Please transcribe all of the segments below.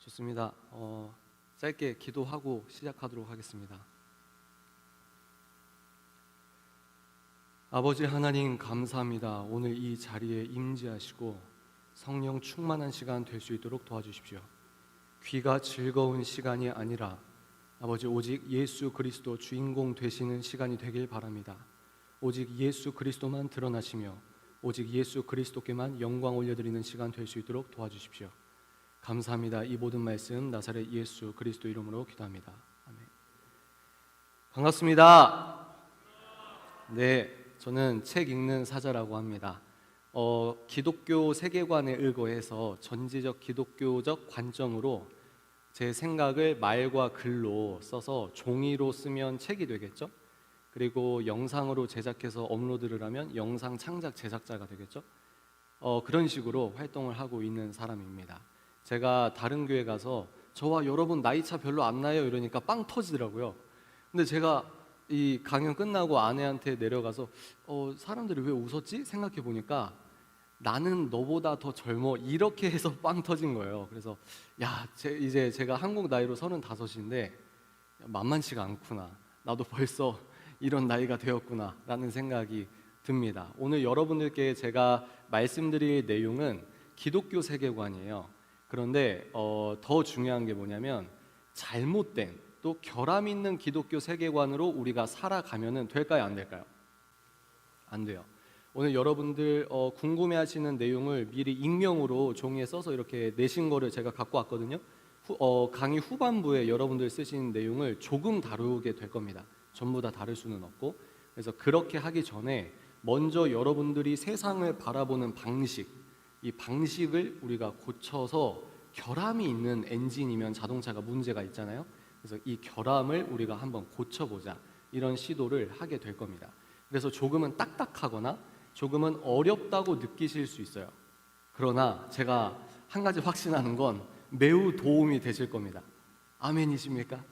좋습니다. 짧게 기도하고 시작하도록 하겠습니다. 아버지 하나님 감사합니다. 오늘 이 자리에 임재하시고 성령 충만한 시간 될 수 있도록 도와주십시오. 귀가 즐거운 시간이 아니라 아버지 오직 예수 그리스도 주인공 되시는 시간이 되길 바랍니다. 오직 예수 그리스도만 드러나시며 오직 예수 그리스도께만 영광 올려드리는 시간 될 수 있도록 도와주십시오. 감사합니다. 이 모든 말씀 나사렛 예수 그리스도 이름으로 기도합니다. 아멘. 반갑습니다. 네, 저는 책 읽는 사자라고 합니다. 기독교 세계관에 의거해서 전지적 기독교적 관점으로 제 생각을 말과 글로 써서 종이로 쓰면 책이 되겠죠. 그리고 영상으로 제작해서 업로드를 하면 영상 창작 제작자가 되겠죠. 그런 식으로 활동을 하고 있는 사람입니다. 제가 다른 교회 가서 저와 여러분 나이차 별로 안 나요 이러니까 빵 터지더라고요. 근데 제가 이 강연 끝나고 아내한테 내려가서 사람들이 왜 웃었지? 생각해 보니까 나는 너보다 더 젊어 이렇게 해서 빵 터진 거예요. 그래서 이제 제가 한국 나이로 35인데 만만치가 않구나. 나도 벌써 이런 나이가 되었구나 라는 생각이 듭니다. 오늘 여러분들께 제가 말씀드릴 내용은 기독교 세계관이에요. 그런데 더 중요한 게 뭐냐면 잘못된 또 결함 있는 기독교 세계관으로 우리가 살아가면은 될까요? 안 될까요? 안 돼요. 오늘 여러분들 궁금해하시는 내용을 미리 익명으로 종이에 써서 이렇게 내신 거를 제가 갖고 왔거든요. 강의 후반부에 여러분들 쓰신 내용을 조금 다루게 될 겁니다. 전부 다 다룰 수는 없고, 그래서 그렇게 하기 전에 먼저 여러분들이 세상을 바라보는 방식, 이 방식을 우리가 고쳐서 결함이 있는 엔진이면 자동차가 문제가 있잖아요. 그래서 이 결함을 우리가 한번 고쳐보자 이런 시도를 하게 될 겁니다. 그래서 조금은 딱딱하거나 조금은 어렵다고 느끼실 수 있어요. 그러나 제가 한 가지 확신하는 건 매우 도움이 되실 겁니다. 아멘이십니까?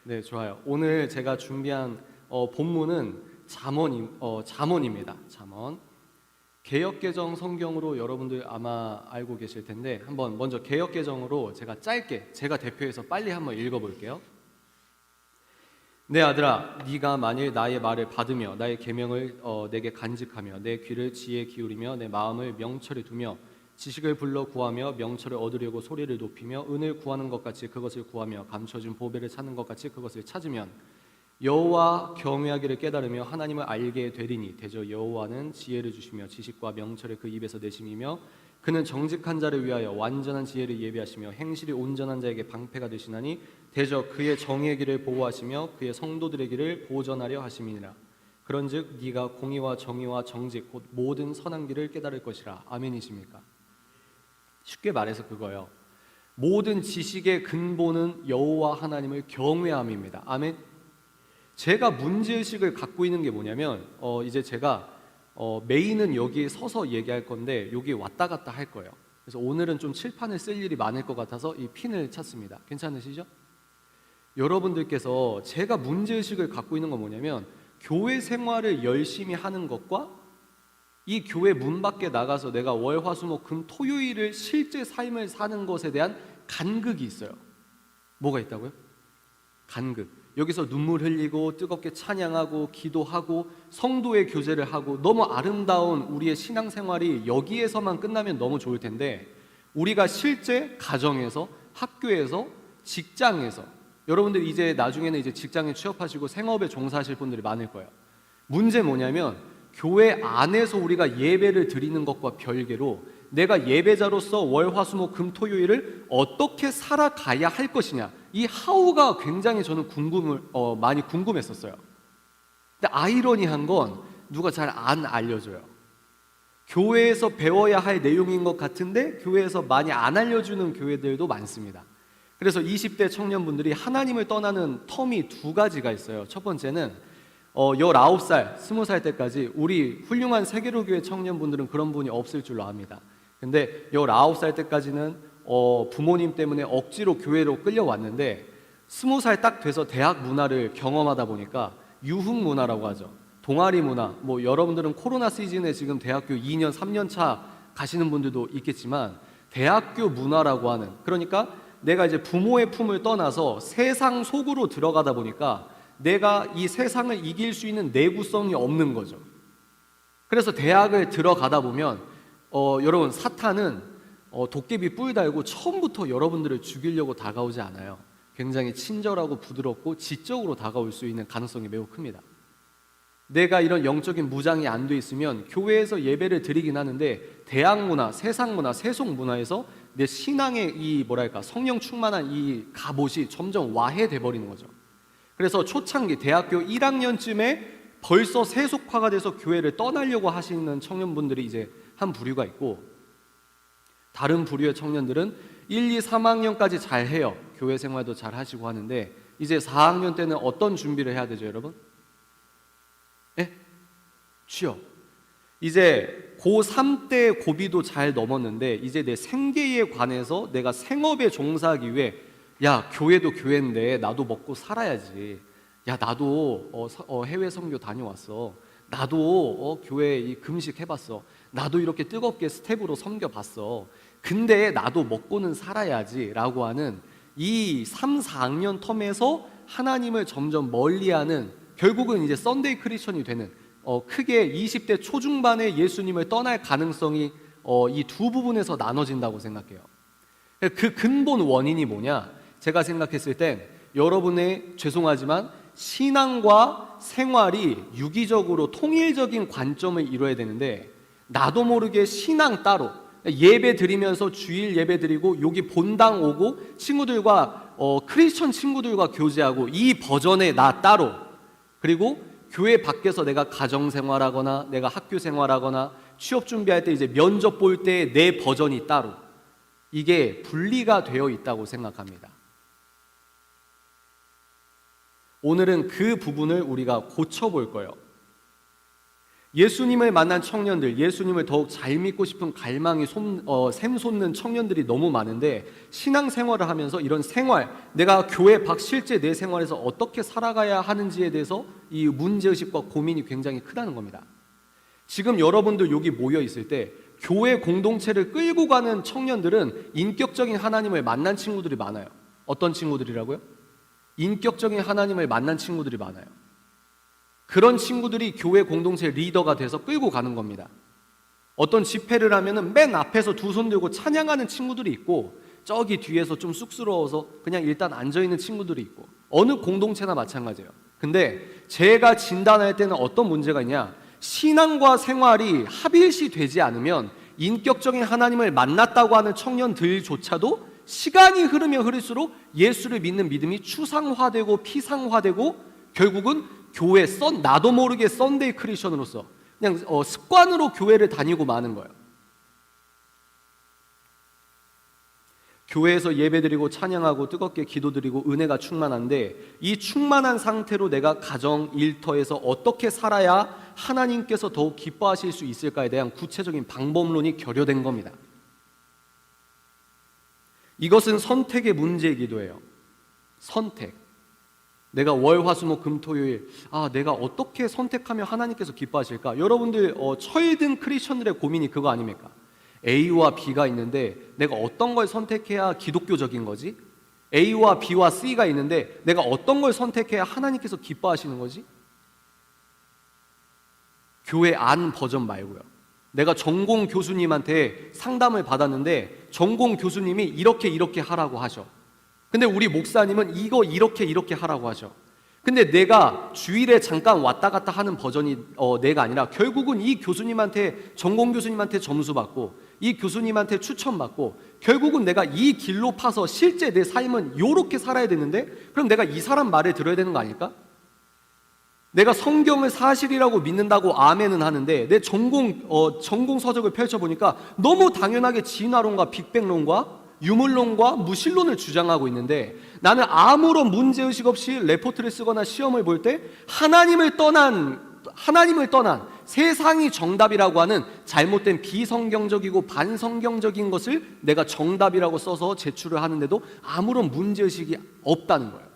네, 좋아요. 오늘 제가 준비한 본문은 잠언입니다. 잠언. 개역개정 성경으로 여러분들 아마 알고 계실 텐데 한번 먼저 개역개정으로 제가 짧게 제가 대표해서 빨리 한번 읽어볼게요. 내 아들아, 네가 만일 나의 말을 받으며 나의 계명을 내게 간직하며 내 귀를 지혜에 기울이며 내 마음을 명철에 두며 지식을 불러 구하며 명철을 얻으려고 소리를 높이며 은을 구하는 것 같이 그것을 구하며 감춰진 보배를 찾는 것 같이 그것을 찾으면 여호와 경외하기를 깨달으며 하나님을 알게 되리니 대저 여호와는 지혜를 주시며 지식과 명철을 그 입에서 내심이며 그는 정직한 자를 위하여 완전한 지혜를 예비하시며 행실이 온전한 자에게 방패가 되시나니 대저 그의 정의의 길을 보호하시며 그의 성도들의 길을 보전하려 하심이니라. 그런즉 네가 공의와 정의와 정직 곧 모든 선한 길을 깨달을 것이라. 아멘이십니까? 쉽게 말해서 그거예요. 모든 지식의 근본은 여호와 하나님을 경외함입니다. 아멘. 제가 문제의식을 갖고 있는 게 뭐냐면 이제 제가 메인은 여기에 서서 얘기할 건데 여기 왔다 갔다 할 거예요. 그래서 오늘은 좀 칠판을 쓸 일이 많을 것 같아서 이 핀을 찾습니다. 괜찮으시죠? 여러분들께서 제가 문제의식을 갖고 있는 건 뭐냐면 교회 생활을 열심히 하는 것과 이 교회 문 밖에 나가서 내가 월, 화, 수, 목, 금, 토요일을 실제 삶을 사는 것에 대한 간극이 있어요. 뭐가 있다고요? 간극. 여기서 눈물 흘리고 뜨겁게 찬양하고 기도하고 성도의 교제를 하고 너무 아름다운 우리의 신앙생활이 여기에서만 끝나면 너무 좋을 텐데 우리가 실제 가정에서, 학교에서, 직장에서 여러분들 이제 나중에는 이제 직장에 취업하시고 생업에 종사하실 분들이 많을 거예요. 문제 뭐냐면 교회 안에서 우리가 예배를 드리는 것과 별개로 내가 예배자로서 월, 화, 수, 목, 금, 토요일을 어떻게 살아가야 할 것이냐, 이 하우가 굉장히 저는 많이 궁금했었어요. 근데 아이러니한 건 누가 잘 안 알려줘요. 교회에서 배워야 할 내용인 것 같은데 교회에서 많이 안 알려주는 교회들도 많습니다. 그래서 20대 청년분들이 하나님을 떠나는 텀이 두 가지가 있어요. 첫 번째는 19살, 20살 때까지 우리 훌륭한 세계로교회 청년분들은 그런 분이 없을 줄로 압니다. 근데 19살 때까지는 부모님 때문에 억지로 교회로 끌려왔는데 20살 딱 돼서 대학 문화를 경험하다 보니까 유흥 문화라고 하죠. 동아리 문화, 뭐 여러분들은 코로나 시즌에 지금 대학교 2년, 3년 차 가시는 분들도 있겠지만 대학교 문화라고 하는, 그러니까 내가 이제 부모의 품을 떠나서 세상 속으로 들어가다 보니까 내가 이 세상을 이길 수 있는 내구성이 없는 거죠. 그래서 대학을 들어가다 보면 여러분, 사탄은 도깨비 뿔 달고 처음부터 여러분들을 죽이려고 다가오지 않아요. 굉장히 친절하고 부드럽고 지적으로 다가올 수 있는 가능성이 매우 큽니다. 내가 이런 영적인 무장이 안 돼 있으면 교회에서 예배를 드리긴 하는데 대학 문화, 세상 문화, 세속 문화에서 내 신앙의 이 뭐랄까 성령 충만한 이 갑옷이 점점 와해돼 버리는 거죠. 그래서 초창기 대학교 1학년쯤에 벌써 세속화가 돼서 교회를 떠나려고 하시는 청년분들이 이제 한 부류가 있고, 다른 부류의 청년들은 1, 2, 3학년까지 잘 해요. 교회 생활도 잘 하시고 하는데 이제 4학년 때는 어떤 준비를 해야 되죠, 여러분? 예? 취업. 이제 고3 때 고비도 잘 넘었는데 이제 내 생계에 관해서 내가 생업에 종사하기 위해, 야, 교회도 교회인데 나도 먹고 살아야지. 야, 나도 해외 선교 다녀왔어. 나도 교회 이 금식 해봤어. 나도 이렇게 뜨겁게 스텝으로 섬겨봤어. 근데 나도 먹고는 살아야지 라고 하는 이 3, 4학년 텀에서 하나님을 점점 멀리하는, 결국은 이제 썬데이 크리스천이 되는, 크게 20대 초중반에 예수님을 떠날 가능성이 이 두 부분에서 나눠진다고 생각해요. 그 근본 원인이 뭐냐? 제가 생각했을 땐 여러분의, 죄송하지만 신앙과 생활이 유기적으로 통일적인 관점을 이뤄야 되는데, 나도 모르게 신앙 따로, 예배 드리면서 주일 예배 드리고 여기 본당 오고 친구들과 크리스천 친구들과 교제하고 이 버전의 나 따로, 그리고 교회 밖에서 내가 가정 생활하거나 내가 학교 생활하거나 취업 준비할 때 이제 면접 볼 때 내 버전이 따로, 이게 분리가 되어 있다고 생각합니다. 오늘은 그 부분을 우리가 고쳐볼 거예요. 예수님을 만난 청년들, 예수님을 더욱 잘 믿고 싶은 갈망이 샘솟는 청년들이 너무 많은데, 신앙생활을 하면서 이런 생활, 내가 교회 밖 실제 내 생활에서 어떻게 살아가야 하는지에 대해서 이 문제의식과 고민이 굉장히 크다는 겁니다. 지금 여러분들 여기 모여 있을 때 교회 공동체를 끌고 가는 청년들은 인격적인 하나님을 만난 친구들이 많아요. 어떤 친구들이라고요? 인격적인 하나님을 만난 친구들이 많아요. 그런 친구들이 교회 공동체 리더가 돼서 끌고 가는 겁니다. 어떤 집회를 하면은 맨 앞에서 두 손 들고 찬양하는 친구들이 있고, 저기 뒤에서 좀 쑥스러워서 그냥 일단 앉아있는 친구들이 있고, 어느 공동체나 마찬가지예요. 근데 제가 진단할 때는 어떤 문제가 있냐, 신앙과 생활이 합일시 되지 않으면 인격적인 하나님을 만났다고 하는 청년들조차도 시간이 흐르면 흐를수록 예수를 믿는 믿음이 추상화되고 피상화되고, 결국은 교회 나도 모르게 썬데이 크리스천으로서 그냥 습관으로 교회를 다니고 마는 거예요. 교회에서 예배드리고 찬양하고 뜨겁게 기도드리고 은혜가 충만한데, 이 충만한 상태로 내가 가정, 일터에서 어떻게 살아야 하나님께서 더욱 기뻐하실 수 있을까에 대한 구체적인 방법론이 결여된 겁니다. 이것은 선택의 문제이기도 해요. 선택. 내가 월, 화, 수, 목, 금, 토, 요일, 내가 어떻게 선택하면 하나님께서 기뻐하실까? 여러분들 철든 크리스천들의 고민이 그거 아닙니까? A와 B가 있는데 내가 어떤 걸 선택해야 기독교적인 거지? A와 B와 C가 있는데 내가 어떤 걸 선택해야 하나님께서 기뻐하시는 거지? 교회 안 버전 말고요. 내가 전공 교수님한테 상담을 받았는데 전공 교수님이 이렇게 하라고 하셔. 근데 우리 목사님은 이거 이렇게 하라고 하죠. 근데 내가 주일에 잠깐 왔다 갔다 하는 버전이 내가 아니라, 결국은 이 교수님한테, 전공 교수님한테 점수 받고 이 교수님한테 추천받고, 결국은 내가 이 길로 파서 실제 내 삶은 요렇게 살아야 되는데, 그럼 내가 이 사람 말을 들어야 되는 거 아닐까? 내가 성경을 사실이라고 믿는다고 아멘은 하는데 내 전공 서적을 펼쳐보니까 너무 당연하게 진화론과 빅뱅론과 유물론과 무신론을 주장하고 있는데, 나는 아무런 문제의식 없이 레포트를 쓰거나 시험을 볼 때 하나님을 떠난 세상이 정답이라고 하는 잘못된 비성경적이고 반성경적인 것을 내가 정답이라고 써서 제출을 하는데도 아무런 문제의식이 없다는 거예요.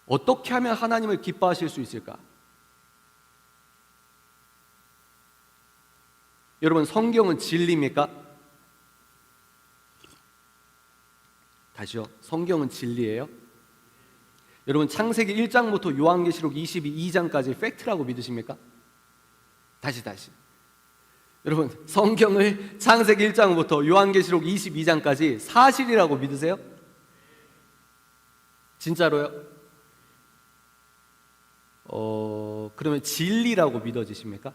어떻게 하면 하나님을 기뻐하실 수 있을까? 여러분, 성경은 진리입니까? 다시요. 성경은 진리예요? 여러분 창세기 1장부터 요한계시록 22장까지 팩트라고 믿으십니까? 다시. 여러분 성경을 창세기 1장부터 요한계시록 22장까지 사실이라고 믿으세요? 진짜로요? 그러면 진리라고 믿어지십니까?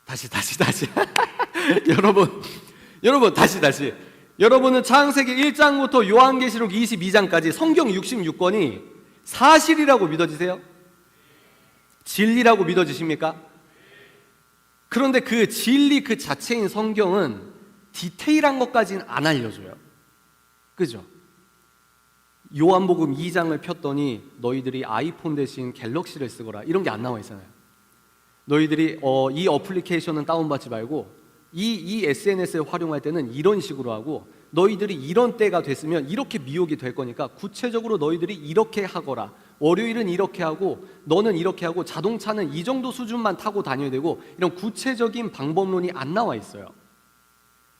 다시. 여러분 다시. 여러분은 창세기 1장부터 요한계시록 22장까지 성경 66권이 사실이라고 믿어지세요? 진리라고 믿어지십니까? 그런데 그 진리 그 자체인 성경은 디테일한 것까지는 안 알려줘요. 그죠? 요한복음 2장을 폈더니 너희들이 아이폰 대신 갤럭시를 쓰거라 이런 게 안 나와 있잖아요. 너희들이 이 어플리케이션은 다운받지 말고 이 SNS를 활용할 때는 이런 식으로 하고 너희들이 이런 때가 됐으면 이렇게 미혹이 될 거니까 구체적으로 너희들이 이렇게 하거라. 월요일은 이렇게 하고 너는 이렇게 하고 자동차는 이 정도 수준만 타고 다녀야 되고 이런 구체적인 방법론이 안 나와 있어요.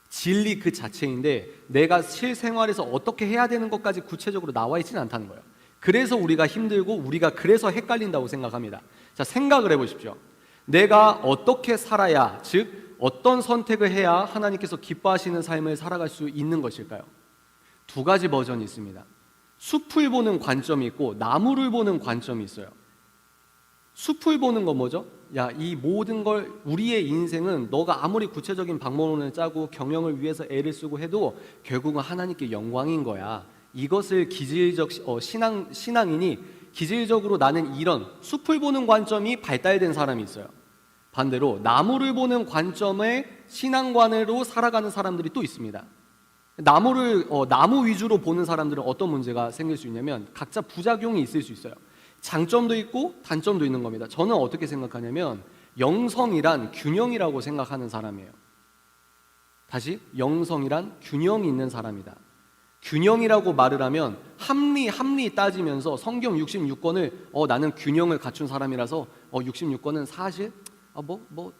진리 그 자체인데 내가 실생활에서 어떻게 해야 되는 것까지 구체적으로 나와 있지는 않다는 거예요. 그래서 우리가 힘들고 우리가 그래서 헷갈린다고 생각합니다. 자, 생각을 해보십시오. 내가 어떻게 살아야, 즉 어떤 선택을 해야 하나님께서 기뻐하시는 삶을 살아갈 수 있는 것일까요? 두 가지 버전이 있습니다. 숲을 보는 관점이 있고 나무를 보는 관점이 있어요. 숲을 보는 건 뭐죠? 야, 이 모든 걸 우리의 인생은 너가 아무리 구체적인 방법론을 짜고 경영을 위해서 애를 쓰고 해도 결국은 하나님께 영광인 거야. 이것을 기질적 신앙인이 기질적으로 나는 이런 숲을 보는 관점이 발달된 사람이 있어요. 반대로 나무를 보는 관점의 신앙관으로 살아가는 사람들이 또 있습니다. 나무 위주로 보는 사람들은 어떤 문제가 생길 수 있냐면 각자 부작용이 있을 수 있어요. 장점도 있고 단점도 있는 겁니다. 저는 어떻게 생각하냐면 영성이란 균형이라고 생각하는 사람이에요. 다시, 영성이란 균형이 있는 사람이다. 균형이라고 말을 하면 합리 따지면서 성경 66권을 나는 균형을 갖춘 사람이라서 66권은 사실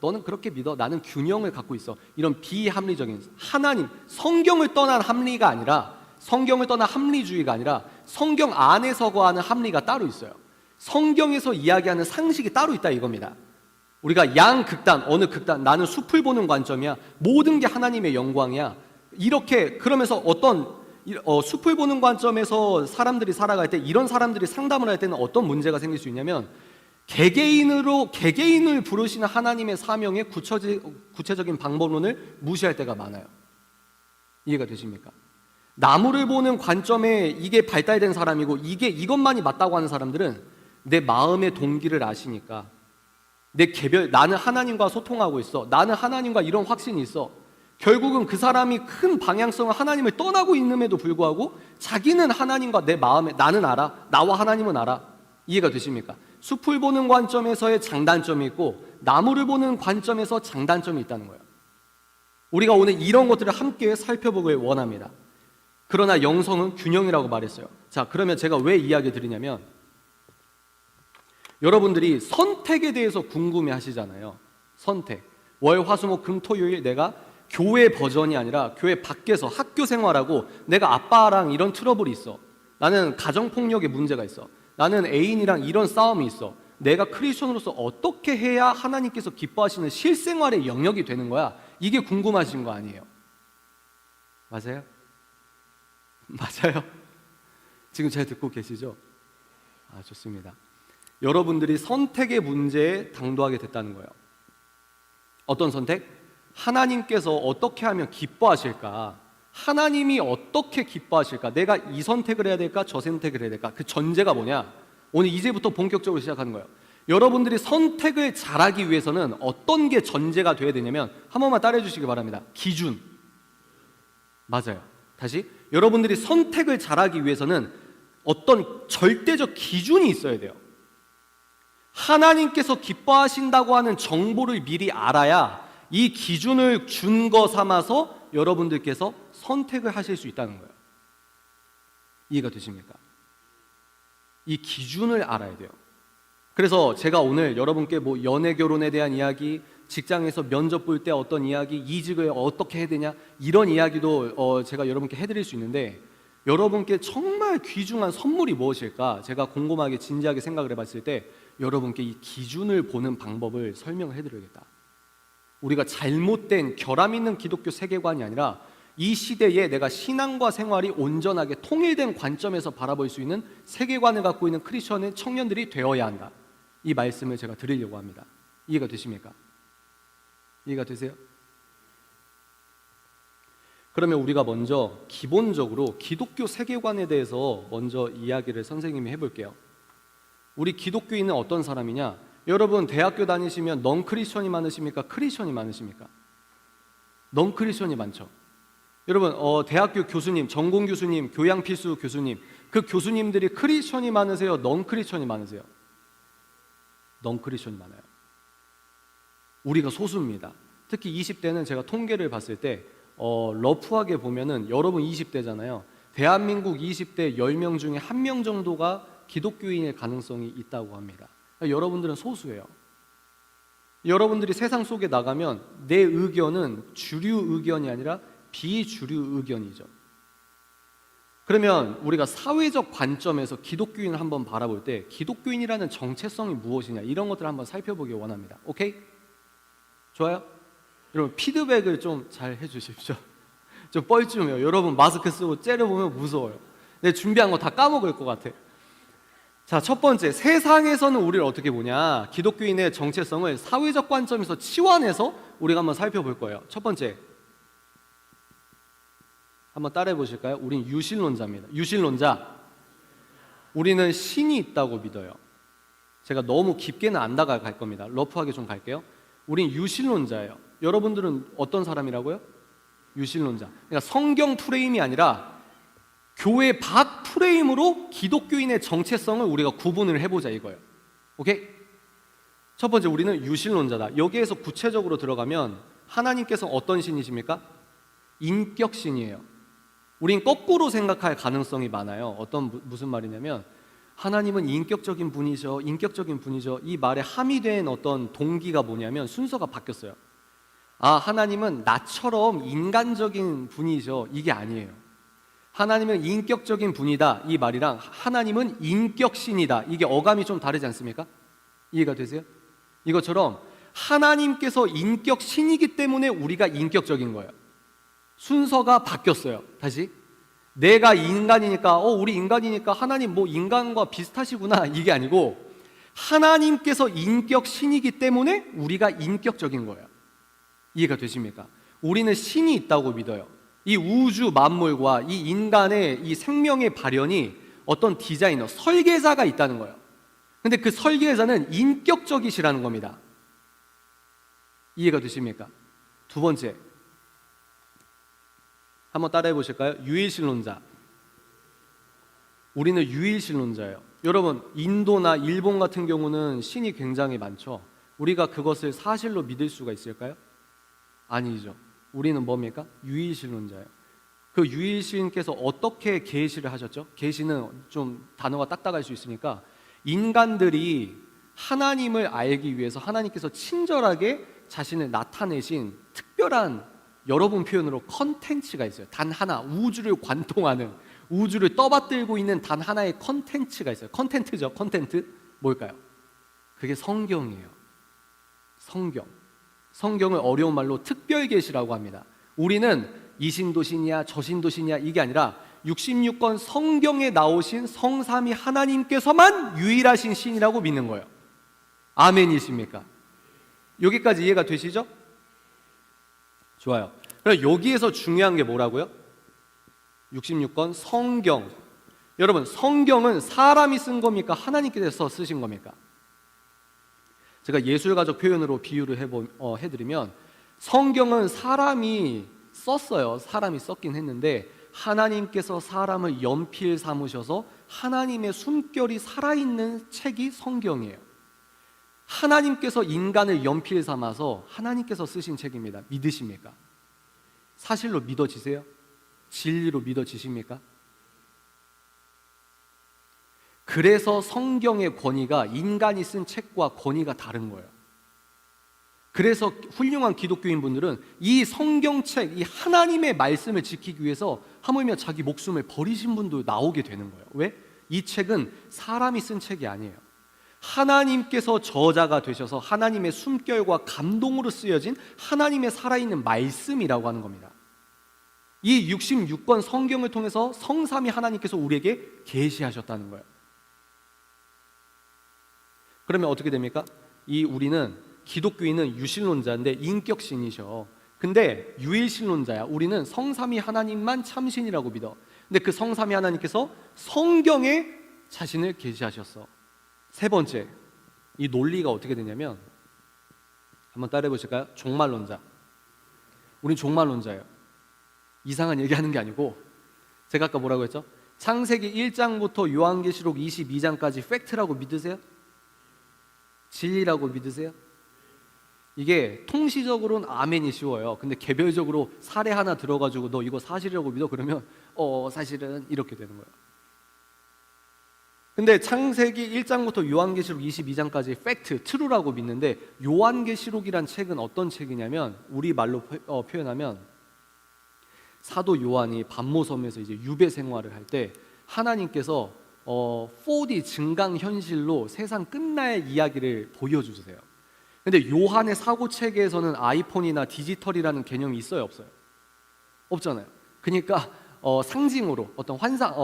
너는 그렇게 믿어. 나는 균형을 갖고 있어. 이런 비합리적인 하나님, 성경을 떠난 합리가 아니라 성경을 떠난 합리주의가 아니라 성경 안에서 거하는 합리가 따로 있어요. 성경에서 이야기하는 상식이 따로 있다 이겁니다. 우리가 양극단, 어느 극단, 나는 숲을 보는 관점이야. 모든 게 하나님의 영광이야. 이렇게 그러면서 숲을 보는 관점에서 사람들이 살아갈 때 이런 사람들이 상담을 할 때는 어떤 문제가 생길 수 있냐면 개개인을 부르시는 하나님의 사명의 구체적인 방법론을 무시할 때가 많아요. 이해가 되십니까? 나무를 보는 관점에 이게 발달된 사람이고 이것만이 맞다고 하는 사람들은 내 마음의 동기를 아시니까 나는 하나님과 소통하고 있어. 나는 하나님과 이런 확신이 있어. 결국은 그 사람이 큰 방향성을 하나님을 떠나고 있음에도 불구하고 자기는 하나님과 내 마음에 나는 알아. 나와 하나님은 알아. 이해가 되십니까? 숲을 보는 관점에서의 장단점이 있고 나무를 보는 관점에서 장단점이 있다는 거예요. 우리가 오늘 이런 것들을 함께 살펴보길 원합니다. 그러나 영성은 균형이라고 말했어요. 자, 그러면 제가 왜 이야기 드리냐면 여러분들이 선택에 대해서 궁금해 하시잖아요. 선택. 월, 화, 수, 목, 금, 토, 요일 내가 교회 버전이 아니라 교회 밖에서 학교 생활하고 내가 아빠랑 이런 트러블이 있어. 나는 가정폭력에 문제가 있어. 나는 애인이랑 이런 싸움이 있어. 내가 크리스천으로서 어떻게 해야 하나님께서 기뻐하시는 실생활의 영역이 되는 거야. 이게 궁금하신 거 아니에요? 맞아요? 맞아요? 지금 잘 듣고 계시죠? 좋습니다. 여러분들이 선택의 문제에 당도하게 됐다는 거예요. 어떤 선택? 하나님께서 어떻게 하면 기뻐하실까? 하나님이 어떻게 기뻐하실까? 내가 이 선택을 해야 될까? 저 선택을 해야 될까? 그 전제가 뭐냐? 오늘 이제부터 본격적으로 시작하는 거예요. 여러분들이 선택을 잘하기 위해서는 어떤 게 전제가 돼야 되냐면 한 번만 따라해 주시기 바랍니다. 기준. 맞아요. 다시, 여러분들이 선택을 잘하기 위해서는 어떤 절대적 기준이 있어야 돼요. 하나님께서 기뻐하신다고 하는 정보를 미리 알아야 이 기준을 준거 삼아서 여러분들께서 선택을 하실 수 있다는 거예요. 이해가 되십니까? 이 기준을 알아야 돼요. 그래서 제가 오늘 여러분께 연애 결혼에 대한 이야기, 직장에서 면접 볼 때 어떤 이야기, 이직을 어떻게 해야 되냐, 이런 이야기도 제가 여러분께 해드릴 수 있는데, 여러분께 정말 귀중한 선물이 무엇일까? 제가 곰곰하게 진지하게 생각을 해봤을 때 여러분께 이 기준을 보는 방법을 설명을 해드려야겠다. 우리가 잘못된 결함 있는 기독교 세계관이 아니라 이 시대에 내가 신앙과 생활이 온전하게 통일된 관점에서 바라볼 수 있는 세계관을 갖고 있는 크리스천의 청년들이 되어야 한다. 이 말씀을 제가 드리려고 합니다. 이해가 되십니까? 이해가 되세요? 그러면 우리가 먼저 기본적으로 기독교 세계관에 대해서 먼저 이야기를 선생님이 해볼게요. 우리 기독교인은 어떤 사람이냐? 여러분 대학교 다니시면 넌 크리스천이 많으십니까? 크리스천이 많으십니까? 넌 크리스천이 많죠. 여러분 대학교 교수님, 전공 교수님, 교양 필수 교수님, 그 교수님들이 크리스천이 많으세요? 넌 크리스천이 많으세요? 넌 크리스천이 많아요. 우리가 소수입니다. 특히 20대는 제가 통계를 봤을 때 러프하게 보면은 여러분 20대잖아요. 대한민국 20대 10명 중에 1명 정도가 기독교인일 가능성이 있다고 합니다. 그러니까 여러분들은 소수예요. 여러분들이 세상 속에 나가면 내 의견은 주류 의견이 아니라 비주류 의견이죠. 그러면 우리가 사회적 관점에서 기독교인을 한번 바라볼 때 기독교인이라는 정체성이 무엇이냐, 이런 것들을 한번 살펴보기 원합니다. 오케이? 좋아요? 여러분 피드백을 좀 잘 해주십시오. 좀 뻘쭘해요. 여러분 마스크 쓰고 째려보면 무서워요. 내 준비한 거 다 까먹을 것 같아. 자, 첫 번째, 세상에서는 우리를 어떻게 보냐, 기독교인의 정체성을 사회적 관점에서 치환해서 우리가 한번 살펴볼 거예요. 첫 번째, 한번 따라해 보실까요? 우린 유신론자입니다. 유신론자. 우리는 신이 있다고 믿어요. 제가 너무 깊게는 안 나갈 겁니다. 러프하게 좀 갈게요. 우린 유신론자예요. 여러분들은 어떤 사람이라고요? 유신론자. 그러니까 성경 프레임이 아니라 교회 밖 프레임으로 기독교인의 정체성을 우리가 구분을 해보자 이거예요. 오케이? 첫 번째, 우리는 유신론자다. 여기에서 구체적으로 들어가면 하나님께서 어떤 신이십니까? 인격신이에요. 우린 거꾸로 생각할 가능성이 많아요. 무슨 말이냐면 하나님은 인격적인 분이죠. 인격적인 분이죠. 이 말에 함의된 어떤 동기가 뭐냐면 순서가 바뀌었어요. 아, 하나님은 나처럼 인간적인 분이죠. 이게 아니에요. 하나님은 인격적인 분이다. 이 말이랑 하나님은 인격신이다. 이게 어감이 좀 다르지 않습니까? 이해가 되세요? 이것처럼 하나님께서 인격신이기 때문에 우리가 인격적인 거예요. 순서가 바뀌었어요. 다시. 내가 인간이니까 우리 인간이니까 하나님 뭐 인간과 비슷하시구나, 이게 아니고 하나님께서 인격신이기 때문에 우리가 인격적인 거예요. 이해가 되십니까? 우리는 신이 있다고 믿어요. 이 우주 만물과 이 인간의 이 생명의 발현이 어떤 디자이너, 설계자가 있다는 거예요. 근데 그 설계자는 인격적이시라는 겁니다. 이해가 되십니까? 두 번째, 한번 따라해 보실까요? 유일신론자. 우리는 유일신론자예요. 여러분 인도나 일본 같은 경우는 신이 굉장히 많죠. 우리가 그것을 사실로 믿을 수가 있을까요? 아니죠. 우리는 뭡니까? 유일신론자예요. 그 유일신께서 어떻게 계시를 하셨죠? 계시는 좀 단어가 딱딱할 수 있으니까 인간들이 하나님을 알기 위해서 하나님께서 친절하게 자신을 나타내신 특별한, 여러분 표현으로 컨텐츠가 있어요. 단 하나, 우주를 관통하는, 우주를 떠받들고 있는 단 하나의 컨텐츠가 있어요. 컨텐츠죠. 컨텐츠 뭘까요? 그게 성경이에요. 성경. 성경을 어려운 말로 특별계시라고 합니다. 우리는 이 신도 신이야 저 신도 신이야 이게 아니라 66권 성경에 나오신 성삼위 하나님께서만 유일하신 신이라고 믿는 거예요. 아멘이십니까? 여기까지 이해가 되시죠? 좋아요. 그럼 여기에서 중요한 게 뭐라고요? 66권 성경. 여러분 성경은 사람이 쓴 겁니까? 하나님께서 쓰신 겁니까? 제가 예술가적 표현으로 비유를 해드리면 성경은 사람이 썼어요. 사람이 썼긴 했는데 하나님께서 사람을 연필 삼으셔서 하나님의 숨결이 살아있는 책이 성경이에요. 하나님께서 인간을 연필 삼아서 하나님께서 쓰신 책입니다. 믿으십니까? 사실로 믿어지세요? 진리로 믿어지십니까? 그래서 성경의 권위가 인간이 쓴 책과 권위가 다른 거예요. 그래서 훌륭한 기독교인 분들은 이 성경책, 이 하나님의 말씀을 지키기 위해서 하물며 자기 목숨을 버리신 분도 나오게 되는 거예요. 왜? 이 책은 사람이 쓴 책이 아니에요. 하나님께서 저자가 되셔서 하나님의 숨결과 감동으로 쓰여진 하나님의 살아있는 말씀이라고 하는 겁니다. 이 66권 성경을 통해서 성삼위 하나님께서 우리에게 계시하셨다는 거예요. 그러면 어떻게 됩니까? 우리는 기독교인은 유신론자인데 인격신이셔. 근데 유일신론자야. 우리는 성삼위 하나님만 참신이라고 믿어. 근데 그 성삼위 하나님께서 성경에 자신을 계시하셨어. 세 번째, 이 논리가 어떻게 되냐면, 한번 따라해 보실까요? 종말론자. 우린 종말론자예요. 이상한 얘기하는 게 아니고, 제가 아까 뭐라고 했죠? 창세기 1장부터 요한계시록 22장까지 팩트라고 믿으세요? 진리라고 믿으세요? 이게 통시적으로는 아멘이 쉬워요. 근데 개별적으로 사례 하나 들어가지고 너 이거 사실이라고 믿어? 그러면 사실은 이렇게 되는 거예요. 근데 창세기 1장부터 요한계시록 22장까지 팩트, 트루라고 믿는데, 요한계시록이란 책은 어떤 책이냐면, 우리 말로 표현하면 사도 요한이 반모섬에서 이제 유배 생활을 할 때 하나님께서 4D 증강 현실로 세상 끝날 이야기를 보여주세요. 근데 요한의 사고 체계에서는 아이폰이나 디지털이라는 개념이 있어요, 없어요? 없잖아요. 그러니까 상징으로 어떤 환상,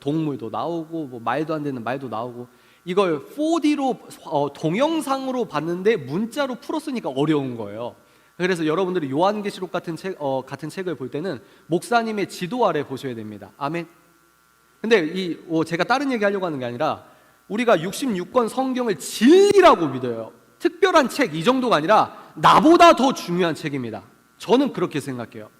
동물도 나오고 뭐 말도 안 되는 말도 나오고, 이걸 4D로 동영상으로 봤는데 문자로 풀었으니까 어려운 거예요. 그래서 여러분들이 요한계시록 같은 책을 볼 때는 목사님의 지도 아래 보셔야 됩니다. 아멘. 근데 제가 다른 얘기 하려고 하는 게 아니라, 우리가 66권 성경을 진리라고 믿어요. 특별한 책, 이 정도가 아니라 나보다 더 중요한 책입니다. 저는 그렇게 생각해요.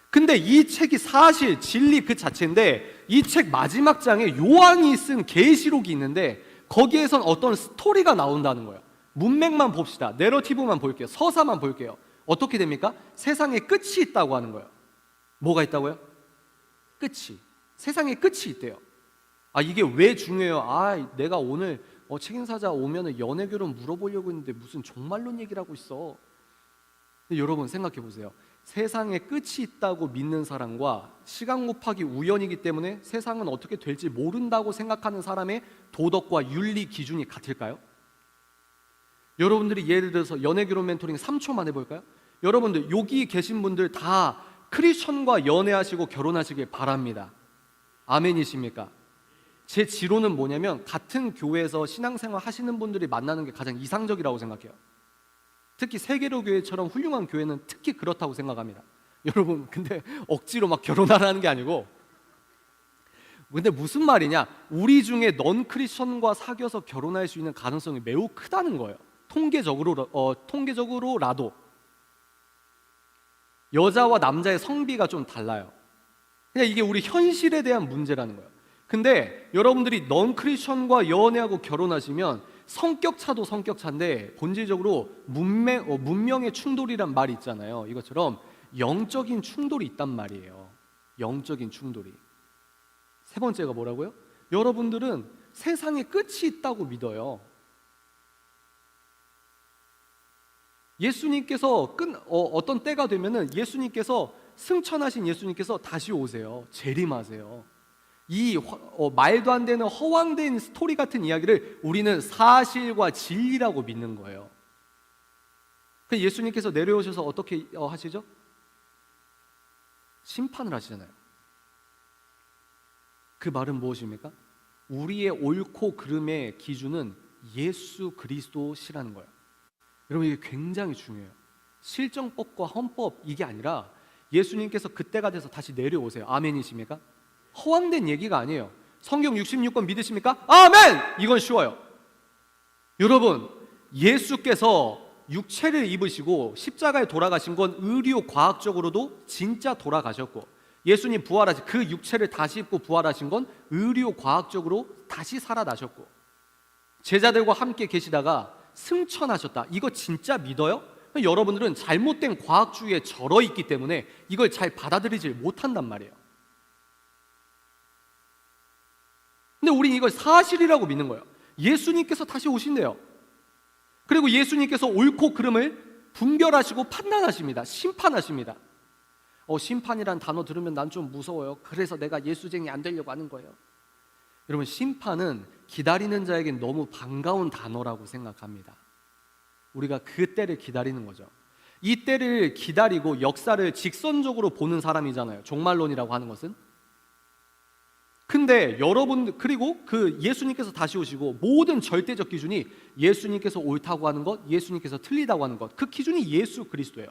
근데 이 책이 사실 진리 그 자체인데, 이 책 마지막 장에 요한이 쓴 계시록이 있는데 거기에선 어떤 스토리가 나온다는 거예요. 문맥만 봅시다. 내러티브만 볼게요. 서사만 볼게요. 어떻게 됩니까? 세상에 끝이 있다고 하는 거예요. 뭐가 있다고요? 끝이. 세상에 끝이 있대요. 이게 왜 중요해요? 내가 오늘 책임사자 오면은 연애결혼 물어보려고 했는데 무슨 종말론 얘기를 하고 있어. 근데 여러분 생각해 보세요. 세상에 끝이 있다고 믿는 사람과 시간 곱하기 우연이기 때문에 세상은 어떻게 될지 모른다고 생각하는 사람의 도덕과 윤리 기준이 같을까요? 여러분들이 예를 들어서 연애결혼 멘토링 3초만 해볼까요? 여러분들 여기 계신 분들 다 크리스천과 연애하시고 결혼하시길 바랍니다. 아멘이십니까? 제 지론은 뭐냐면, 같은 교회에서 신앙생활 하시는 분들이 만나는 게 가장 이상적이라고 생각해요. 특히 세계로 교회처럼 훌륭한 교회는 특히 그렇다고 생각합니다. 여러분, 근데 억지로 막 결혼하라는 게 아니고, 근데 무슨 말이냐, 우리 중에 넌 크리스천과 사귀어서 결혼할 수 있는 가능성이 매우 크다는 거예요. 통계적으로라도 여자와 남자의 성비가 좀 달라요. 그냥 이게 우리 현실에 대한 문제라는 거예요. 근데 여러분들이 넌 크리스천과 연애하고 결혼하시면 성격차도 성격차인데 본질적으로 문명의 충돌이란 말이 있잖아요. 이것처럼 영적인 충돌이 있단 말이에요. 영적인 충돌이. 세 번째가 뭐라고요? 여러분들은 세상에 끝이 있다고 믿어요. 예수님께서 어떤 때가 되면은 예수님께서 승천하신 예수님께서 다시 오세요. 재림하세요. 이 말도 안 되는 허황된 스토리 같은 이야기를 우리는 사실과 진리라고 믿는 거예요. 예수님께서 내려오셔서 어떻게 하시죠? 심판을 하시잖아요. 그 말은 무엇입니까? 우리의 옳고 그름의 기준은 예수 그리스도시라는 거예요. 여러분, 이게 굉장히 중요해요. 실정법과 헌법 이게 아니라 예수님께서 그때가 돼서 다시 내려오세요. 아멘이십니까? 허황된 얘기가 아니에요. 성경 66권 믿으십니까? 아멘! 이건 쉬워요. 여러분, 예수께서 육체를 입으시고 십자가에 돌아가신 건 의료 과학적으로도 진짜 돌아가셨고, 예수님 부활하신 그 육체를 다시 입고 부활하신 건 의료 과학적으로 다시 살아나셨고, 제자들과 함께 계시다가 승천하셨다. 이거 진짜 믿어요? 여러분들은 잘못된 과학주의에 절어 있기 때문에 이걸 잘 받아들이지 못한단 말이에요. 근데 우린 이걸 사실이라고 믿는 거예요. 예수님께서 다시 오신대요. 그리고 예수님께서 옳고 그름을 분별하시고 판단하십니다. 심판하십니다. 심판이란 단어 들으면 난 좀 무서워요. 그래서 내가 예수쟁이 안 되려고 하는 거예요. 여러분, 심판은 기다리는 자에겐 너무 반가운 단어라고 생각합니다. 우리가 그 때를 기다리는 거죠. 이 때를 기다리고 역사를 직선적으로 보는 사람이잖아요. 종말론이라고 하는 것은. 근데 여러분, 그리고 그 예수님께서 다시 오시고 모든 절대적 기준이 예수님께서 옳다고 하는 것, 예수님께서 틀리다고 하는 것, 그 기준이 예수 그리스도예요.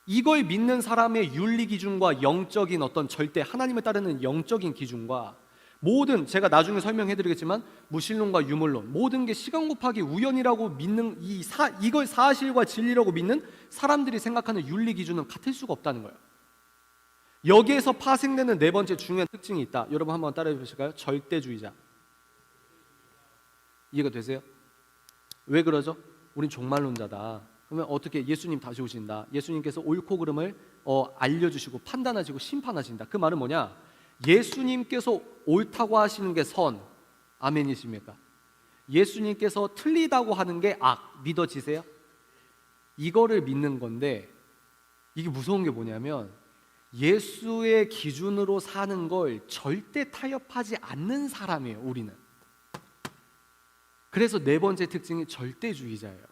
이걸 믿는 사람의 윤리 기준과 영적인 어떤 절대 하나님을 따르는 영적인 기준과 모든, 제가 나중에 설명해 드리겠지만 무신론과 유물론, 모든 게 시간 곱하기 우연이라고 믿는 이걸 사실과 진리라고 믿는 사람들이 생각하는 윤리 기준은 같을 수가 없다는 거예요. 여기에서 파생되는 네 번째 중요한 특징이 있다. 여러분 한번 따라해 보실까요? 절대주의자. 이해가 되세요? 왜 그러죠? 우린 종말론자다. 그러면 어떻게 예수님 다시 오신다, 예수님께서 옳고 그름을 알려주시고 판단하시고 심판하신다. 그 말은 뭐냐? 예수님께서 옳다고 하시는 게 선, 아멘이십니까? 예수님께서 틀리다고 하는 게 악, 믿어지세요? 이거를 믿는 건데, 이게 무서운 게 뭐냐면 예수의 기준으로 사는 걸 절대 타협하지 않는 사람이에요, 우리는. 그래서 네 번째 특징이 절대주의자예요.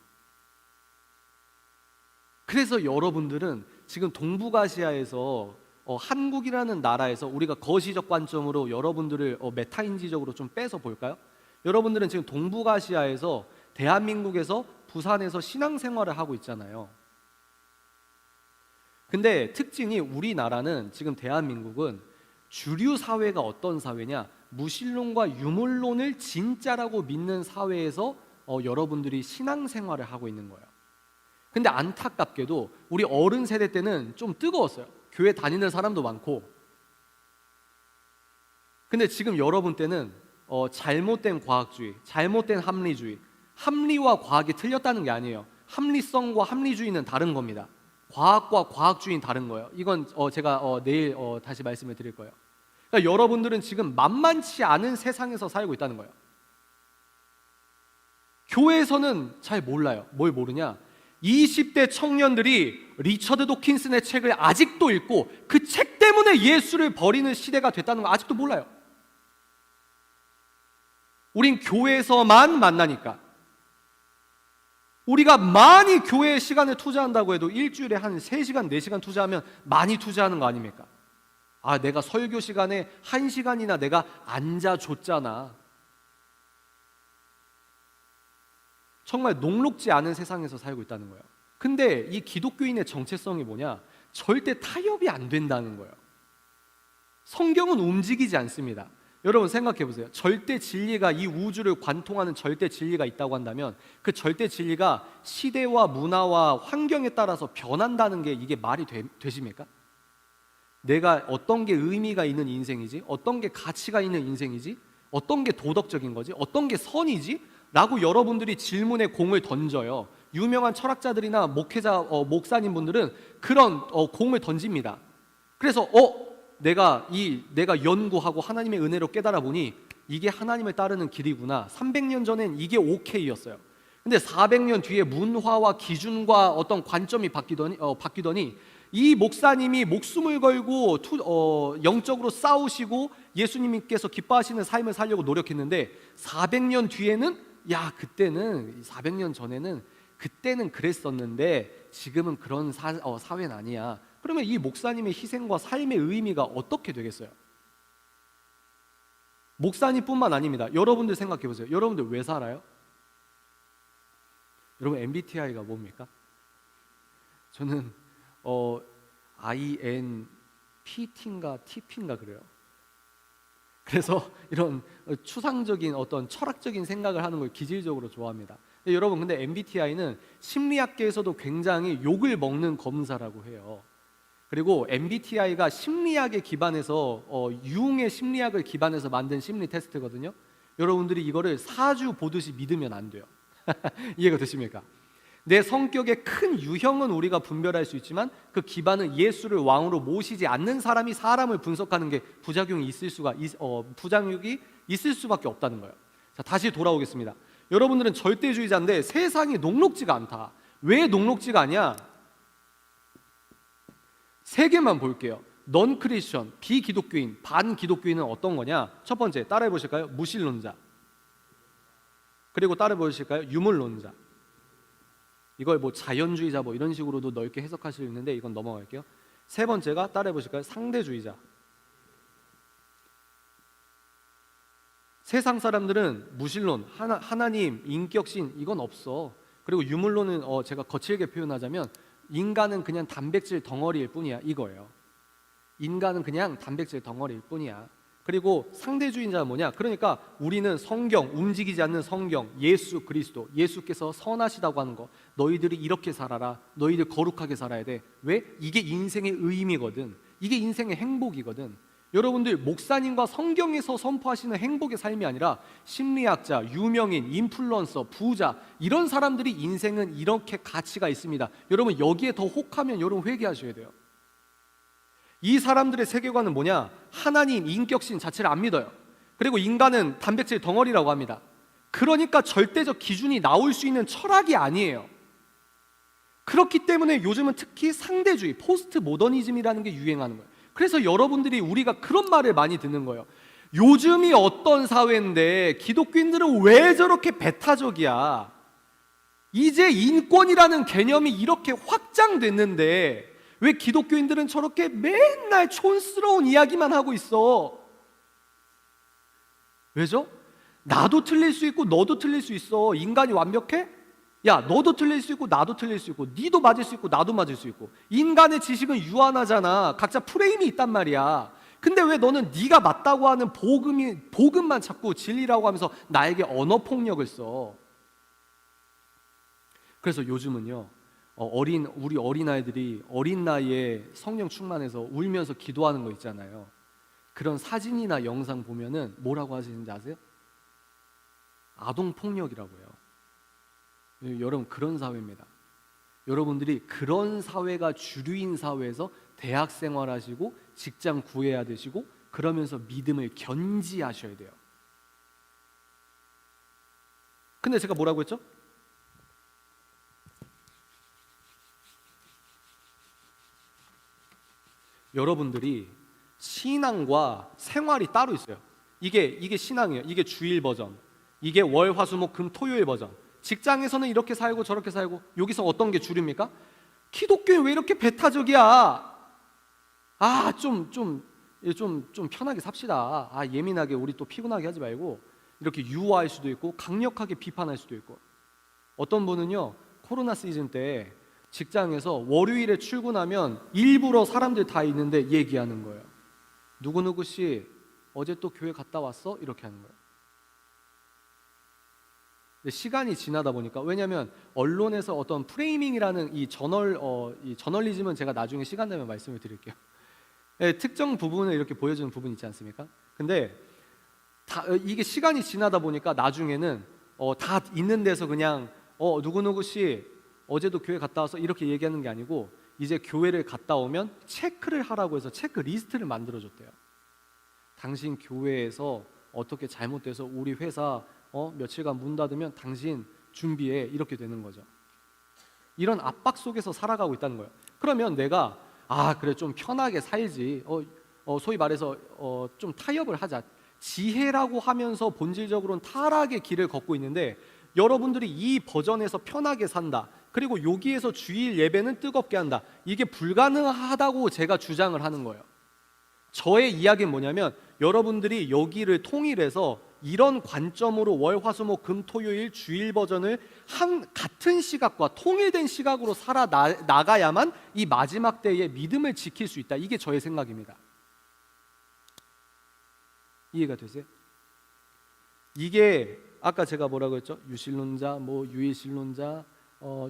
그래서 여러분들은 지금 동북아시아에서 한국이라는 나라에서 우리가 거시적 관점으로 여러분들을 메타인지적으로 좀 빼서 볼까요? 여러분들은 지금 동북아시아에서 대한민국에서 부산에서 신앙생활을 하고 있잖아요. 근데 특징이 우리나라는 지금 대한민국은 주류 사회가 어떤 사회냐? 무신론과 유물론을 진짜라고 믿는 사회에서 여러분들이 신앙생활을 하고 있는 거예요. 근데 안타깝게도 우리 어른 세대 때는 좀 뜨거웠어요. 교회 다니는 사람도 많고. 근데 지금 여러분 때는 잘못된 과학주의, 잘못된 합리주의, 합리와 과학이 틀렸다는 게 아니에요. 합리성과 합리주의는 다른 겁니다. 과학과 과학주의는 다른 거예요. 이건 제가 내일 다시 말씀을 드릴 거예요. 그러니까 여러분들은 지금 만만치 않은 세상에서 살고 있다는 거예요. 교회에서는 잘 몰라요. 뭘 모르냐? 20대 청년들이 리처드 도킨슨의 책을 아직도 읽고 그 책 때문에 예수를 버리는 시대가 됐다는 거 아직도 몰라요. 우린 교회에서만 만나니까. 우리가 많이 교회에 시간을 투자한다고 해도 일주일에 한 3시간, 4시간 투자하면 많이 투자하는 거 아닙니까? 내가 설교 시간에 1시간이나 내가 앉아줬잖아. 정말 녹록지 않은 세상에서 살고 있다는 거예요. 근데 이 기독교인의 정체성이 뭐냐? 절대 타협이 안 된다는 거예요. 성경은 움직이지 않습니다. 여러분 생각해 보세요. 절대 진리가, 이 우주를 관통하는 절대 진리가 있다고 한다면 그 절대 진리가 시대와 문화와 환경에 따라서 변한다는 게 이게 말이 되십니까? 내가 어떤 게 의미가 있는 인생이지? 어떤 게 가치가 있는 인생이지? 어떤 게 도덕적인 거지? 어떤 게 선이지? 라고 여러분들이 질문에 공을 던져요. 유명한 철학자들이나 목회자, 목사님분들은 그런 공을 던집니다. 그래서 내가 연구하고 하나님의 은혜로 깨달아 보니 이게 하나님을 따르는 길이구나. 300년 전엔 이게 오케이였어요. 근데 400년 뒤에 문화와 기준과 어떤 관점이 바뀌더니 이 목사님이 목숨을 걸고 영적으로 싸우시고 예수님께서 기뻐하시는 삶을 살려고 노력했는데 400년 뒤에는 그때는 400년 전에는 그때는 그랬었는데 지금은 그런 사회는 아니야. 그러면 이 목사님의 희생과 삶의 의미가 어떻게 되겠어요? 목사님뿐만 아닙니다. 여러분들 생각해 보세요. 여러분들 왜 살아요? 여러분 MBTI가 뭡니까? 저는 INPT인가 TP인가 그래요. 그래서 이런 추상적인 어떤 철학적인 생각을 하는 걸 기질적으로 좋아합니다. 여러분 근데 MBTI는 심리학계에서도 굉장히 욕을 먹는 검사라고 해요. 그리고 MBTI가 심리학에 기반해서 융의 심리학을 기반해서 만든 심리 테스트거든요. 여러분들이 이거를 사주 보듯이 믿으면 안 돼요. 이해가 되십니까? 내 성격의 큰 유형은 우리가 분별할 수 있지만 그 기반은 예수를 왕으로 모시지 않는 사람이 사람을 분석하는 게 부작용이 있을 수밖에 없다는 거예요. 자, 다시 돌아오겠습니다. 여러분들은 절대주의자인데 세상이 녹록지가 않다. 왜 녹록지가 아니야? 세 개만 볼게요. 넌 크리스천, 비기독교인, 반기독교인은 어떤 거냐? 첫 번째 따라해 보실까요? 무신론자. 그리고 따라해 보실까요? 유물론자. 이걸 뭐 자연주의자 뭐 이런 식으로도 넓게 해석할 수 있는데 이건 넘어갈게요. 세 번째가 따라해 보실까요? 상대주의자. 세상 사람들은 무신론, 하나님, 인격신 이건 없어. 그리고 유물론은 제가 거칠게 표현하자면 인간은 그냥 단백질 덩어리일 뿐이야 이거예요. 인간은 그냥 단백질 덩어리일 뿐이야. 그리고 상대주의자는 뭐냐? 그러니까 우리는 성경, 움직이지 않는 성경, 예수 그리스도, 예수께서 선하시다고 하는 거, 너희들이 이렇게 살아라, 너희들 거룩하게 살아야 돼. 왜? 이게 인생의 의미거든. 이게 인생의 행복이거든. 여러분들 목사님과 성경에서 선포하시는 행복의 삶이 아니라 심리학자, 유명인, 인플루언서, 부자 이런 사람들이 인생은 이렇게 가치가 있습니다. 여러분 여기에 더 혹하면 여러분 회개하셔야 돼요. 이 사람들의 세계관은 뭐냐? 하나님, 인격신 자체를 안 믿어요. 그리고 인간은 단백질 덩어리라고 합니다. 그러니까 절대적 기준이 나올 수 있는 철학이 아니에요. 그렇기 때문에 요즘은 특히 상대주의, 포스트 모더니즘이라는 게 유행하는 거예요. 그래서 여러분들이 우리가 그런 말을 많이 듣는 거예요. 요즘이 어떤 사회인데 기독교인들은 왜 저렇게 배타적이야? 이제 인권이라는 개념이 이렇게 확장됐는데 왜 기독교인들은 저렇게 맨날 촌스러운 이야기만 하고 있어? 왜죠? 나도 틀릴 수 있고 너도 틀릴 수 있어. 인간이 완벽해? 야, 너도 틀릴 수 있고 나도 틀릴 수 있고 니도 맞을 수 있고 나도 맞을 수 있고 인간의 지식은 유한하잖아. 각자 프레임이 있단 말이야. 근데 왜 너는 네가 맞다고 하는 복음만 자꾸 진리라고 하면서 나에게 언어 폭력을 써? 그래서 요즘은요 우리 어린아이들이 어린 나이에 성령 충만해서 울면서 기도하는 거 있잖아요. 그런 사진이나 영상 보면은 뭐라고 하시는지 아세요? 아동폭력이라고 해요. 여러분 그런 사회입니다. 여러분들이 그런 사회가 주류인 사회에서 대학 생활하시고 직장 구해야 되시고 그러면서 믿음을 견지하셔야 돼요. 근데 제가 뭐라고 했죠? 여러분들이 신앙과 생활이 따로 있어요. 이게 신앙이에요. 이게 주일 버전, 이게 월, 화, 수, 목, 금, 토요일 버전. 직장에서는 이렇게 살고 저렇게 살고 여기서 어떤 게 주류입니까? 기독교는 왜 이렇게 배타적이야? 좀 편하게 삽시다. 예민하게 우리 또 피곤하게 하지 말고 이렇게 유화할 수도 있고 강력하게 비판할 수도 있고. 어떤 분은요 코로나 시즌 때 직장에서 월요일에 출근하면 일부러 사람들 다 있는데 얘기하는 거예요. 누구누구 씨 어제 또 교회 갔다 왔어? 이렇게 하는 거예요. 근데 시간이 지나다 보니까 왜냐하면 언론에서 어떤 프레이밍이라는 이 저널리즘은 제가 나중에 시간 되면 말씀을 드릴게요. 네, 특정 부분을 이렇게 보여주는 부분 있지 않습니까? 근데 이게 시간이 지나다 보니까 나중에는 다 있는 데서 그냥 누구누구 씨 어제도 교회 갔다 와서 이렇게 얘기하는 게 아니고 이제 교회를 갔다 오면 체크를 하라고 해서 체크리스트를 만들어줬대요. 당신 교회에서 어떻게 잘못돼서 우리 회사 며칠간 문 닫으면 당신 준비해 이렇게 되는 거죠. 이런 압박 속에서 살아가고 있다는 거예요. 그러면 내가 그래 좀 편하게 살지 소위 말해서 좀 타협을 하자 지혜라고 하면서 본질적으로는 타락의 길을 걷고 있는데 여러분들이 이 버전에서 편하게 산다 그리고 여기에서 주일 예배는 뜨겁게 한다 이게 불가능하다고 제가 주장을 하는 거예요. 저의 이야기는 뭐냐면 여러분들이 여기를 통일해서 이런 관점으로 월, 화, 수, 목, 금, 토요일 주일 버전을 같은 시각과 통일된 시각으로 나가야만 이 마지막 때에 믿음을 지킬 수 있다. 이게 저의 생각입니다. 이해가 되세요? 이게 아까 제가 뭐라고 했죠? 유신론자, 유일신론자,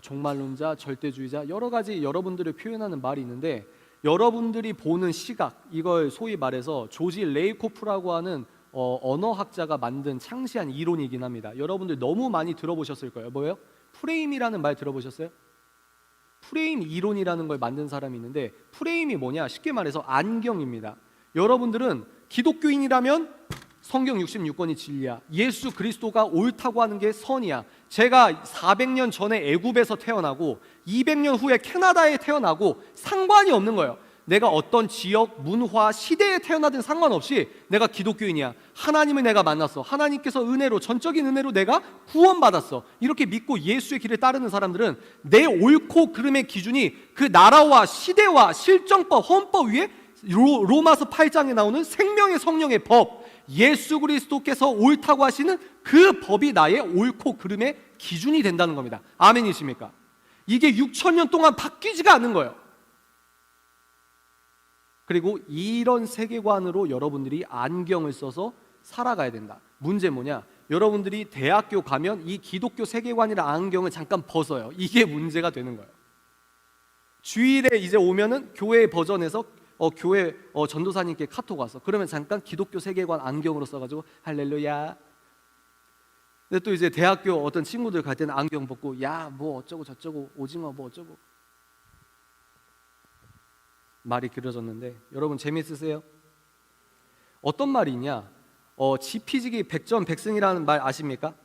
종말론자, 절대주의자 여러 가지 여러분들을 표현하는 말이 있는데 여러분들이 보는 시각 이걸 소위 말해서 조지 레이코프라고 하는 언어학자가 만든 창시한 이론이긴 합니다. 여러분들 너무 많이 들어보셨을 거예요. 뭐예요? 프레임이라는 말 들어보셨어요? 프레임 이론이라는 걸 만든 사람이 있는데 프레임이 뭐냐? 쉽게 말해서 안경입니다. 여러분들은 기독교인이라면 성경 66권이 진리야. 예수 그리스도가 옳다고 하는 게 선이야. 제가 400년 전에 애굽에서 태어나고 200년 후에 캐나다에 태어나고 상관이 없는 거예요. 내가 어떤 지역, 문화, 시대에 태어나든 상관없이 내가 기독교인이야. 하나님을 내가 만났어. 하나님께서 은혜로, 전적인 은혜로 내가 구원받았어. 이렇게 믿고 예수의 길을 따르는 사람들은 내 옳고 그름의 기준이 그 나라와 시대와 실정법, 헌법 위에 로마서 8장에 나오는 생명의 성령의 법, 예수 그리스도께서 옳다고 하시는 그 법이 나의 옳고 그름의 기준이 된다는 겁니다. 아멘이십니까? 이게 6,000년 동안 바뀌지가 않는 거예요. 그리고 이런 세계관으로 여러분들이 안경을 써서 살아가야 된다. 문제 뭐냐? 여러분들이 대학교 가면 이 기독교 세계관이라 안경을 잠깐 벗어요. 이게 문제가 되는 거예요. 주일에 이제 오면은 교회 버전에서 교회 전도사님께 카톡 왔어. 그러면 잠깐 기독교 세계관 안경으로 써가지고 할렐루야. 근데 또 이제 대학교 어떤 친구들 갈 때는 안경 벗고 야 뭐 어쩌고 저쩌고 오징어 뭐 어쩌고 말이 길어졌는데 여러분 재미있으세요? 어떤 말이냐? 지피지기 백전백승이라는 말 아십니까?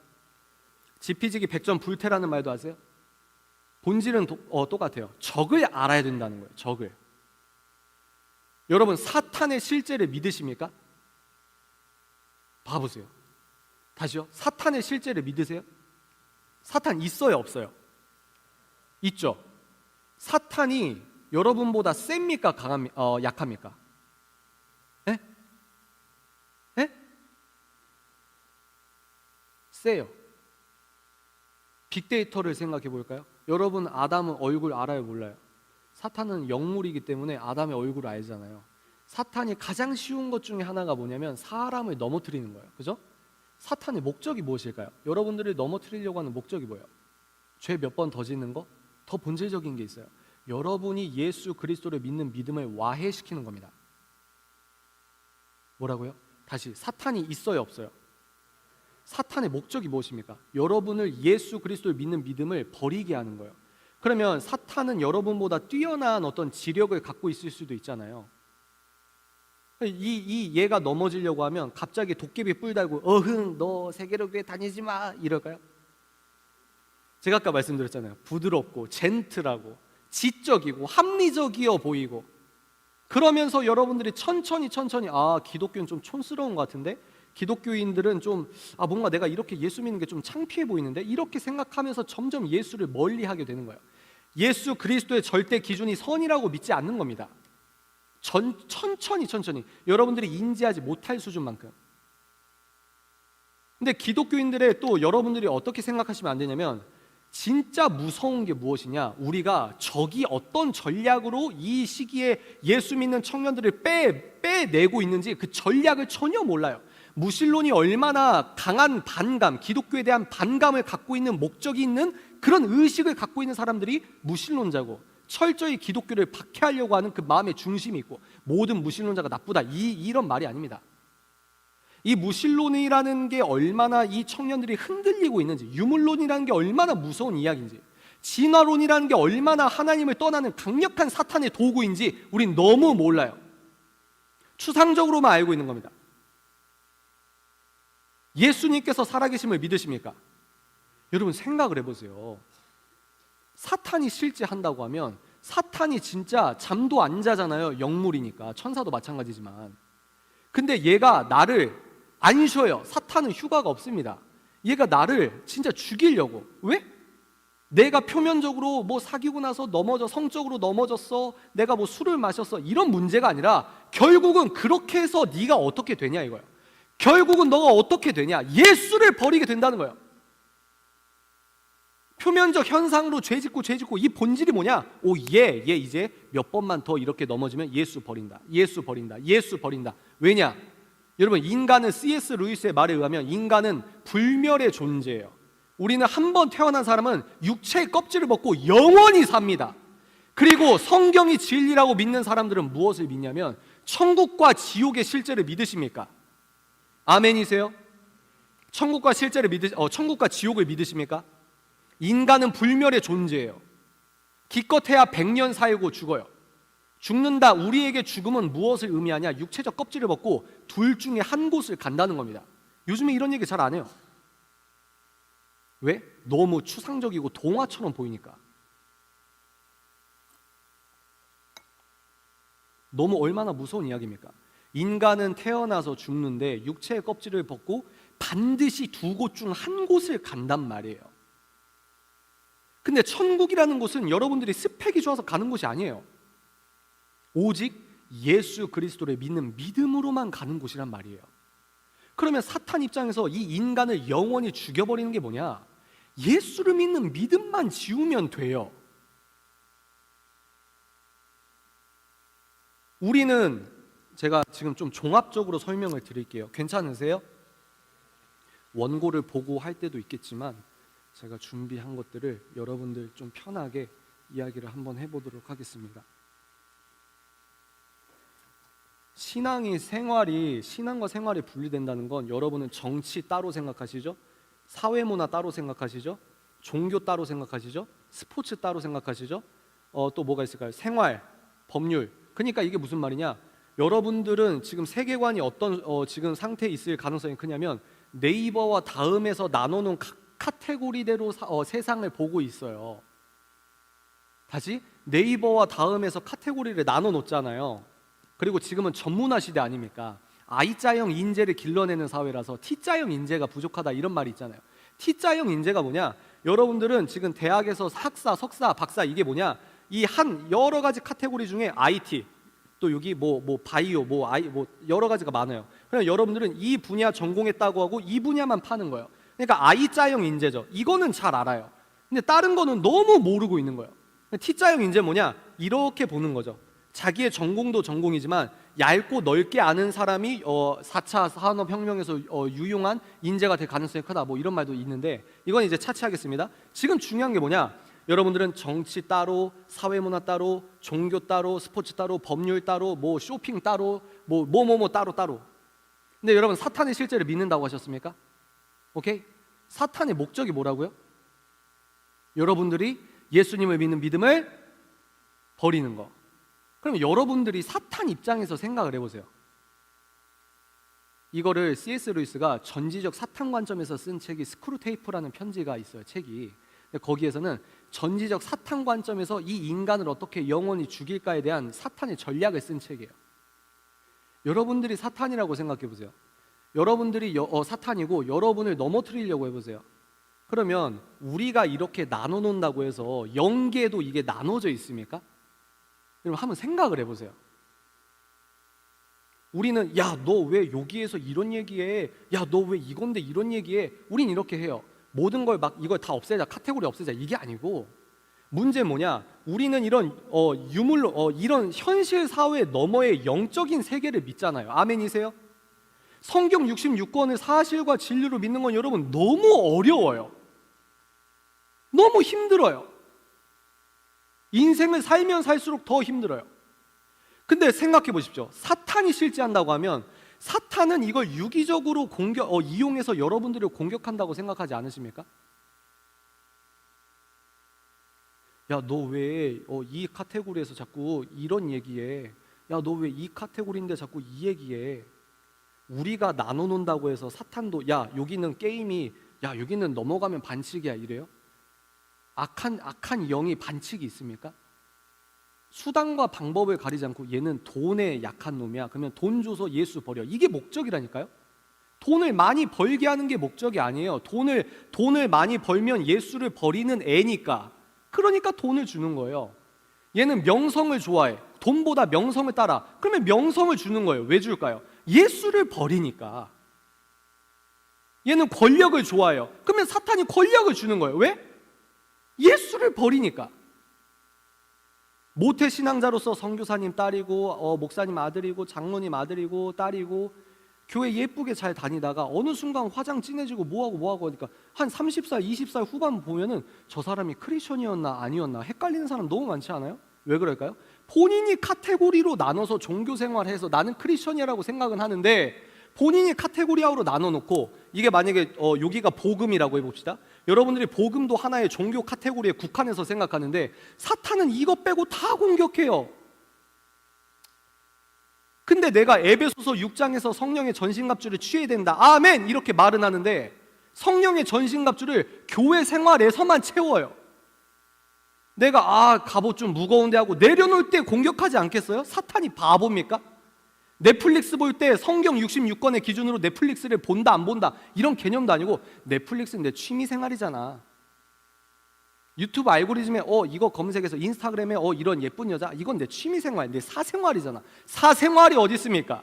지피지기 백전불태라는 말도 아세요? 본질은 똑같아요. 적을 알아야 된다는 거예요. 적을. 여러분 사탄의 실제를 믿으십니까? 봐보세요. 다시요. 사탄의 실제를 믿으세요? 사탄 있어요, 없어요? 있죠. 사탄이 여러분보다 셉니까? 약합니까? 예? 예? 세요. 빅데이터를 생각해 볼까요? 여러분 아담은 얼굴 알아요, 몰라요? 사탄은 영물이기 때문에 아담의 얼굴을 알잖아요. 사탄이 가장 쉬운 것 중에 하나가 뭐냐면 사람을 넘어뜨리는 거예요. 그죠? 사탄의 목적이 무엇일까요? 여러분들을 넘어뜨리려고 하는 목적이 뭐예요? 죄 몇 번 더 짓는 거? 더 본질적인 게 있어요. 여러분이 예수 그리스도를 믿는 믿음을 와해시키는 겁니다. 뭐라고요? 다시, 사탄이 있어요, 없어요? 사탄의 목적이 무엇입니까? 여러분을 예수 그리스도를 믿는 믿음을 버리게 하는 거예요. 그러면 사탄은 여러분보다 뛰어난 어떤 지력을 갖고 있을 수도 있잖아요. 얘가 넘어지려고 하면 갑자기 도깨비 뿔 달고 어흥 너 세계로교회 다니지 마 이럴까요? 제가 아까 말씀드렸잖아요. 부드럽고 젠틀하고 지적이고 합리적이어 보이고 그러면서 여러분들이 천천히 기독교는 좀 촌스러운 것 같은데 기독교인들은 좀 뭔가 내가 이렇게 예수 믿는 게 좀 창피해 보이는데 이렇게 생각하면서 점점 예수를 멀리하게 되는 거예요. 예수 그리스도의 절대 기준이 선이라고 믿지 않는 겁니다. 천천히 여러분들이 인지하지 못할 수준만큼. 근데 기독교인들의 또 여러분들이 어떻게 생각하시면 안 되냐면 진짜 무서운 게 무엇이냐? 우리가 적이 어떤 전략으로 이 시기에 예수 믿는 청년들을 빼내고 있는지 그 전략을 전혀 몰라요. 무신론이 얼마나 강한 반감, 기독교에 대한 반감을 갖고 있는 목적이 있는 그런 의식을 갖고 있는 사람들이 무신론자고 철저히 기독교를 박해하려고 하는 그 마음의 중심이 있고 모든 무신론자가 나쁘다 이런 말이 아닙니다. 이 무신론이라는 게 얼마나 이 청년들이 흔들리고 있는지, 유물론이라는 게 얼마나 무서운 이야기인지, 진화론이라는 게 얼마나 하나님을 떠나는 강력한 사탄의 도구인지 우린 너무 몰라요. 추상적으로만 알고 있는 겁니다. 예수님께서 살아계심을 믿으십니까? 여러분 생각을 해보세요. 사탄이 실제 한다고 하면 사탄이 진짜 잠도 안 자잖아요. 영물이니까 천사도 마찬가지지만. 근데 얘가 나를 안 쉬어요. 사탄은 휴가가 없습니다. 얘가 나를 진짜 죽이려고. 왜? 내가 표면적으로 뭐 사귀고 나서 성적으로 넘어졌어, 내가 뭐 술을 마셨어, 이런 문제가 아니라 결국은 그렇게 해서 네가 어떻게 되냐 이거예요. 결국은 너가 어떻게 되냐, 예수를 버리게 된다는 거예요. 표면적 현상으로 죄 짓고 이 본질이 뭐냐? 얘 이제 몇 번만 더 이렇게 넘어지면 예수 버린다. 왜냐? 여러분 인간은 C.S. 루이스의 말에 의하면 인간은 불멸의 존재예요. 우리는 한 번 태어난 사람은 육체의 껍질을 벗고 영원히 삽니다. 그리고 성경이 진리라고 믿는 사람들은 무엇을 믿냐면 천국과 지옥의 실제를 믿으십니까? 아멘이세요? 천국과 지옥을 믿으십니까? 인간은 불멸의 존재예요. 기껏해야 100년 살고 죽어요. 죽는다. 우리에게 죽음은 무엇을 의미하냐? 육체적 껍질을 벗고 둘 중에 한 곳을 간다는 겁니다. 요즘에 이런 얘기 잘 안 해요. 왜? 너무 추상적이고 동화처럼 보이니까. 너무 얼마나 무서운 이야기입니까? 인간은 태어나서 죽는데 육체의 껍질을 벗고 반드시 두 곳 중 한 곳을 간단 말이에요. 근데 천국이라는 곳은 여러분들이 스펙이 좋아서 가는 곳이 아니에요. 오직 예수 그리스도를 믿는 믿음으로만 가는 곳이란 말이에요. 그러면 사탄 입장에서 이 인간을 영원히 죽여버리는 게 뭐냐? 예수를 믿는 믿음만 지우면 돼요. 우리는, 제가 지금 좀 종합적으로 설명을 드릴게요. 괜찮으세요? 원고를 보고 할 때도 있겠지만 제가 준비한 것들을 여러분들 좀 편하게 이야기를 한번 해보도록 하겠습니다. 신앙과 생활이 분리된다는 건, 여러분은 정치 따로 생각하시죠? 사회문화 따로 생각하시죠? 종교 따로 생각하시죠? 스포츠 따로 생각하시죠? 또 뭐가 있을까요? 생활, 법률. 그러니까 이게 무슨 말이냐? 여러분들은 지금 세계관이 어떤 지금 상태에 있을 가능성이 크냐면, 네이버와 다음에서 나눠놓은 카테고리대로 세상을 보고 있어요. 다시, 네이버와 다음에서 카테고리를 나눠놓잖아요. 그리고 지금은 전문화 시대 아닙니까? I자형 인재를 길러내는 사회라서 T자형 인재가 부족하다, 이런 말이 있잖아요. T자형 인재가 뭐냐? 여러분들은 지금 대학에서 학사, 석사, 박사, 이게 뭐냐? 이 한 여러 가지 카테고리 중에 IT, 또 여기 뭐 바이오, 뭐 여러 가지가 많아요. 그냥 여러분들은 이 분야 전공했다고 하고 이 분야만 파는 거예요. 그러니까 I자형 인재죠. 이거는 잘 알아요. 근데 다른 거는 너무 모르고 있는 거예요. T자형 인재 뭐냐? 이렇게 보는 거죠. 자기의 전공도 전공이지만 얇고 넓게 아는 사람이 4차 산업혁명에서 유용한 인재가 될 가능성이 크다, 뭐 이런 말도 있는데, 이건 이제 차치하겠습니다. 지금 중요한 게 뭐냐? 여러분들은 정치 따로, 사회문화 따로, 종교 따로, 스포츠 따로, 법률 따로, 뭐 쇼핑 따로, 뭐 따로. 근데 여러분, 사탄이 실제로 믿는다고 하셨습니까? 오케이? 사탄의 목적이 뭐라고요? 여러분들이 예수님을 믿는 믿음을 버리는 거. 그럼 여러분들이 사탄 입장에서 생각을 해보세요. 이거를 C.S. 루이스가 전지적 사탄 관점에서 쓴 책이 스크루테이프라는 편지가 있어요. 책이. 거기에서는 전지적 사탄 관점에서 이 인간을 어떻게 영원히 죽일까에 대한 사탄의 전략을 쓴 책이에요. 여러분들이 사탄이라고 생각해 보세요. 여러분들이 사탄이고 여러분을 넘어뜨리려고 해보세요. 그러면 우리가 이렇게 나눠 놓는다고 해서 영계도 이게 나눠져 있습니까? 여러분 한번 생각을 해보세요. 우리는 야, 너 왜 여기에서 이런 얘기해? 야, 너 왜 이건데 이런 얘기해? 우린 이렇게 해요. 모든 걸 막 이걸 다 없애자, 카테고리 없애자, 이게 아니고, 문제는 뭐냐? 우리는 이런 이런 현실 사회 너머의 영적인 세계를 믿잖아요. 아멘이세요? 성경 66권을 사실과 진리로 믿는 건 여러분 너무 어려워요. 너무 힘들어요. 인생을 살면 살수록 더 힘들어요. 근데 생각해 보십시오. 사탄이 실제한다고 하면 사탄은 이걸 유기적으로 이용해서 여러분들을 공격한다고 생각하지 않으십니까? 야, 너 왜 이 카테고리에서 자꾸 이런 얘기해? 야, 너 왜 이 카테고리인데 자꾸 이 얘기해? 우리가 나눠놓는다고 해서 사탄도 야, 여기는 게임이, 야, 여기는 넘어가면 반칙이야, 이래요? 악한 영이 반칙이 있습니까? 수단과 방법을 가리지 않고 얘는 돈에 약한 놈이야, 그러면 돈 줘서 예수 버려, 이게 목적이라니까요. 돈을 많이 벌게 하는 게 목적이 아니에요. 돈을 많이 벌면 예수를 버리는 애니까, 그러니까 돈을 주는 거예요. 얘는 명성을 좋아해, 돈보다 명성을 따라, 그러면 명성을 주는 거예요. 왜 줄까요? 예수를 버리니까. 얘는 권력을 좋아해요. 그러면 사탄이 권력을 주는 거예요. 왜? 예수를 버리니까. 모태 신앙자로서 선교사님 딸이고 목사님 아들이고 장로님 아들이고 딸이고 교회 예쁘게 잘 다니다가 어느 순간 화장 진해지고 뭐하고 하니까 한 30살 20살 후반 보면은 저 사람이 크리스천이었나 아니었나 헷갈리는 사람 너무 많지 않아요? 왜 그럴까요? 본인이 카테고리로 나눠서 종교 생활해서 나는 크리스천이라고 생각은 하는데, 본인이 카테고리아로 나눠놓고, 이게 만약에 여기가 복음이라고 해봅시다. 여러분들이 복음도 하나의 종교 카테고리에 국한해서 생각하는데 사탄은 이것 빼고 다 공격해요. 근데 내가 에베소서 6장에서 성령의 전신갑주를 취해야 된다, 아멘, 이렇게 말은 하는데 성령의 전신갑주를 교회 생활에서만 채워요. 내가 갑옷 좀 무거운데 하고 내려놓을 때 공격하지 않겠어요? 사탄이 바보입니까? 넷플릭스 볼 때 성경 66권의 기준으로 넷플릭스를 본다 안 본다 이런 개념도 아니고 넷플릭스는 내 취미 생활이잖아. 유튜브 알고리즘에 이거 검색해서 인스타그램에 이런 예쁜 여자, 이건 내 취미 생활, 내 사생활이잖아. 사생활이 어디 있습니까?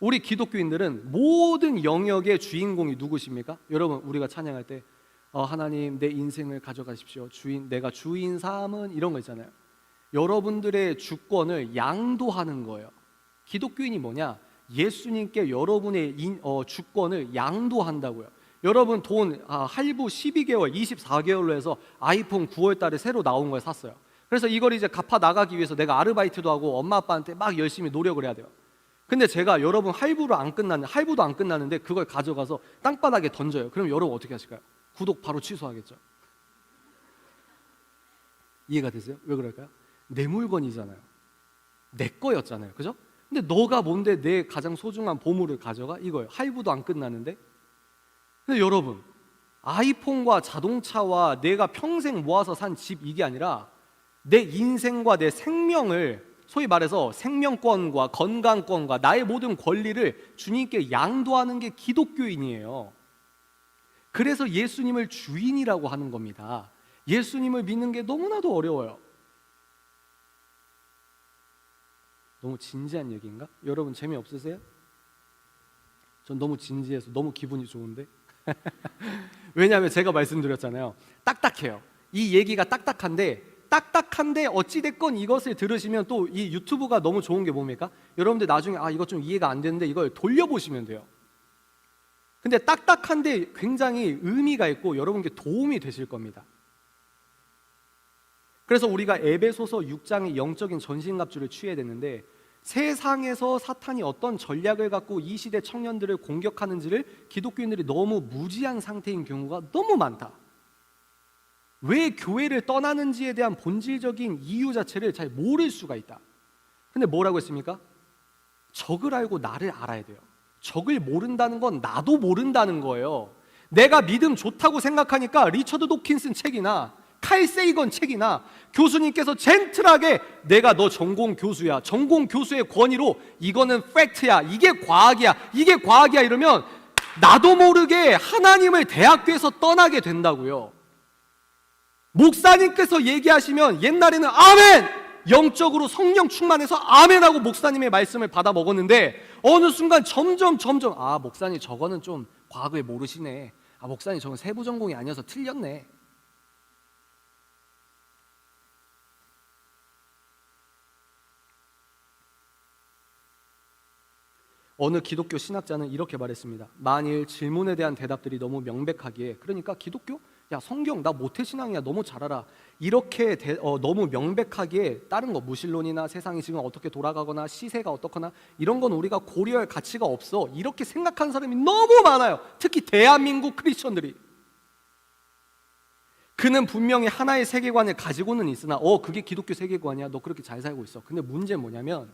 우리 기독교인들은 모든 영역의 주인공이 누구십니까? 여러분, 우리가 찬양할 때 하나님 내 인생을 가져가십시오, 내가 주인 삼은, 이런 거 있잖아요. 여러분들의 주권을 양도하는 거예요. 기독교인이 뭐냐? 예수님께 여러분의 주권을 양도한다고요. 여러분 돈 할부 12개월, 24개월로 해서 아이폰 9월 달에 새로 나온 걸 샀어요. 그래서 이걸 이제 갚아 나가기 위해서 내가 아르바이트도 하고 엄마 아빠한테 막 열심히 노력을 해야 돼요. 근데 제가 여러분 할부도 안 끝났는데 그걸 가져가서 땅바닥에 던져요. 그럼 여러분 어떻게 하실까요? 구독 바로 취소하겠죠. 이해가 되세요? 왜 그럴까요? 내 물건이잖아요. 내 거였잖아요. 그죠? 근데 너가 뭔데 내 가장 소중한 보물을 가져가? 이거예요. 할부도 안 끝나는데. 근데 여러분, 아이폰과 자동차와 내가 평생 모아서 산 집, 이게 아니라 내 인생과 내 생명을, 소위 말해서 생명권과 건강권과 나의 모든 권리를 주님께 양도하는 게 기독교인이에요. 그래서 예수님을 주인이라고 하는 겁니다. 예수님을 믿는 게 너무나도 어려워요. 너무 진지한 얘기인가? 여러분 재미없으세요? 전 너무 진지해서 너무 기분이 좋은데. 왜냐하면 제가 말씀드렸잖아요. 딱딱해요. 이 얘기가 딱딱한데 어찌됐건 이것을 들으시면 또 이 유튜브가 너무 좋은 게 뭡니까? 여러분들 나중에 이거 좀 이해가 안 되는데 이걸 돌려보시면 돼요. 근데 딱딱한데 굉장히 의미가 있고 여러분께 도움이 되실 겁니다. 그래서 우리가 에베소서 6장의 영적인 전신갑주를 취해야 되는데, 세상에서 사탄이 어떤 전략을 갖고 이 시대 청년들을 공격하는지를 기독교인들이 너무 무지한 상태인 경우가 너무 많다. 왜 교회를 떠나는지에 대한 본질적인 이유 자체를 잘 모를 수가 있다. 근데 뭐라고 했습니까? 적을 알고 나를 알아야 돼요. 적을 모른다는 건 나도 모른다는 거예요. 내가 믿음 좋다고 생각하니까 리처드 도킨슨 책이나 칼 세이건 책이나 교수님께서 젠틀하게 내가 너 전공 교수야, 전공 교수의 권위로 이거는 팩트야, 이게 과학이야 이러면 나도 모르게 하나님을 대학교에서 떠나게 된다고요. 목사님께서 얘기하시면 옛날에는 아멘! 영적으로 성령 충만해서 아멘하고 목사님의 말씀을 받아 먹었는데 어느 순간 점점 목사님 저거는 좀 과학을 모르시네, 목사님 저건 세부 전공이 아니어서 틀렸네. 어느 기독교 신학자는 이렇게 말했습니다. 만일 질문에 대한 대답들이 너무 명백하기에, 그러니까 기독교? 야 성경 나 모태신앙이야 너무 잘 알아, 이렇게 너무 명백하기에 다른 거 무신론이나 세상이 지금 어떻게 돌아가거나 시세가 어떻거나 이런 건 우리가 고려할 가치가 없어, 이렇게 생각하는 사람이 너무 많아요. 특히 대한민국 크리스천들이. 그는 분명히 하나의 세계관을 가지고는 있으나 그게 기독교 세계관이야, 너 그렇게 잘 살고 있어. 근데 문제는 뭐냐면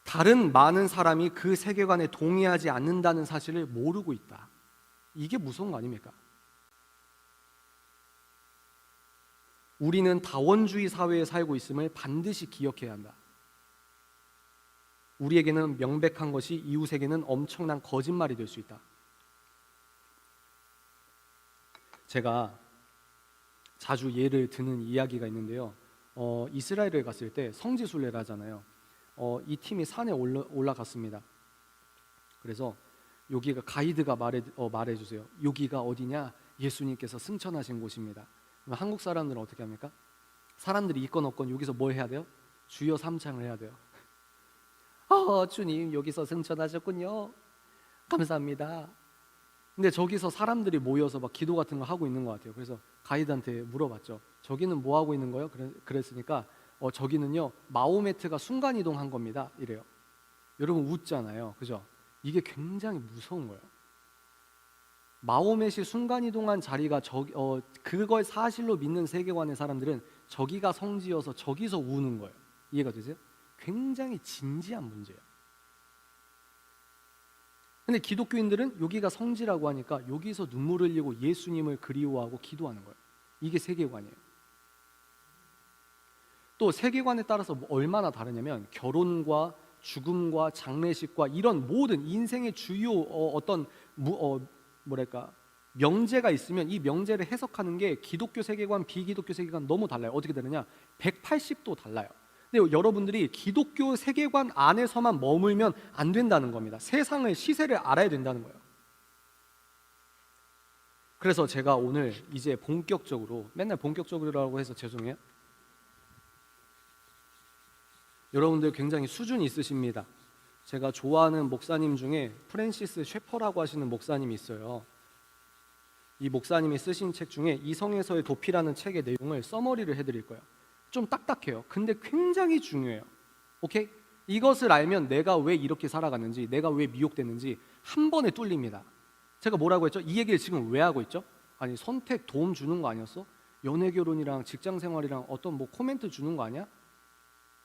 다른 많은 사람이 그 세계관에 동의하지 않는다는 사실을 모르고 있다. 이게 무서운 거 아닙니까? 우리는 다원주의 사회에 살고 있음을 반드시 기억해야 한다. 우리에게는 명백한 것이 이웃에게는 엄청난 거짓말이 될 수 있다. 제가 자주 예를 드는 이야기가 있는데요. 이스라엘을 갔을 때 성지순례를 하잖아요. 이 팀이 산에 올라갔습니다. 그래서 여기가 가이드가 말해주세요. 여기가 어디냐? 예수님께서 승천하신 곳입니다. 그럼 한국 사람들은 어떻게 합니까? 사람들이 있건 없건 여기서 뭘 해야 돼요? 주여 삼창을 해야 돼요. 주님 여기서 승천하셨군요. 감사합니다. 근데 저기서 사람들이 모여서 막 기도 같은 거 하고 있는 것 같아요. 그래서 가이드한테 물어봤죠. 저기는 뭐 하고 있는 거예요? 그랬으니까 저기는요 마호메트가 순간이동한 겁니다 이래요. 여러분 웃잖아요, 그죠? 이게 굉장히 무서운 거예요. 마호메트이 순간이동한 자리가 그걸 사실로 믿는 세계관의 사람들은 저기가 성지여서 저기서 우는 거예요. 이해가 되세요? 굉장히 진지한 문제예요. 근데 기독교인들은 여기가 성지라고 하니까 여기서 눈물 흘리고 예수님을 그리워하고 기도하는 거예요. 이게 세계관이에요. 또 세계관에 따라서 얼마나 다르냐면 결혼과 죽음과 장례식과 이런 모든 인생의 주요 뭐랄까 명제가 있으면 이 명제를 해석하는 게 기독교 세계관, 비기독교 세계관 너무 달라요. 어떻게 되느냐? 180도 달라요. 근데 여러분들이 기독교 세계관 안에서만 머물면 안 된다는 겁니다. 세상의 시세를 알아야 된다는 거예요. 그래서 제가 오늘 이제 본격적으로, 맨날 본격적으로라고 해서 죄송해요. 여러분들 굉장히 수준이 있으십니다. 제가 좋아하는 목사님 중에 프랜시스 셰퍼라고 하시는 목사님이 있어요. 이 목사님이 쓰신 책 중에 이성에서의 도피라는 책의 내용을 서머리를 해드릴 거예요. 좀 딱딱해요. 근데 굉장히 중요해요. 오케이? 이것을 알면 내가 왜 이렇게 살아갔는지, 내가 왜 미혹됐는지 한 번에 뚫립니다. 제가 뭐라고 했죠? 이 얘기를 지금 왜 하고 있죠? 아니 선택 도움 주는 거 아니었어? 연애 결혼이랑 직장 생활이랑 어떤 뭐 코멘트 주는 거 아니야?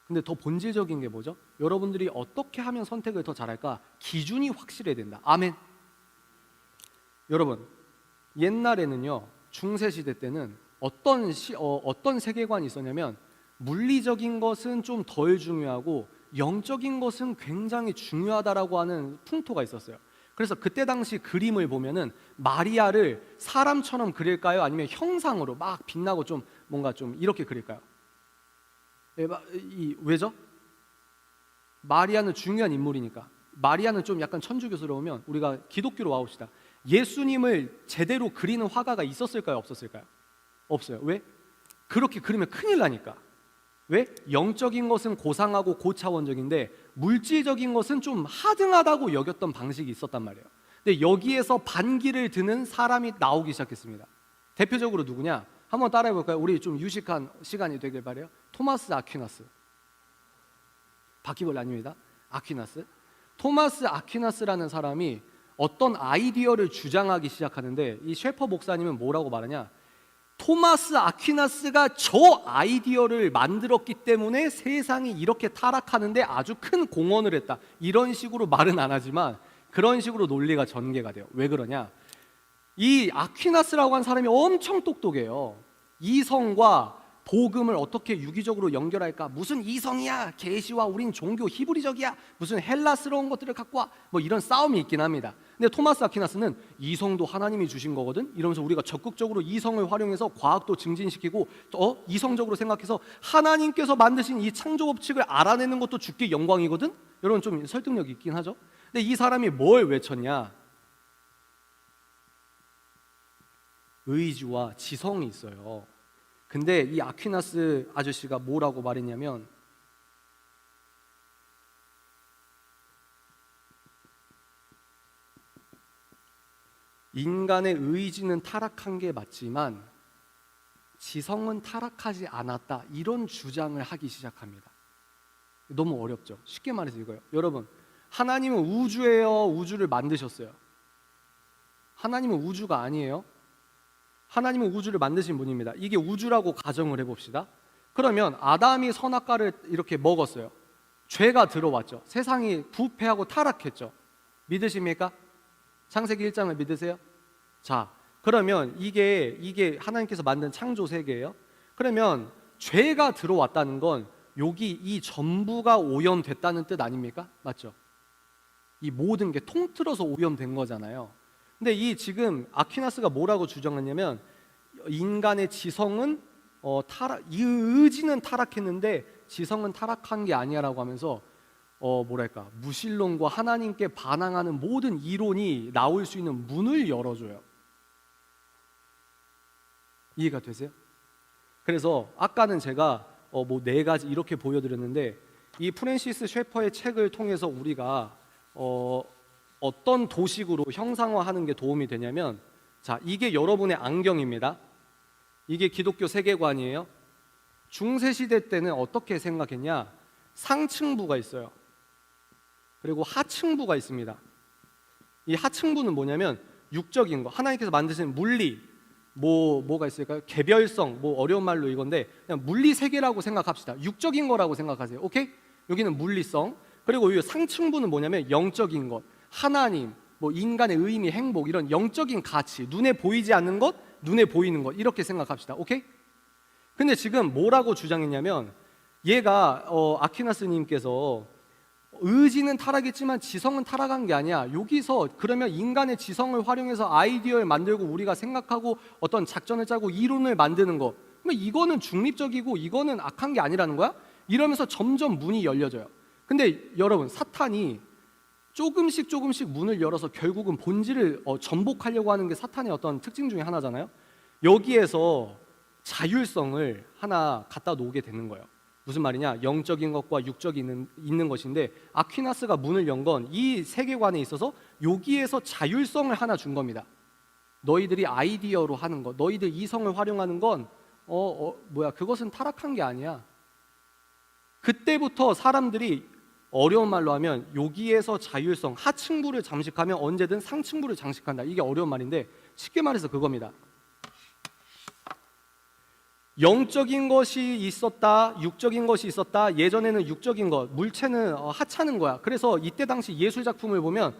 근데 더 본질적인 게 뭐죠? 여러분들이 어떻게 하면 선택을 더 잘할까? 기준이 확실해야 된다. 아멘. 여러분, 옛날에는요, 중세시대 때는 어떤 세계관이 있었냐면 물리적인 것은 좀 덜 중요하고 영적인 것은 굉장히 중요하다라고 하는 풍토가 있었어요. 그래서 그때 당시 그림을 보면은 마리아를 사람처럼 그릴까요? 아니면 형상으로 막 빛나고 좀 뭔가 좀 이렇게 그릴까요? 왜죠? 마리아는 중요한 인물이니까. 마리아는 좀 약간 천주교스러우면 우리가 기독교로 와봅시다. 예수님을 제대로 그리는 화가가 있었을까요? 없었을까요? 없어요. 왜? 그렇게 그리면 큰일 나니까. 왜? 영적인 것은 고상하고 고차원적인데 물질적인 것은 좀 하등하다고 여겼던 방식이 있었단 말이에요. 근데 여기에서 반기를 드는 사람이 나오기 시작했습니다. 대표적으로 누구냐? 한번 따라해 볼까요? 우리 좀 유식한 시간이 되길 바래요. 토마스 아퀴나스. 바퀴벌레 아닙니다. 아퀴나스. 토마스 아퀴나스라는 사람이 어떤 아이디어를 주장하기 시작하는데 이 셰퍼 목사님은 뭐라고 말하냐? 토마스 아퀴나스가 저 아이디어를 만들었기 때문에 세상이 이렇게 타락하는데 아주 큰 공헌을 했다. 이런 식으로 말은 안 하지만 그런 식으로 논리가 전개가 돼요. 왜 그러냐? 이 아퀴나스라고 한 사람이 엄청 똑똑해요. 이성과 복음을 어떻게 유기적으로 연결할까? 무슨 이성이야? 계시와 우린 종교 히브리적이야? 무슨 헬라스러운 것들을 갖고 와? 뭐 이런 싸움이 있긴 합니다. 근데 토마스 아퀴나스는 이성도 하나님이 주신 거거든? 이러면서 우리가 적극적으로 이성을 활용해서 과학도 증진시키고 이성적으로 생각해서 하나님께서 만드신 이 창조 법칙을 알아내는 것도 주께 영광이거든? 여러분 좀 설득력이 있긴 하죠? 근데 이 사람이 뭘 외쳤냐? 의지와 지성이 있어요. 근데 이 아퀴나스 아저씨가 뭐라고 말했냐면 인간의 의지는 타락한 게 맞지만 지성은 타락하지 않았다. 이런 주장을 하기 시작합니다. 너무 어렵죠? 쉽게 말해서 이거예요. 여러분, 하나님은 우주예요? 우주를 만드셨어요? 하나님은 우주가 아니에요? 하나님은 우주를 만드신 분입니다. 이게 우주라고 가정을 해봅시다. 그러면 아담이 선악과를 이렇게 먹었어요. 죄가 들어왔죠. 세상이 부패하고 타락했죠. 믿으십니까? 창세기 1장을 믿으세요? 자, 그러면 이게 하나님께서 만든 창조 세계예요. 그러면 죄가 들어왔다는 건 여기 이 전부가 오염됐다는 뜻 아닙니까? 맞죠? 이 모든 게 통틀어서 오염된 거잖아요. 근데 이 지금 아퀴나스가 뭐라고 주장했냐면 인간의 지성은 이 의지는 타락했는데 지성은 타락한 게 아니야라고 하면서 뭐랄까 무신론과 하나님께 반항하는 모든 이론이 나올 수 있는 문을 열어줘요. 이해가 되세요? 그래서 아까는 제가 뭐 4가지 이렇게 보여드렸는데 이 프랜시스 셰퍼의 책을 통해서 우리가 어떤 도식으로 형상화하는 게 도움이 되냐면, 자, 이게 여러분의 안경입니다. 이게 기독교 세계관이에요. 중세시대 때는 어떻게 생각했냐? 상층부가 있어요. 그리고 하층부가 있습니다. 이 하층부는 뭐냐면 육적인 거, 하나님께서 만드신 물리, 뭐가 있을까요? 개별성, 뭐 어려운 말로 이건데 그냥 물리 세계라고 생각합시다. 육적인 거라고 생각하세요. 오케이? 여기는 물리성. 그리고 이 상층부는 뭐냐면 영적인 것, 하나님, 뭐 인간의 의미, 행복 이런 영적인 가치, 눈에 보이지 않는 것, 눈에 보이는 것 이렇게 생각합시다. 오케이? 근데 지금 뭐라고 주장했냐면 얘가 아퀴나스님께서 의지는 타락했지만 지성은 타락한 게 아니야. 여기서 그러면 인간의 지성을 활용해서 아이디어를 만들고 우리가 생각하고 어떤 작전을 짜고 이론을 만드는 거, 그러면 이거는 중립적이고 이거는 악한 게 아니라는 거야? 이러면서 점점 문이 열려져요. 근데 여러분, 사탄이 조금씩 문을 열어서 결국은 본질을 전복하려고 하는 게 사탄의 어떤 특징 중에 하나잖아요. 여기에서 자율성을 하나 갖다 놓게 되는 거예요. 무슨 말이냐? 영적인 것과 육적인 있는 것인데 아퀴나스가 문을 연 건 이 세계관에 있어서 여기에서 자율성을 하나 준 겁니다. 너희들이 아이디어로 하는 것, 너희들 이성을 활용하는 건 그것은 타락한 게 아니야. 그때부터 사람들이 어려운 말로 하면 여기에서 자율성, 하층부를 장식하면 언제든 상층부를 장식한다. 이게 어려운 말인데 쉽게 말해서 그겁니다. 영적인 것이 있었다, 육적인 것이 있었다. 예전에는 육적인 것, 물체는 하찮은 거야. 그래서 이때 당시 예술 작품을 보면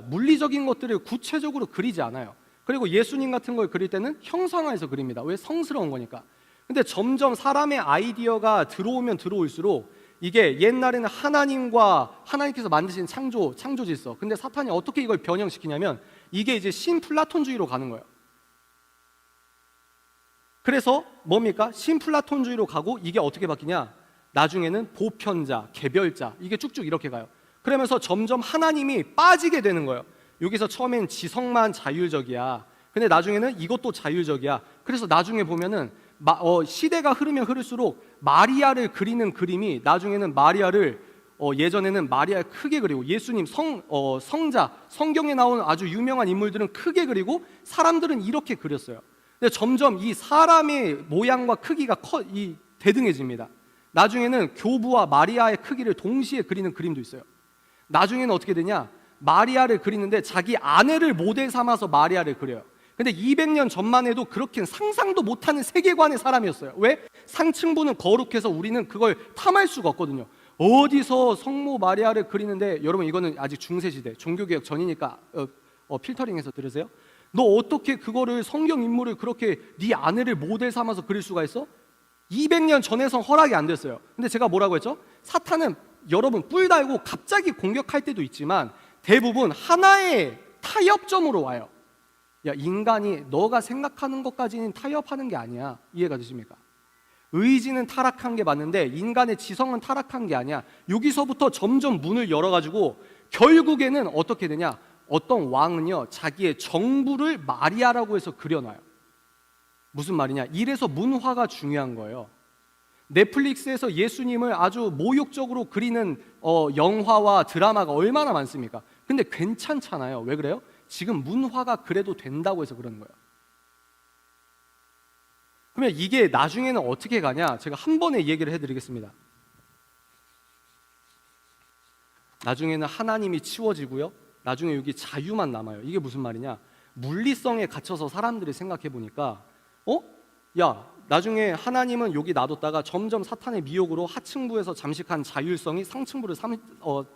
물리적인 것들을 구체적으로 그리지 않아요. 그리고 예수님 같은 걸 그릴 때는 형상화해서 그립니다. 왜? 성스러운 거니까. 근데 점점 사람의 아이디어가 들어오면 들어올수록 이게 옛날에는 하나님께서 만드신 창조 질서. 근데 사탄이 어떻게 이걸 변형시키냐면 이게 이제 신플라톤주의로 가는 거예요. 그래서 뭡니까? 신플라톤주의로 가고 이게 어떻게 바뀌냐? 나중에는 보편자, 개별자 이게 쭉쭉 이렇게 가요. 그러면서 점점 하나님이 빠지게 되는 거예요. 여기서 처음엔 지성만 자율적이야. 근데 나중에는 이것도 자율적이야. 그래서 나중에 보면은 시대가 흐르면 흐를수록 마리아를 그리는 그림이 나중에는 마리아를 예전에는 마리아를 크게 그리고 예수님 성자, 성경에 나오는 아주 유명한 인물들은 크게 그리고 사람들은 이렇게 그렸어요. 근데 점점 이 사람의 모양과 크기가 대등해집니다. 나중에는 교부와 마리아의 크기를 동시에 그리는 그림도 있어요. 나중에는 어떻게 되냐? 마리아를 그리는데 자기 아내를 모델 삼아서 마리아를 그려요. 근데 200년 전만 해도 그렇게 상상도 못하는 세계관의 사람이었어요. 왜? 상층부는 거룩해서 우리는 그걸 탐할 수가 없거든요. 어디서 성모 마리아를 그리는데, 여러분 이거는 아직 중세시대 종교개혁 전이니까 필터링해서 들으세요. 너 어떻게 그거를 성경 인물을 그렇게 네 아내를 모델 삼아서 그릴 수가 있어? 200년 전에선 허락이 안 됐어요. 근데 제가 뭐라고 했죠? 사탄은 여러분 뿔 달고 갑자기 공격할 때도 있지만 대부분 하나의 타협점으로 와요. 야, 인간이 너가 생각하는 것까지는 타협하는 게 아니야. 이해가 되십니까? 의지는 타락한 게 맞는데 인간의 지성은 타락한 게 아니야. 여기서부터 점점 문을 열어가지고 결국에는 어떻게 되냐? 어떤 왕은요 자기의 정부를 마리아라고 해서 그려놔요. 무슨 말이냐? 이래서 문화가 중요한 거예요. 넷플릭스에서 예수님을 아주 모욕적으로 그리는 영화와 드라마가 얼마나 많습니까? 근데 괜찮잖아요. 왜 그래요? 지금 문화가 그래도 된다고 해서 그러는 거예요. 그러면 이게 나중에는 어떻게 가냐? 제가 한 번에 얘기를 해드리겠습니다. 나중에는 하나님이 치워지고요, 나중에 여기 자유만 남아요. 이게 무슨 말이냐? 물리성에 갇혀서 사람들이 생각해 보니까 나중에 하나님은 여기 놔뒀다가 점점 사탄의 미혹으로 하층부에서 잠식한 자율성이 상층부를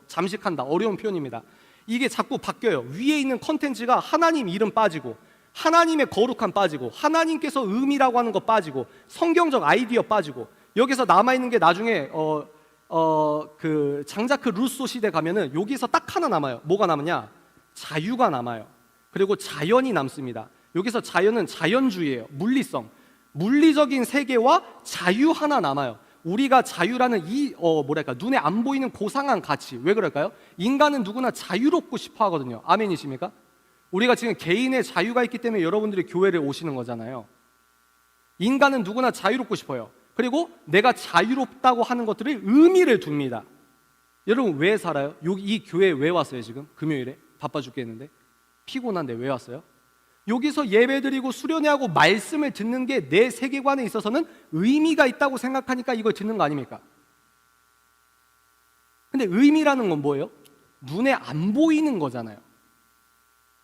잠식한다. 어려운 표현입니다. 이게 자꾸 바뀌어요. 위에 있는 컨텐츠가 하나님 이름 빠지고 하나님의 거룩함 빠지고 하나님께서 의미라고 하는 거 빠지고 성경적 아이디어 빠지고 여기서 남아있는 게 나중에 그 장자크 루소 시대 가면은 여기서 딱 하나 남아요. 뭐가 남으냐? 자유가 남아요. 그리고 자연이 남습니다. 여기서 자연은 자연주의예요. 물리성, 물리적인 세계와 자유 하나 남아요. 우리가 자유라는 눈에 안 보이는 고상한 가치. 왜 그럴까요? 인간은 누구나 자유롭고 싶어 하거든요. 아멘이십니까? 우리가 지금 개인의 자유가 있기 때문에 여러분들이 교회를 오시는 거잖아요. 인간은 누구나 자유롭고 싶어요. 그리고 내가 자유롭다고 하는 것들을 의미를 둡니다. 여러분 왜 살아요? 이 교회에 왜 왔어요? 지금 금요일에 바빠 죽겠는데 피곤한데 왜 왔어요? 여기서 예배드리고 수련회하고 말씀을 듣는 게 내 세계관에 있어서는 의미가 있다고 생각하니까 이걸 듣는 거 아닙니까? 근데 의미라는 건 뭐예요? 눈에 안 보이는 거잖아요.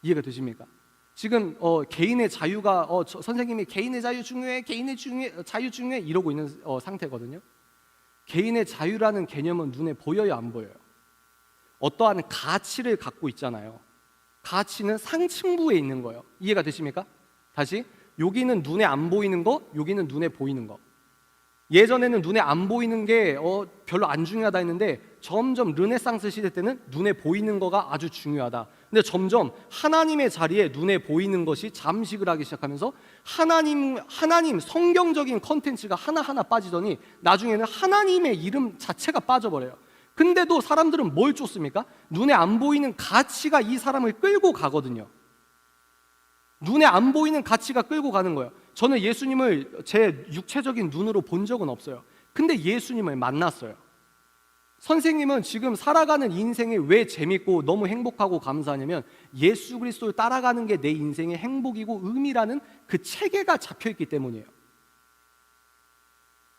이해가 되십니까? 지금 개인의 자유가 선생님이 개인의 자유 중요해, 자유 중요해 이러고 있는 상태거든요. 개인의 자유라는 개념은 눈에 보여요, 안 보여요? 어떠한 가치를 갖고 있잖아요. 가치는 상층부에 있는 거예요. 이해가 되십니까? 다시, 여기는 눈에 안 보이는 거, 여기는 눈에 보이는 거. 예전에는 눈에 안 보이는 게 별로 안 중요하다 했는데 점점 르네상스 시대 때는 눈에 보이는 거가 아주 중요하다. 근데 점점 하나님의 자리에 눈에 보이는 것이 잠식을 하기 시작하면서 하나님 성경적인 컨텐츠가 하나하나 빠지더니 나중에는 하나님의 이름 자체가 빠져버려요. 근데도 사람들은 뭘 쫓습니까? 눈에 안 보이는 가치가 이 사람을 끌고 가거든요. 눈에 안 보이는 가치가 끌고 가는 거예요. 저는 예수님을 제 육체적인 눈으로 본 적은 없어요. 근데 예수님을 만났어요. 선생님은 지금 살아가는 인생이 왜 재밌고 너무 행복하고 감사하냐면 예수 그리스도를 따라가는 게 내 인생의 행복이고 의미라는 그 체계가 잡혀있기 때문이에요.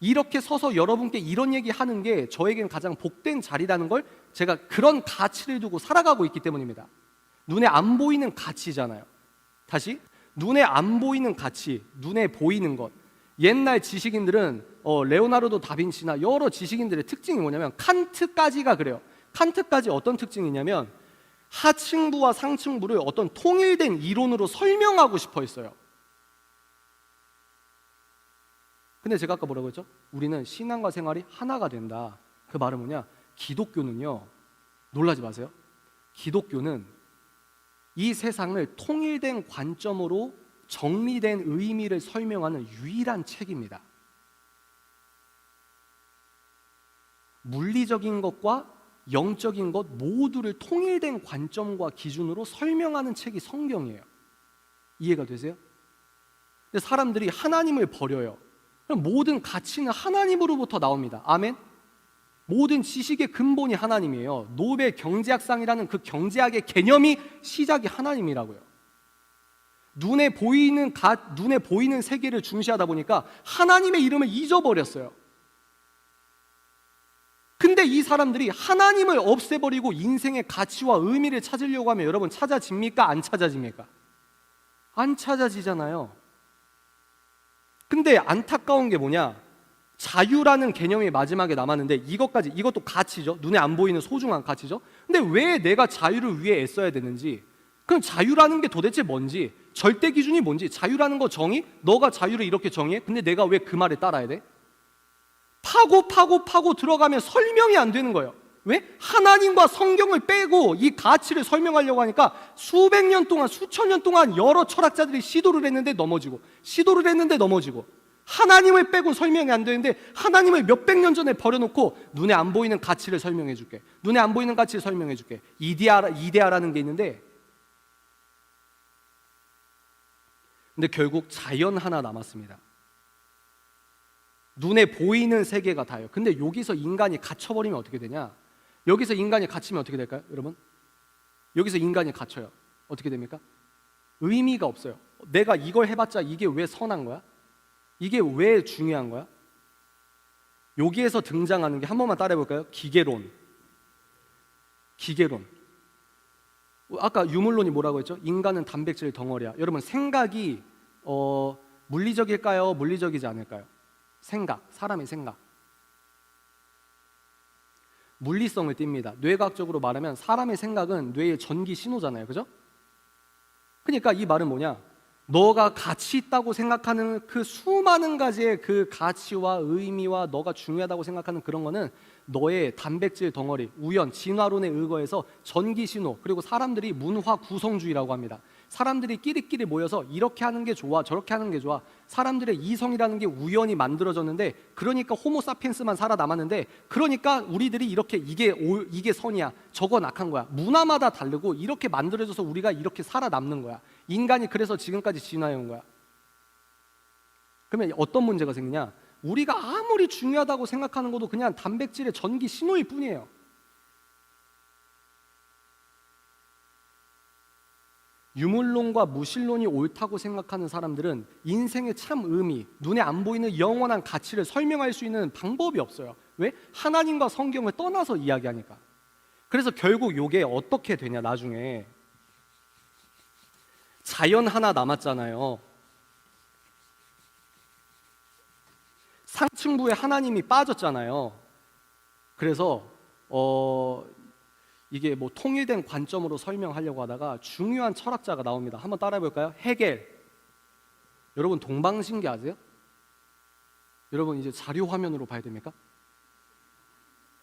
이렇게 서서 여러분께 이런 얘기 하는 게 저에겐 가장 복된 자리라는 걸 제가 그런 가치를 두고 살아가고 있기 때문입니다. 눈에 안 보이는 가치잖아요. 다시, 눈에 안 보이는 가치, 눈에 보이는 것. 옛날 지식인들은 레오나르도 다빈치나 여러 지식인들의 특징이 뭐냐면 칸트까지가 그래요. 칸트까지 어떤 특징이냐면 하층부와 상층부를 어떤 통일된 이론으로 설명하고 싶어 했어요. 근데 제가 아까 뭐라고 했죠? 우리는 신앙과 생활이 하나가 된다. 그 말은 뭐냐? 기독교는요, 놀라지 마세요. 기독교는 이 세상을 통일된 관점으로 정리된 의미를 설명하는 유일한 책입니다. 물리적인 것과 영적인 것 모두를 통일된 관점과 기준으로 설명하는 책이 성경이에요. 이해가 되세요? 근데 사람들이 하나님을 버려요. 그럼 모든 가치는 하나님으로부터 나옵니다. 아멘? 모든 지식의 근본이 하나님이에요. 노벨 경제학상이라는 그 경제학의 개념이 시작이 하나님이라고요. 눈에 보이는 세계를 중시하다 보니까 하나님의 이름을 잊어버렸어요. 근데 이 사람들이 하나님을 없애버리고 인생의 가치와 의미를 찾으려고 하면 여러분 찾아집니까? 안 찾아집니까? 안 찾아지잖아요. 근데 안타까운 게 뭐냐? 자유라는 개념이 마지막에 남았는데 이것도 가치죠. 눈에 안 보이는 소중한 가치죠. 근데 왜 내가 자유를 위해 애써야 되는지, 그럼 자유라는 게 도대체 뭔지, 절대 기준이 뭔지, 자유라는 거 정의? 너가 자유를 이렇게 정의해? 근데 내가 왜 그 말에 따라야 돼? 파고 들어가면 설명이 안 되는 거예요. 왜? 하나님과 성경을 빼고 이 가치를 설명하려고 하니까 수백 년 동안, 수천 년 동안 여러 철학자들이 시도를 했는데 넘어지고 하나님을 빼고 설명이 안 되는데 하나님을 몇백 년 전에 버려놓고 눈에 안 보이는 가치를 설명해 줄게. 눈에 안 보이는 가치를 설명해 줄게. 이데아라는 게 있는데, 근데 결국 자연 하나 남았습니다. 눈에 보이는 세계가 다예요. 근데 여기서 인간이 갇혀버리면 어떻게 되냐? 여기서 인간이 갇히면 어떻게 될까요, 여러분? 여기서 인간이 갇혀요. 어떻게 됩니까? 의미가 없어요. 내가 이걸 해봤자 이게 왜 선한 거야? 이게 왜 중요한 거야? 여기에서 등장하는 게 한 번만 따라해볼까요? 기계론. 아까 유물론이 뭐라고 했죠? 인간은 단백질 덩어리야. 여러분 생각이 물리적일까요? 물리적이지 않을까요? 사람의 생각. 물리성을 띱니다. 뇌과학적으로 말하면 사람의 생각은 뇌의 전기 신호잖아요. 그죠? 그러니까 이 말은 뭐냐? 너가 가치 있다고 생각하는 그 수많은 가지의 그 가치와 의미와 너가 중요하다고 생각하는 그런 거는 너의 단백질 덩어리, 우연, 진화론에 의거해서 전기 신호, 그리고 사람들이 문화 구성주의라고 합니다. 사람들이 끼리끼리 모여서 이렇게 하는 게 좋아, 저렇게 하는 게 좋아. 사람들의 이성이라는 게 우연히 만들어졌는데, 그러니까 호모사피엔스만 살아남았는데, 그러니까 우리들이 이렇게 이게 선이야, 저건 악한 거야. 문화마다 다르고 이렇게 만들어져서 우리가 이렇게 살아남는 거야. 인간이 그래서 지금까지 진화해 온 거야. 그러면 어떤 문제가 생기냐? 우리가 아무리 중요하다고 생각하는 것도 그냥 단백질의 전기 신호일 뿐이에요. 유물론과 무신론이 옳다고 생각하는 사람들은 인생의 참 의미, 눈에 안 보이는 영원한 가치를 설명할 수 있는 방법이 없어요. 왜? 하나님과 성경을 떠나서 이야기하니까. 그래서 결국 이게 어떻게 되냐, 나중에 자연 하나 남았잖아요. 상층부에 하나님이 빠졌잖아요. 그래서 이게 뭐 통일된 관점으로 설명하려고 하다가 중요한 철학자가 나옵니다. 한번 따라해 볼까요? 헤겔. 여러분 동방신기 아세요? 여러분 이제 자료 화면으로 봐야 됩니까?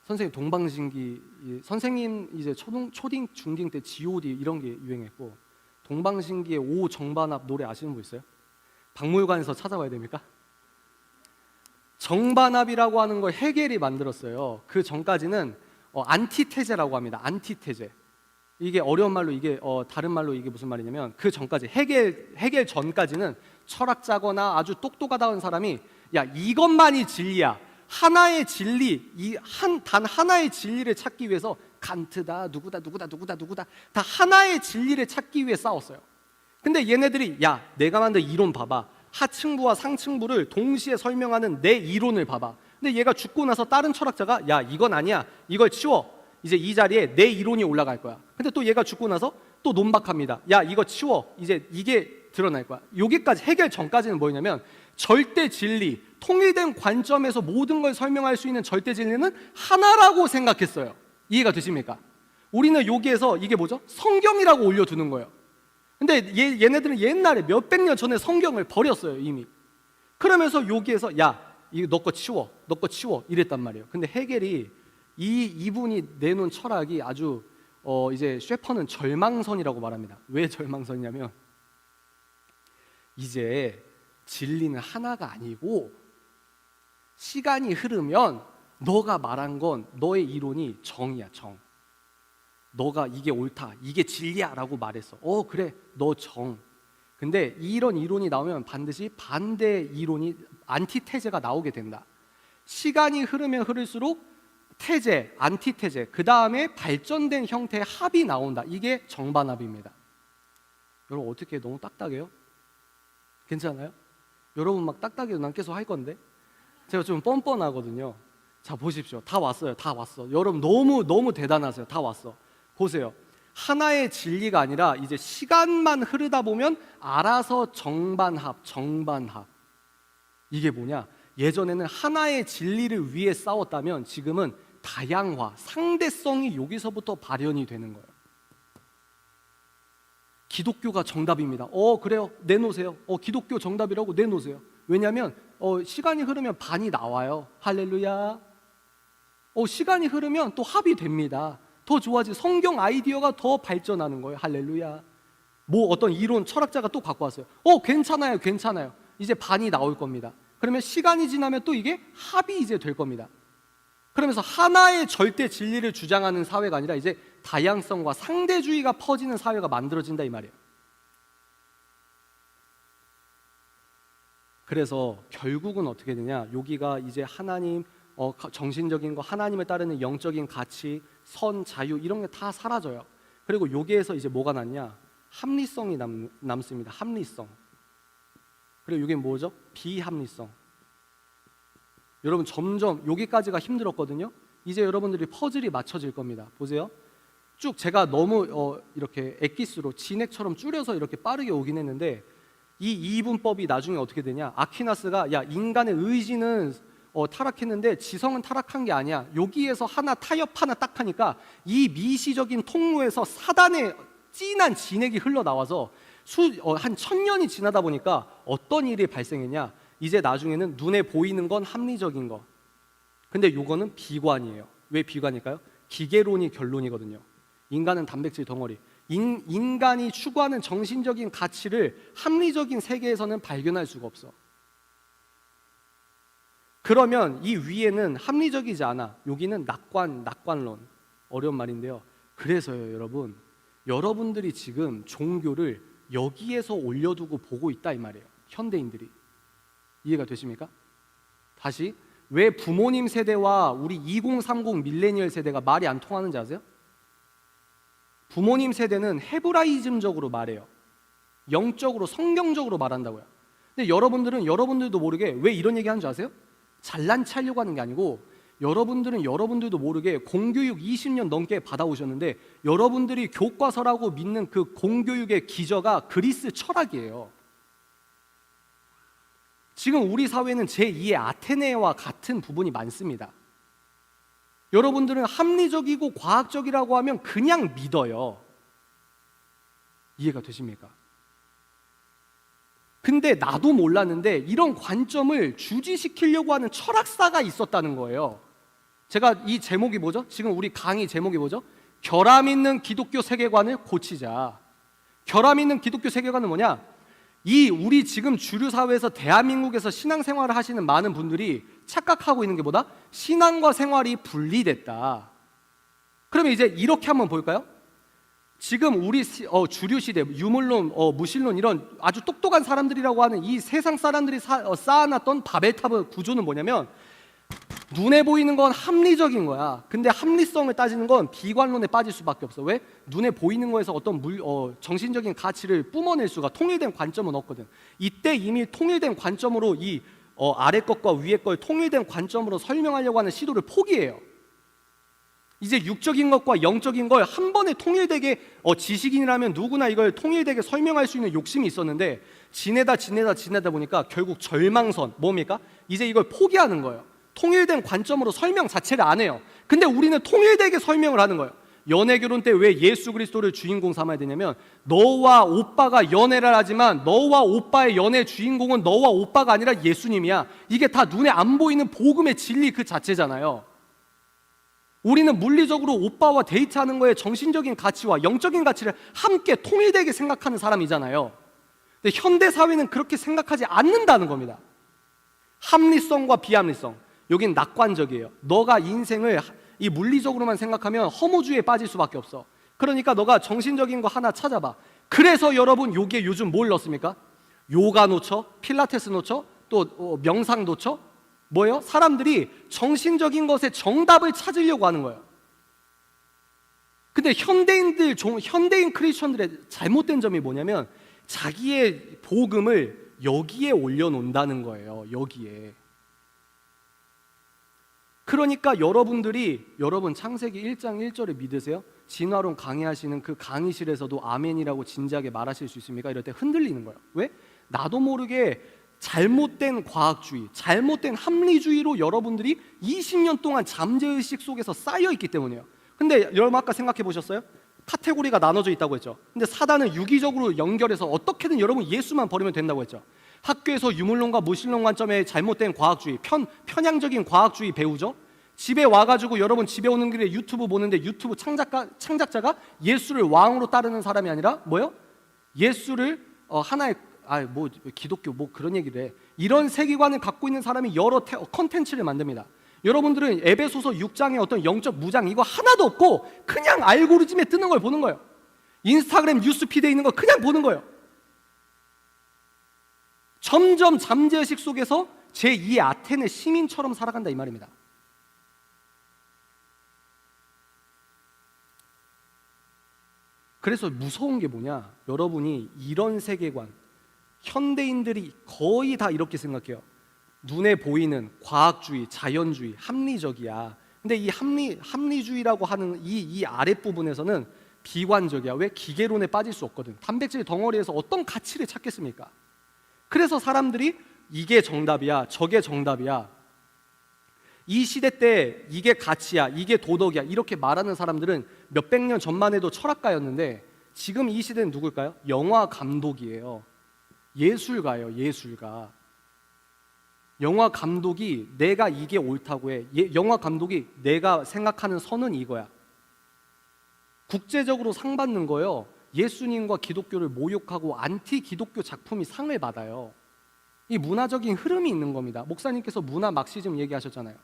선생님 동방신기, 선생님 이제 초딩 중딩 때 G.O.D 이런 게 유행했고, 동방신기의 오정반합 노래 아시는 분 있어요? 박물관에서 찾아봐야 됩니까? 정반합이라고 하는 걸 헤겔이 만들었어요. 그 전까지는 안티테제라고 합니다. 안티테제. 이게 어려운 말로 이게 다른 말로 이게 무슨 말이냐면, 그 전까지 헤겔 전까지는 철학자거나 아주 똑똑하다는 사람이 야 이것만이 진리야, 하나의 진리, 단 하나의 진리를 찾기 위해서 칸트다 누구다 다 하나의 진리를 찾기 위해 싸웠어요. 근데 얘네들이 야 내가 만든 이론 봐봐, 하층부와 상층부를 동시에 설명하는 내 이론을 봐봐. 근데 얘가 죽고 나서 다른 철학자가 야 이건 아니야, 이걸 치워, 이제 이 자리에 내 이론이 올라갈 거야. 근데 또 얘가 죽고 나서 또 논박합니다. 야 이거 치워, 이제 이게 드러날 거야. 여기까지, 해결 전까지는 뭐냐면 절대 진리, 통일된 관점에서 모든 걸 설명할 수 있는 절대 진리는 하나라고 생각했어요. 이해가 되십니까? 우리는 여기에서 이게 뭐죠? 성경이라고 올려두는 거예요. 근데 얘네들은 옛날에 몇백 년 전에 성경을 버렸어요 이미. 그러면서 여기에서 야 이거 너 거 치워 이랬단 말이에요. 근데 헤겔이 이분이 내놓은 철학이 아주 이제 셰퍼는 절망선이라고 말합니다. 왜 절망선이냐면 이제 진리는 하나가 아니고 시간이 흐르면 너가 말한 건 너의 이론이 정이야, 정. 너가 이게 옳다, 이게 진리야 라고 말했어. 그래, 너 정. 근데 이런 이론이 나오면 반드시 반대 이론이, 안티테제가 나오게 된다. 시간이 흐르면 흐를수록 테제, 안티테제, 그 다음에 발전된 형태의 합이 나온다. 이게 정반합입니다. 여러분 어떻게 너무 딱딱해요? 괜찮아요? 여러분 막 딱딱해도 난 계속 할 건데. 제가 좀 뻔뻔하거든요. 자 보십시오. 다 왔어요. 다 왔어. 여러분 너무 대단하세요. 다 왔어. 보세요. 하나의 진리가 아니라 이제 시간만 흐르다 보면 알아서 정반합. 이게 뭐냐? 예전에는 하나의 진리를 위해 싸웠다면 지금은 다양화, 상대성이 여기서부터 발현이 되는 거예요. 기독교가 정답입니다. 그래요. 내놓으세요. 기독교 정답이라고 내놓으세요. 왜냐하면 시간이 흐르면 반이 나와요. 할렐루야. 시간이 흐르면 또 합이 됩니다. 더 좋아지. 성경 아이디어가 더 발전하는 거예요. 할렐루야. 뭐 어떤 이론 철학자가 또 갖고 왔어요. 괜찮아요. 이제 반이 나올 겁니다. 그러면 시간이 지나면 또 이게 합이 이제 될 겁니다. 그러면서 하나의 절대 진리를 주장하는 사회가 아니라 이제 다양성과 상대주의가 퍼지는 사회가 만들어진다 이 말이에요. 그래서 결국은 어떻게 되냐? 여기가 이제 하나님, 정신적인 거, 하나님을 따르는 영적인 가치, 선, 자유 이런 게 다 사라져요. 그리고 여기에서 이제 뭐가 남냐? 합리성이 남습니다. 합리성. 그리고 이게 뭐죠? 비합리성. 여러분 점점 여기까지가 힘들었거든요. 이제 여러분들이 퍼즐이 맞춰질 겁니다. 보세요. 쭉 제가 너무 이렇게 엑기스로 진액처럼 줄여서 이렇게 빠르게 오긴 했는데 이 이분법이 나중에 어떻게 되냐? 아퀴나스가 야 인간의 의지는 타락했는데 지성은 타락한 게 아니야. 여기에서 하나 타협 하나 딱 하니까 이 미시적인 통로에서 사단의 진한 진액이 흘러나와서 한 1000년이 지나다 보니까 어떤 일이 발생했냐? 이제 나중에는 눈에 보이는 건 합리적인 거. 근데 요거는 비관이에요. 왜 비관일까요? 기계론이 결론이거든요. 인간은 단백질 덩어리. 인간이 추구하는 정신적인 가치를 합리적인 세계에서는 발견할 수가 없어. 그러면 이 위에는 합리적이지 않아. 여기는 낙관론. 어려운 말인데요. 그래서요, 여러분들이 지금 종교를 여기에서 올려두고 보고 있다 이 말이에요. 현대인들이. 이해가 되십니까? 다시, 왜 부모님 세대와 우리 2030 밀레니얼 세대가 말이 안 통하는지 아세요? 부모님 세대는 헤브라이즘적으로 말해요. 영적으로, 성경적으로 말한다고요. 근데 여러분들도 모르게 왜 이런 얘기 하는 줄 아세요? 잘난 체하려고 하는 게 아니고 여러분들도 모르게 공교육 20년 넘게 받아오셨는데 여러분들이 교과서라고 믿는 그 공교육의 기저가 그리스 철학이에요. 지금 우리 사회는 제2의 아테네와 같은 부분이 많습니다. 여러분들은 합리적이고 과학적이라고 하면 그냥 믿어요. 이해가 되십니까? 근데 나도 몰랐는데 이런 관점을 주지시키려고 하는 철학사가 있었다는 거예요. 제가 이 제목이 뭐죠? 지금 우리 강의 제목이 뭐죠? 결함 있는 기독교 세계관을 고치자. 결함 있는 기독교 세계관은 뭐냐? 이 우리 지금 주류 사회에서 대한민국에서 신앙생활을 하시는 많은 분들이 착각하고 있는 게 뭐다? 신앙과 생활이 분리됐다. 그러면 이제 이렇게 한번 볼까요? 지금 우리 주류 시대 유물론, 무신론 이런 아주 똑똑한 사람들이라고 하는 이 세상 사람들이 쌓아놨던 바벨탑의 구조는 뭐냐면 눈에 보이는 건 합리적인 거야. 근데 합리성을 따지는 건 비관론에 빠질 수밖에 없어. 왜? 눈에 보이는 거에서 어떤 정신적인 가치를 뿜어낼 수가 통일된 관점은 없거든. 이때 이미 통일된 관점으로 이 아래 것과 위에 걸 통일된 관점으로 설명하려고 하는 시도를 포기해요. 이제 육적인 것과 영적인 걸 한 번에 통일되게 지식인이라면 누구나 이걸 통일되게 설명할 수 있는 욕심이 있었는데 지내다 보니까 결국 절망선 뭡니까? 이제 이걸 포기하는 거예요. 통일된 관점으로 설명 자체를 안 해요. 근데 우리는 통일되게 설명을 하는 거예요. 연애 결혼 때 왜 예수 그리스도를 주인공 삼아야 되냐면 너와 오빠가 연애를 하지만 너와 오빠의 연애 주인공은 너와 오빠가 아니라 예수님이야. 이게 다 눈에 안 보이는 복음의 진리 그 자체잖아요. 우리는 물리적으로 오빠와 데이트하는 거에 정신적인 가치와 영적인 가치를 함께 통일되게 생각하는 사람이잖아요. 근데 현대 사회는 그렇게 생각하지 않는다는 겁니다. 합리성과 비합리성, 여긴 낙관적이에요. 너가 인생을 이 물리적으로만 생각하면 허무주의에 빠질 수밖에 없어. 그러니까 너가 정신적인 거 하나 찾아봐. 그래서 여러분 여기에 요즘 뭘 넣습니까? 요가 놓쳐, 필라테스 놓쳐, 또 명상 놓쳐. 뭐예요? 사람들이 정신적인 것에 정답을 찾으려고 하는 거예요. 근데 현대인 크리스천들의 잘못된 점이 뭐냐면 자기의 복음을 여기에 올려놓는다는 거예요. 여기에. 그러니까 여러분 창세기 1장 1절을 믿으세요? 진화론 강의하시는 그 강의실에서도 아멘이라고 진지하게 말하실 수 있습니까? 이럴 때 흔들리는 거예요. 왜? 나도 모르게 잘못된 과학주의, 잘못된 합리주의로 여러분들이 20년 동안 잠재의식 속에서 쌓여있기 때문이에요. 근데 여러분 아까 생각해 보셨어요? 카테고리가 나눠져 있다고 했죠. 근데 사단은 유기적으로 연결해서 어떻게든 여러분 예수만 버리면 된다고 했죠. 학교에서 유물론과 무신론 관점의 잘못된 과학주의, 편향적인 과학주의 배우죠. 집에 와가지고 여러분 집에 오는 길에 유튜브 보는데 유튜브 창작자가 예수를 왕으로 따르는 사람이 아니라 뭐요? 예수를 하나의 기독교 그런 얘기를 해. 이런 세계관을 갖고 있는 사람이 여러 컨텐츠를 만듭니다. 여러분들은 에베소서 6장의 어떤 영적 무장 이거 하나도 없고 그냥 알고리즘에 뜨는 걸 보는 거예요. 인스타그램 뉴스피드에 있는 거 그냥 보는 거예요. 점점 잠재의식 속에서 제2의 아테네 시민처럼 살아간다 이 말입니다. 그래서 무서운 게 뭐냐? 여러분이 이런 세계관, 현대인들이 거의 다 이렇게 생각해요. 눈에 보이는 과학주의, 자연주의, 합리적이야. 근데 이 합리주의라고 하는 이 아랫부분에서는 비관적이야. 왜? 기계론에 빠질 수 없거든. 단백질 덩어리에서 어떤 가치를 찾겠습니까? 그래서 사람들이 이게 정답이야, 저게 정답이야. 이 시대 때 이게 가치야, 이게 도덕이야 이렇게 말하는 사람들은 몇백 년 전만 해도 철학가였는데 지금 이 시대는 누굴까요? 영화 감독이에요. 예술가예요. 예술가. 영화 감독이 내가 이게 옳다고 해. 영화 감독이 내가 생각하는 선은 이거야. 국제적으로 상 받는 거요. 예수님과 기독교를 모욕하고 안티 기독교 작품이 상을 받아요. 이 문화적인 흐름이 있는 겁니다. 목사님께서 문화 막시즘 얘기하셨잖아요.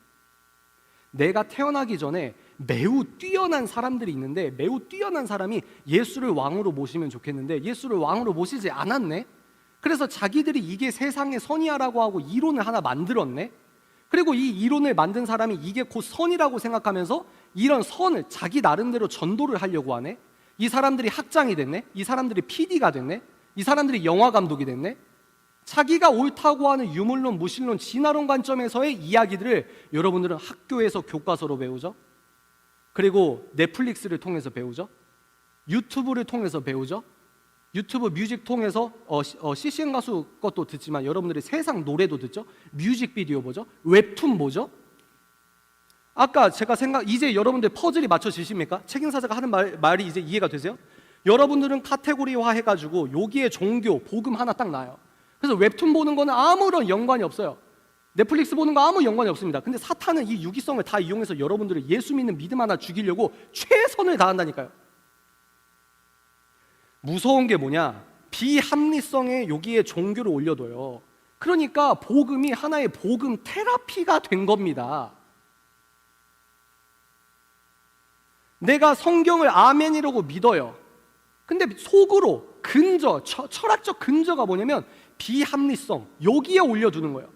내가 태어나기 전에 매우 뛰어난 사람들이 있는데 매우 뛰어난 사람이 예수를 왕으로 모시면 좋겠는데 예수를 왕으로 모시지 않았네. 그래서 자기들이 이게 세상의 선이야라고 하고 이론을 하나 만들었네. 그리고 이 이론을 만든 사람이 이게 곧 선이라고 생각하면서 이런 선을 자기 나름대로 전도를 하려고 하네. 이 사람들이 학장이 됐네. 이 사람들이 PD가 됐네. 이 사람들이 영화 감독이 됐네. 자기가 옳다고 하는 유물론, 무신론, 진화론 관점에서의 이야기들을 여러분들은 학교에서 교과서로 배우죠. 그리고 넷플릭스를 통해서 배우죠. 유튜브를 통해서 배우죠. 유튜브 뮤직 통해서 CCM 가수 것도 듣지만 여러분들이 세상 노래도 듣죠. 뮤직비디오 보죠. 웹툰 보죠. 아까 제가 이제 여러분들 퍼즐이 맞춰지십니까? 책임사자가 하는 말이 이제 이해가 되세요? 여러분들은 카테고리화 해가지고 여기에 종교, 복음 하나 딱 나요. 그래서 웹툰 보는 거는 아무런 연관이 없어요. 넷플릭스 보는 거 아무 연관이 없습니다. 근데 사탄은 이 유기성을 다 이용해서 여러분들을 예수 믿는 믿음 하나 죽이려고 최선을 다한다니까요. 무서운 게 뭐냐? 비합리성에 여기에 종교를 올려둬요. 그러니까 복음이 하나의 복음 테라피가 된 겁니다. 내가 성경을 아멘이라고 믿어요. 근데 속으로 철학적 근저가 뭐냐면 비합리성, 여기에 올려두는 거예요.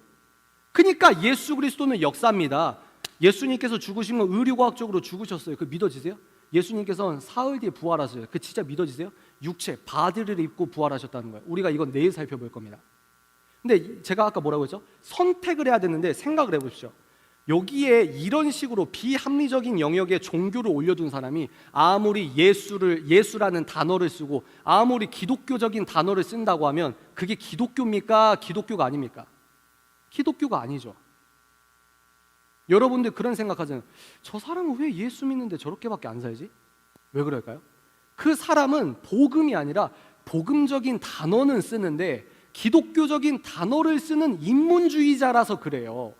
그러니까 예수 그리스도는 역사입니다. 예수님께서 죽으신 건 의료과학적으로 죽으셨어요. 그 믿어지세요? 예수님께서는 사흘 뒤에 부활하셨어요. 그 진짜 믿어지세요? 육체, 바디를 입고 부활하셨다는 거예요. 우리가 이건 내일 살펴볼 겁니다. 근데 제가 아까 뭐라고 했죠? 선택을 해야 되는데 생각을 해보십시오. 여기에 이런 식으로 비합리적인 영역에 종교를 올려둔 사람이 아무리 예수라는 단어를 쓰고 아무리 기독교적인 단어를 쓴다고 하면 그게 기독교입니까? 기독교가 아닙니까? 기독교가 아니죠. 여러분들 그런 생각하잖아요. 저 사람은 왜 예수 믿는데 저렇게밖에 안 살지? 왜 그럴까요? 그 사람은 복음이 아니라 복음적인 단어는 쓰는데 기독교적인 단어를 쓰는 인문주의자라서 그래요.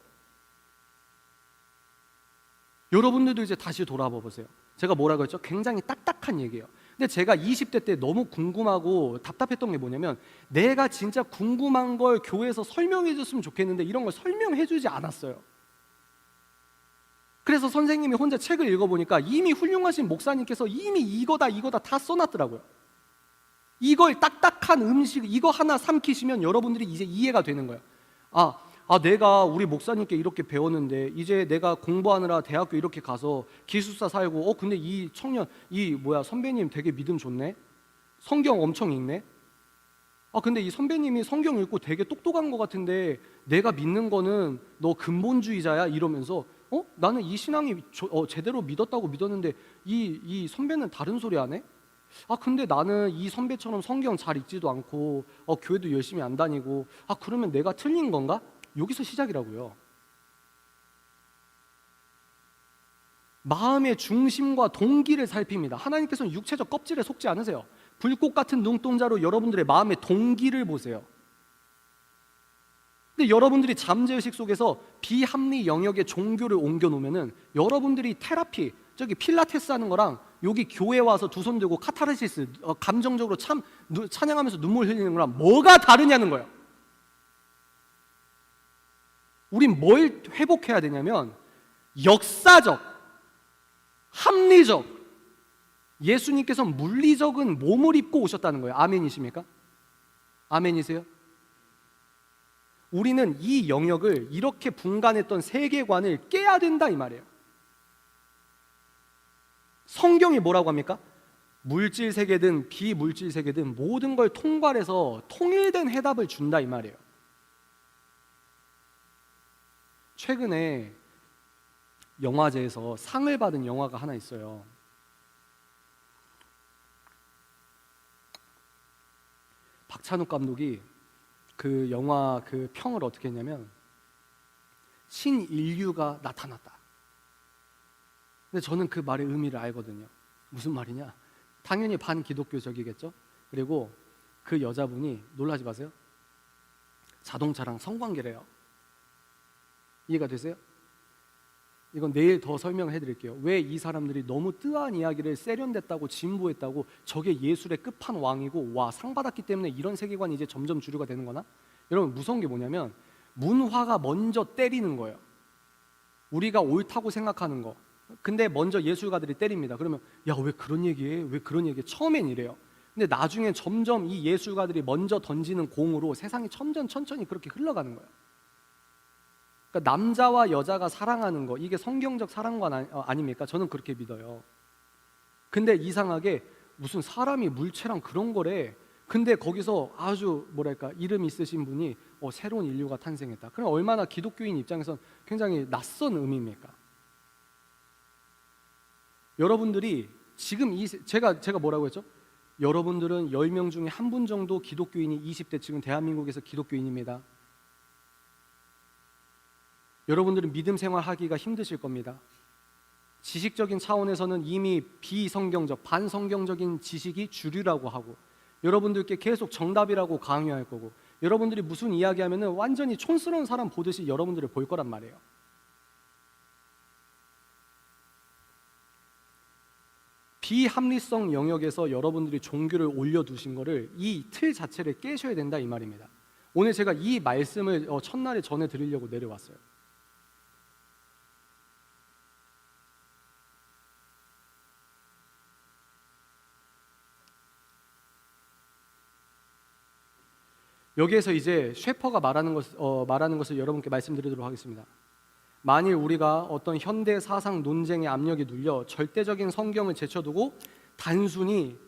여러분들도 이제 다시 돌아봐 보세요. 제가 뭐라고 했죠? 굉장히 딱딱한 얘기예요. 근데 제가 20대 때 너무 궁금하고 답답했던 게 뭐냐면 내가 진짜 궁금한 걸 교회에서 설명해 줬으면 좋겠는데 이런 걸 설명해 주지 않았어요. 그래서 선생님이 혼자 책을 읽어보니까 이미 훌륭하신 목사님께서 이미 이거다 다 써놨더라고요. 이걸 딱딱한 음식 이거 하나 삼키시면 여러분들이 이제 이해가 되는 거예요. 내가 우리 목사님께 이렇게 배웠는데 이제 내가 공부하느라 대학교 이렇게 가서 기숙사 살고 근데 이 청년 선배님 되게 믿음 좋네. 성경 엄청 읽네. 근데 이 선배님이 성경 읽고 되게 똑똑한 것 같은데 내가 믿는 거는 너 근본주의자야 이러면서 나는 이 신앙이 제대로 믿었다고 믿었는데 이 선배는 다른 소리 하네. 근데 나는 이 선배처럼 성경 잘 읽지도 않고 교회도 열심히 안 다니고 그러면 내가 틀린 건가? 여기서 시작이라고요. 마음의 중심과 동기를 살핍니다. 하나님께서는 육체적 껍질에 속지 않으세요. 불꽃 같은 눈동자로 여러분들의 마음의 동기를 보세요. 근데 여러분들이 잠재의식 속에서 비합리 영역의 종교를 옮겨놓으면은 여러분들이 테라피, 저기 필라테스 하는 거랑 여기 교회 와서 두 손 들고 카타르시스, 감정적으로 찬양하면서 눈물 흘리는 거랑 뭐가 다르냐는 거예요. 우린 뭘 회복해야 되냐면 역사적, 합리적, 예수님께서 물리적인 몸을 입고 오셨다는 거예요. 아멘이십니까? 아멘이세요? 우리는 이 영역을 이렇게 분간했던 세계관을 깨야 된다 이 말이에요. 성경이 뭐라고 합니까? 물질 세계든 비물질 세계든 모든 걸 통괄해서 통일된 해답을 준다 이 말이에요. 최근에 영화제에서 상을 받은 영화가 하나 있어요. 박찬욱 감독이 그 영화 그 평을 어떻게 했냐면 신인류가 나타났다. 근데 저는 그 말의 의미를 알거든요. 무슨 말이냐? 당연히 반기독교적이겠죠. 그리고 그 여자분이 놀라지 마세요. 자동차랑 성관계래요. 이해가 되세요? 이건 내일 더 설명해 드릴게요. 왜 이 사람들이 너무 뜨한 이야기를 세련됐다고 진보했다고 저게 예술의 끝판왕이고 상 받았기 때문에 이런 세계관이 이제 점점 주류가 되는 거나? 여러분 무서운 게 뭐냐면 문화가 먼저 때리는 거예요. 우리가 옳다고 생각하는 거. 근데 먼저 예술가들이 때립니다. 그러면 왜 그런 얘기해? 왜 그런 얘기해? 처음엔 이래요. 근데 나중엔 점점 이 예술가들이 먼저 던지는 공으로 세상이 천천히 그렇게 흘러가는 거예요. 그러니까 남자와 여자가 사랑하는 거 이게 성경적 사랑관 아닙니까? 저는 그렇게 믿어요. 근데 이상하게 무슨 사람이 물체랑 그런 거래. 근데 거기서 아주 이름 있으신 분이 새로운 인류가 탄생했다. 그럼 얼마나 기독교인 입장에선 굉장히 낯선 의미입니까? 여러분들이 지금 제가 뭐라고 했죠? 여러분들은 10명 중에 한 분 정도 기독교인이 20대 지금 대한민국에서 기독교인입니다. 여러분들은 믿음 생활하기가 힘드실 겁니다. 지식적인 차원에서는 이미 비성경적, 반성경적인 지식이 주류라고 하고, 여러분들께 계속 정답이라고 강요할 거고, 여러분들이 무슨 이야기하면은 완전히 촌스러운 사람 보듯이 여러분들을 볼 거란 말이에요. 비합리성 영역에서 여러분들이 종교를 올려두신 거를, 이 틀 자체를 깨셔야 된다 이 말입니다. 오늘 제가 이 말씀을 첫날에 전해드리려고 내려왔어요. 여기에서 이제 셰퍼가 말하는 것을 여러분께 말씀드리도록 하겠습니다. 만일 우리가 어떤 현대 사상 논쟁의 압력에 눌려 절대적인 성경을 제쳐두고 단순히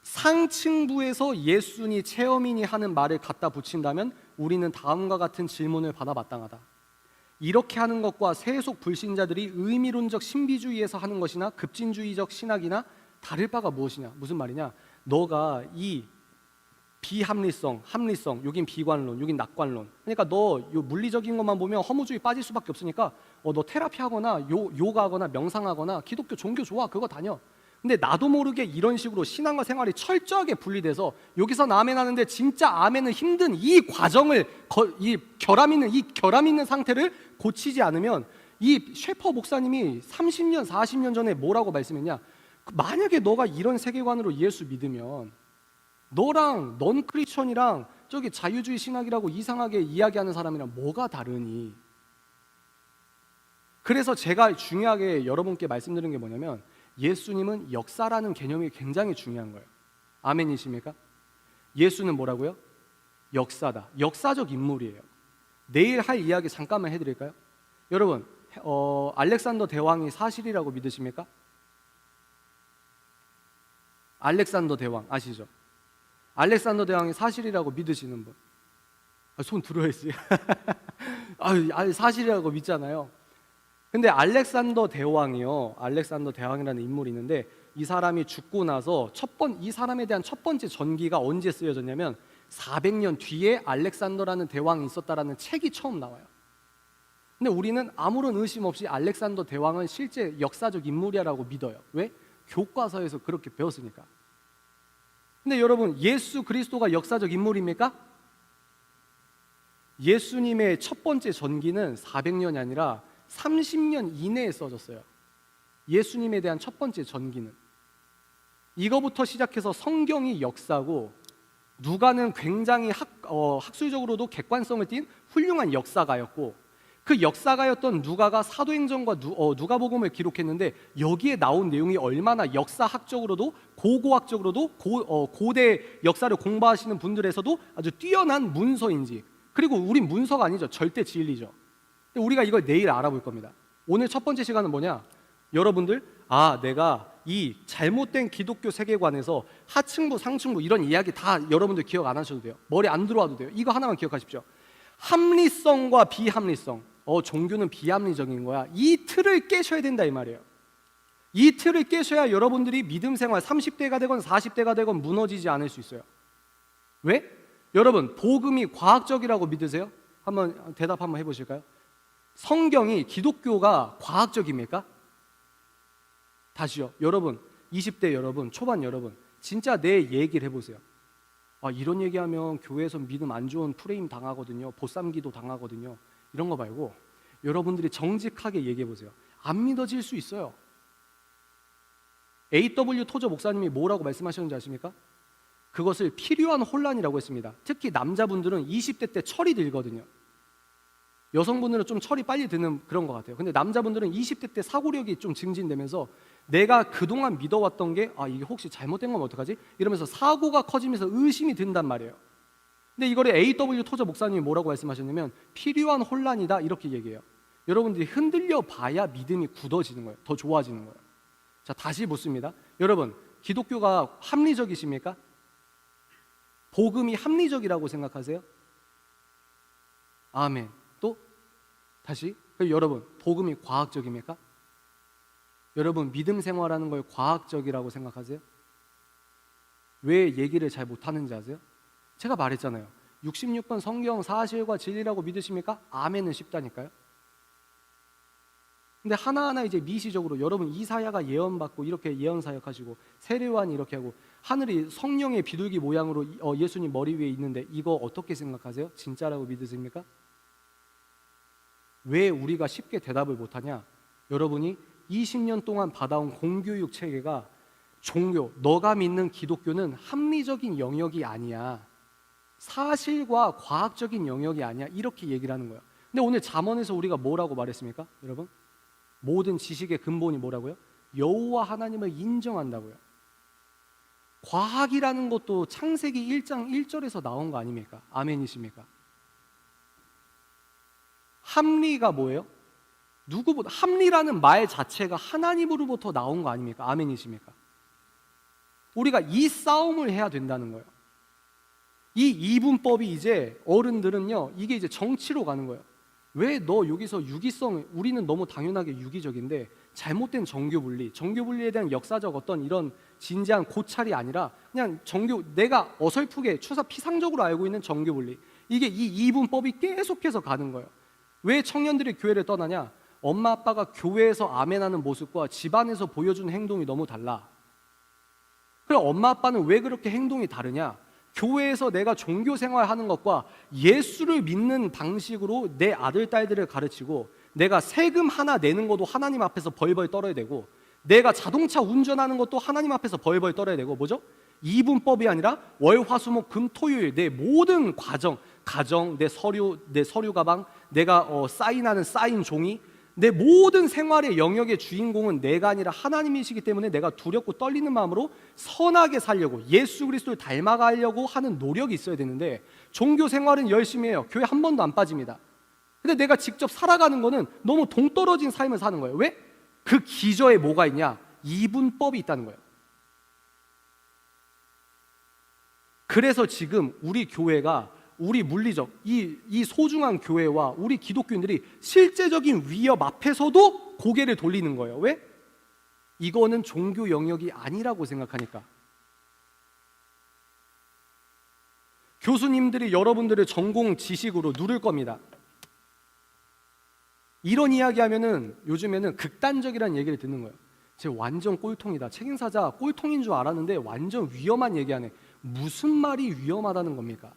상층부에서 예수니 체험이니 하는 말을 갖다 붙인다면 우리는 다음과 같은 질문을 받아 마땅하다. 이렇게 하는 것과 세속 불신자들이 의미론적 신비주의에서 하는 것이나 급진주의적 신학이나 다를 바가 무엇이냐? 무슨 말이냐? 너가 이 비합리성, 합리성, 여긴 비관론, 여긴 낙관론. 그러니까 너 요 물리적인 것만 보면 허무주의 빠질 수밖에 없으니까 너 테라피하거나 요가하거나 명상하거나 기독교 종교 좋아, 그거 다녀. 근데 나도 모르게 이런 식으로 신앙과 생활이 철저하게 분리돼서 여기서 아멘 하는데 진짜 아멘은 힘든 이 과정을 이 결함 있는 상태를 고치지 않으면, 이 셰퍼 목사님이 30년, 40년 전에 뭐라고 말씀했냐? 만약에 너가 이런 세계관으로 예수 믿으면 너랑 넌 크리스천이랑 저기 자유주의 신학이라고 이상하게 이야기하는 사람이랑 뭐가 다르니? 그래서 제가 중요하게 여러분께 말씀드린 게 뭐냐면, 예수님은 역사라는 개념이 굉장히 중요한 거예요. 아멘이십니까? 예수는 뭐라고요? 역사다. 역사적 인물이에요. 내일 할 이야기 잠깐만 해드릴까요? 여러분, 알렉산더 대왕이 사실이라고 믿으십니까? 알렉산더 대왕 아시죠? 알렉산더 대왕이 사실이라고 믿으시는 분? 손 들어야지. 사실이라고 믿잖아요. 근데 알렉산더 대왕이라는 인물이 있는데, 이 사람이 죽고 나서 이 사람에 대한 첫 번째 전기가 언제 쓰여졌냐면 400년 뒤에 알렉산더라는 대왕이 있었다라는 책이 처음 나와요. 근데 우리는 아무런 의심 없이 알렉산더 대왕은 실제 역사적 인물이라고 믿어요. 왜? 교과서에서 그렇게 배웠으니까. 근데 여러분, 예수 그리스도가 역사적 인물입니까? 예수님의 첫 번째 전기는 400년이 아니라 30년 이내에 써졌어요. 예수님에 대한 첫 번째 전기는. 이거부터 시작해서 성경이 역사고, 누가는 굉장히 학술적으로도 객관성을 띈 훌륭한 역사가였고, 그 역사가였던 누가가 사도행전과 누가복음을 기록했는데, 여기에 나온 내용이 얼마나 역사학적으로도 고고학적으로도 고대 역사를 공부하시는 분들에서도 아주 뛰어난 문서인지. 그리고 우린 문서가 아니죠. 절대 진리죠. 근데 우리가 이걸 내일 알아볼 겁니다. 오늘 첫 번째 시간은 뭐냐? 여러분들, 내가 이 잘못된 기독교 세계관에서 하층부, 상층부 이런 이야기 다 여러분들 기억 안 하셔도 돼요. 머리 안 들어와도 돼요. 이거 하나만 기억하십시오. 합리성과 비합리성. 종교는 비합리적인 거야. 이 틀을 깨셔야 된다 이 말이에요. 이 틀을 깨셔야 여러분들이 믿음 생활 30대가 되건 40대가 되건 무너지지 않을 수 있어요. 왜? 여러분, 복음이 과학적이라고 믿으세요? 한번 대답 한번 해보실까요? 성경이, 기독교가 과학적입니까? 다시요. 여러분, 20대 여러분, 초반 여러분, 진짜 내 얘기를 해보세요. 이런 얘기하면 교회에서 믿음 안 좋은 프레임 당하거든요. 보쌈기도 당하거든요. 이런 거 말고 여러분들이 정직하게 얘기해보세요. 안 믿어질 수 있어요. A.W. 토저 목사님이 뭐라고 말씀하셨는지 아십니까? 그것을 필요한 혼란이라고 했습니다. 특히 남자분들은 20대 때 철이 들거든요. 여성분들은 좀 철이 빨리 드는 그런 것 같아요. 근데 남자분들은 20대 때 사고력이 좀 증진되면서 내가 그동안 믿어왔던 게 이게 혹시 잘못된 건 어떡하지? 이러면서 사고가 커지면서 의심이 든단 말이에요. 근데 이거를 A.W. 토저 목사님이 뭐라고 말씀하셨냐면 필요한 혼란이다 이렇게 얘기해요. 여러분들이 흔들려 봐야 믿음이 굳어지는 거예요. 더 좋아지는 거예요. 자, 다시 묻습니다. 여러분, 기독교가 합리적이십니까? 복음이 합리적이라고 생각하세요? 아멘. 또 다시, 여러분, 복음이 과학적입니까? 여러분, 믿음 생활하는 걸 과학적이라고 생각하세요? 왜 얘기를 잘 못하는지 아세요? 제가 말했잖아요. 66번 성경 사실과 진리라고 믿으십니까? 아멘은 쉽다니까요. 근데 하나하나 이제 미시적으로 여러분 이사야가 예언받고 이렇게 예언 사역하시고 세례요한이 이렇게 하고 하늘이 성령의 비둘기 모양으로 예수님 머리 위에 있는데 이거 어떻게 생각하세요? 진짜라고 믿으십니까? 왜 우리가 쉽게 대답을 못하냐? 여러분이 20년 동안 받아온 공교육 체계가 종교, 너가 믿는 기독교는 합리적인 영역이 아니야, 사실과 과학적인 영역이 아니야, 이렇게 얘기를 하는 거예요. 근데 오늘 잠언에서 우리가 뭐라고 말했습니까? 여러분, 모든 지식의 근본이 뭐라고요? 여호와 하나님을 인정한다고요. 과학이라는 것도 창세기 1장 1절에서 나온 거 아닙니까? 아멘이십니까? 합리가 뭐예요? 누구보다 합리라는 말 자체가 하나님으로부터 나온 거 아닙니까? 아멘이십니까? 우리가 이 싸움을 해야 된다는 거예요. 이 이분법이 이제 어른들은요, 이게 이제 정치로 가는 거예요. 왜 너 여기서 유기성, 우리는 너무 당연하게 유기적인데 잘못된 정교분리, 정교분리에 대한 역사적 어떤 이런 진지한 고찰이 아니라 그냥 내가 어설프게 피상적으로 알고 있는 정교분리, 이게 이 이분법이 계속해서 가는 거예요. 왜 청년들이 교회를 떠나냐? 엄마 아빠가 교회에서 아멘하는 모습과 집안에서 보여주는 행동이 너무 달라. 그럼 엄마 아빠는 왜 그렇게 행동이 다르냐? 교회에서 내가 종교 생활하는 것과 예수를 믿는 방식으로 내 아들 딸들을 가르치고, 내가 세금 하나 내는 것도 하나님 앞에서 벌벌 떨어야 되고, 내가 자동차 운전하는 것도 하나님 앞에서 벌벌 떨어야 되고, 뭐죠? 이분법이 아니라 월, 화, 수, 목, 금, 토요일 내 모든 가정, 내 서류 가방, 내가 사인하는 사인 종이, 내 모든 생활의 영역의 주인공은 내가 아니라 하나님이시기 때문에 내가 두렵고 떨리는 마음으로 선하게 살려고, 예수 그리스도를 닮아가려고 하는 노력이 있어야 되는데, 종교 생활은 열심히 해요. 교회 한 번도 안 빠집니다. 근데 내가 직접 살아가는 거는 너무 동떨어진 삶을 사는 거예요. 왜? 그 기저에 뭐가 있냐? 이분법이 있다는 거예요. 그래서 지금 우리 교회가, 우리 물리적 이 소중한 교회와 우리 기독교인들이 실제적인 위협 앞에서도 고개를 돌리는 거예요. 왜? 이거는 종교 영역이 아니라고 생각하니까. 교수님들이 여러분들을 전공 지식으로 누를 겁니다. 이런 이야기하면은 요즘에는 극단적이라는 얘기를 듣는 거예요. 쟤 완전 꼴통이다. 책임사자 꼴통인 줄 알았는데 완전 위험한 얘기하네. 무슨 말이 위험하다는 겁니까?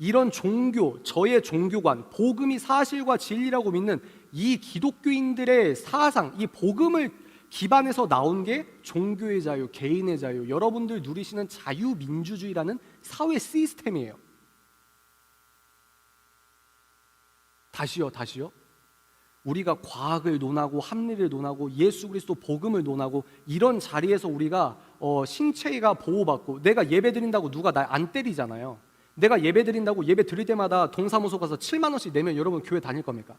이런 종교, 저의 종교관, 복음이 사실과 진리라고 믿는 이 기독교인들의 사상, 이 복음을 기반해서 나온 게 종교의 자유, 개인의 자유, 여러분들 누리시는 자유민주주의라는 사회 시스템이에요. 다시요. 우리가 과학을 논하고 합리를 논하고 예수 그리스도 복음을 논하고 이런 자리에서 우리가 신체가 보호받고, 내가 예배 드린다고 누가 날 안 때리잖아요. 내가 예배 드린다고 예배 드릴 때마다 동사무소 가서 7만 원씩 내면 여러분 교회 다닐 겁니까?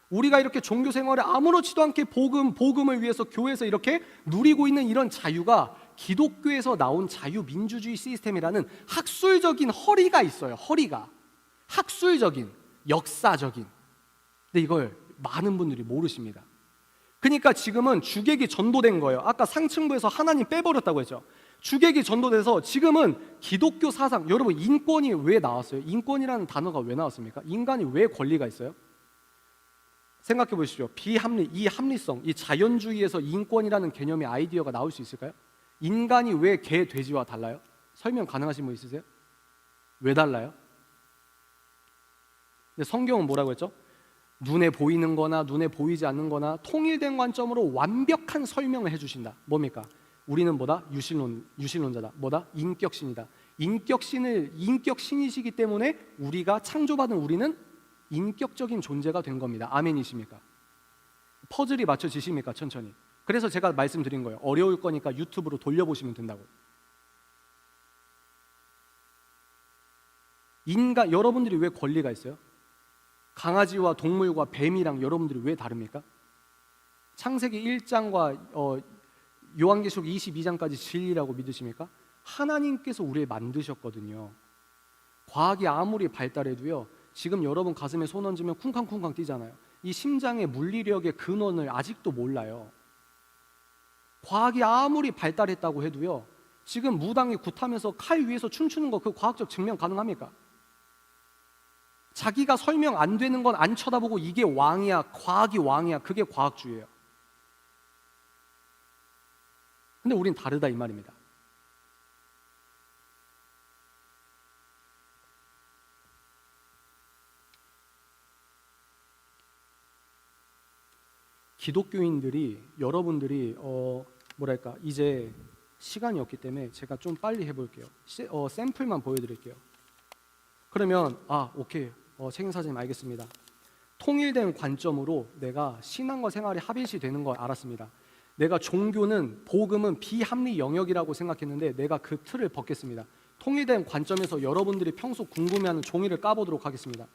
우리가 이렇게 종교 생활에 아무렇지도 않게 복음을 위해서 교회에서 이렇게 누리고 있는 이런 자유가 기독교에서 나온 자유민주주의 시스템이라는 학술적인 허리가 있어요. 허리가 학술적인, 역사적인. 근데 이걸 많은 분들이 모르십니다. 그러니까 지금은 주객이 전도된 거예요. 아까 상층부에서 하나님 빼버렸다고 했죠. 주객이 전도돼서 지금은 기독교 사상, 여러분 인권이 왜 나왔어요? 인권이라는 단어가 왜 나왔습니까? 인간이 왜 권리가 있어요? 생각해 보십시오. 비합리, 이 합리성, 이 자연주의에서 인권이라는 개념의 아이디어가 나올 수 있을까요? 인간이 왜 개, 돼지와 달라요? 설명 가능하신 분 있으세요? 왜 달라요? 근데 성경은 뭐라고 했죠? 눈에 보이는 거나 눈에 보이지 않는 거나 통일된 관점으로 완벽한 설명을 해주신다. 뭡니까? 우리는 뭐다? 유신론자다. 뭐다? 인격신이다. 인격신이시기 때문에 우리가 창조받은 우리는 인격적인 존재가 된 겁니다. 아멘이십니까? 퍼즐이 맞춰지십니까? 천천히. 그래서 제가 말씀드린 거예요. 어려울 거니까 유튜브로 돌려보시면 된다고. 여러분들이 왜 권리가 있어요? 강아지와 동물과 뱀이랑 여러분들이 왜 다릅니까? 창세기 1장과 요한계시록 22장까지 진리라고 믿으십니까? 하나님께서 우리를 만드셨거든요. 과학이 아무리 발달해도요, 지금 여러분 가슴에 손 얹으면 쿵쾅쿵쾅 뛰잖아요. 이 심장의 물리력의 근원을 아직도 몰라요. 과학이 아무리 발달했다고 해도요, 지금 무당이 굿하면서 칼 위에서 춤추는 거, 그 과학적 증명 가능합니까? 자기가 설명 안 되는 건 안 쳐다보고 이게 왕이야, 과학이 왕이야. 그게 과학주의예요. 근데 우린 다르다 이 말입니다. 기독교인들이 여러분들이 뭐랄까 이제 시간이 없기 때문에 제가 좀 빨리 해볼게요. 샘플만 보여드릴게요. 그러면 오케이 책임사장님 알겠습니다. 통일된 관점으로 내가 신앙과 생활이 합일시 되는 걸 알았습니다. 내가 종교는 복음은 비합리 영역이라고 생각했는데 내가 그 틀을 벗겠습니다. 통일된 관점에서 여러분들이 평소 궁금해하는 종이를 까보도록 하겠습니다.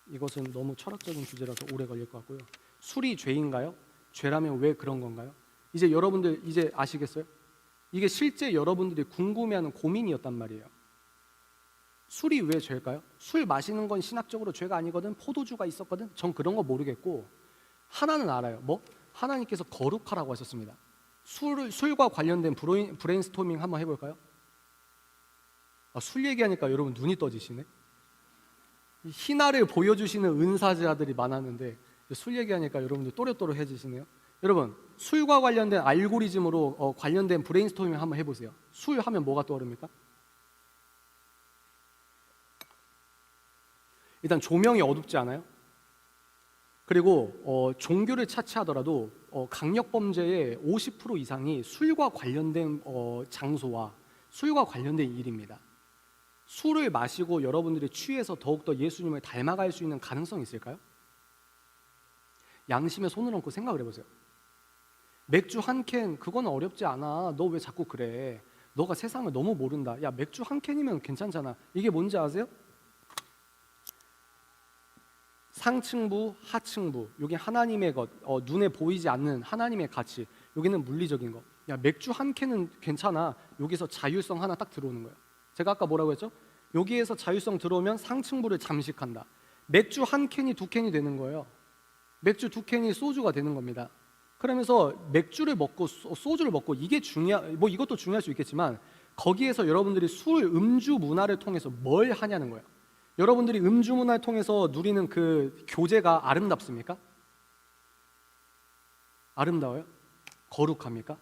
이것은 너무 철학적인 주제라서 오래 걸릴 것 같고요. 술이 죄인가요? 죄라면 왜 그런 건가요? 이제 여러분들 이제 아시겠어요? 이게 실제 여러분들이 궁금해하는 고민이었단 말이에요. 술이 왜 죄일까요? 술 마시는 건 신학적으로 죄가 아니거든. 포도주가 있었거든. 전 그런 거 모르겠고 하나는 알아요. 뭐? 하나님께서 거룩하라고 하셨습니다. 술과 관련된 브레인스토밍 한번 해볼까요? 술 얘기하니까 여러분 눈이 떠지시네. 희나를 보여주시는 은사자들이 많았는데 술 얘기하니까 여러분들 또렷또렷해지시네요. 여러분 술과 관련된 알고리즘으로 관련된 브레인스토밍 한번 해보세요. 술 하면 뭐가 떠오릅니까? 일단 조명이 어둡지 않아요? 그리고 종교를 차치하더라도 강력범죄의 50% 이상이 술과 관련된 장소와 술과 관련된 일입니다. 술을 마시고 여러분들이 취해서 더욱더 예수님을 닮아갈 수 있는 가능성이 있을까요? 양심에 손을 얹고 생각을 해보세요. 맥주 한 캔 그건 어렵지 않아. 너 왜 자꾸 그래? 너가 세상을 너무 모른다. 야 맥주 한 캔이면 괜찮잖아. 이게 뭔지 아세요? 상층부, 하층부. 여기 하나님의 것, 눈에 보이지 않는 하나님의 가치. 여기는 물리적인 것. 야 맥주 한 캔은 괜찮아. 여기서 자율성 하나 딱 들어오는 거예요. 제가 아까 뭐라고 했죠? 여기에서 자율성 들어오면 상층부를 잠식한다. 맥주 한 캔이 두 캔이 되는 거예요. 맥주 두 캔이 소주가 되는 겁니다. 그러면서 맥주를 먹고 소주를 먹고 이게 뭐 이것도 중요할 수 있겠지만 거기에서 여러분들이 음주 문화를 통해서 뭘 하냐는 거예요. 여러분들이 음주 문화를 통해서 누리는 그 교제가 아름답습니까? 아름다워요? 거룩합니까?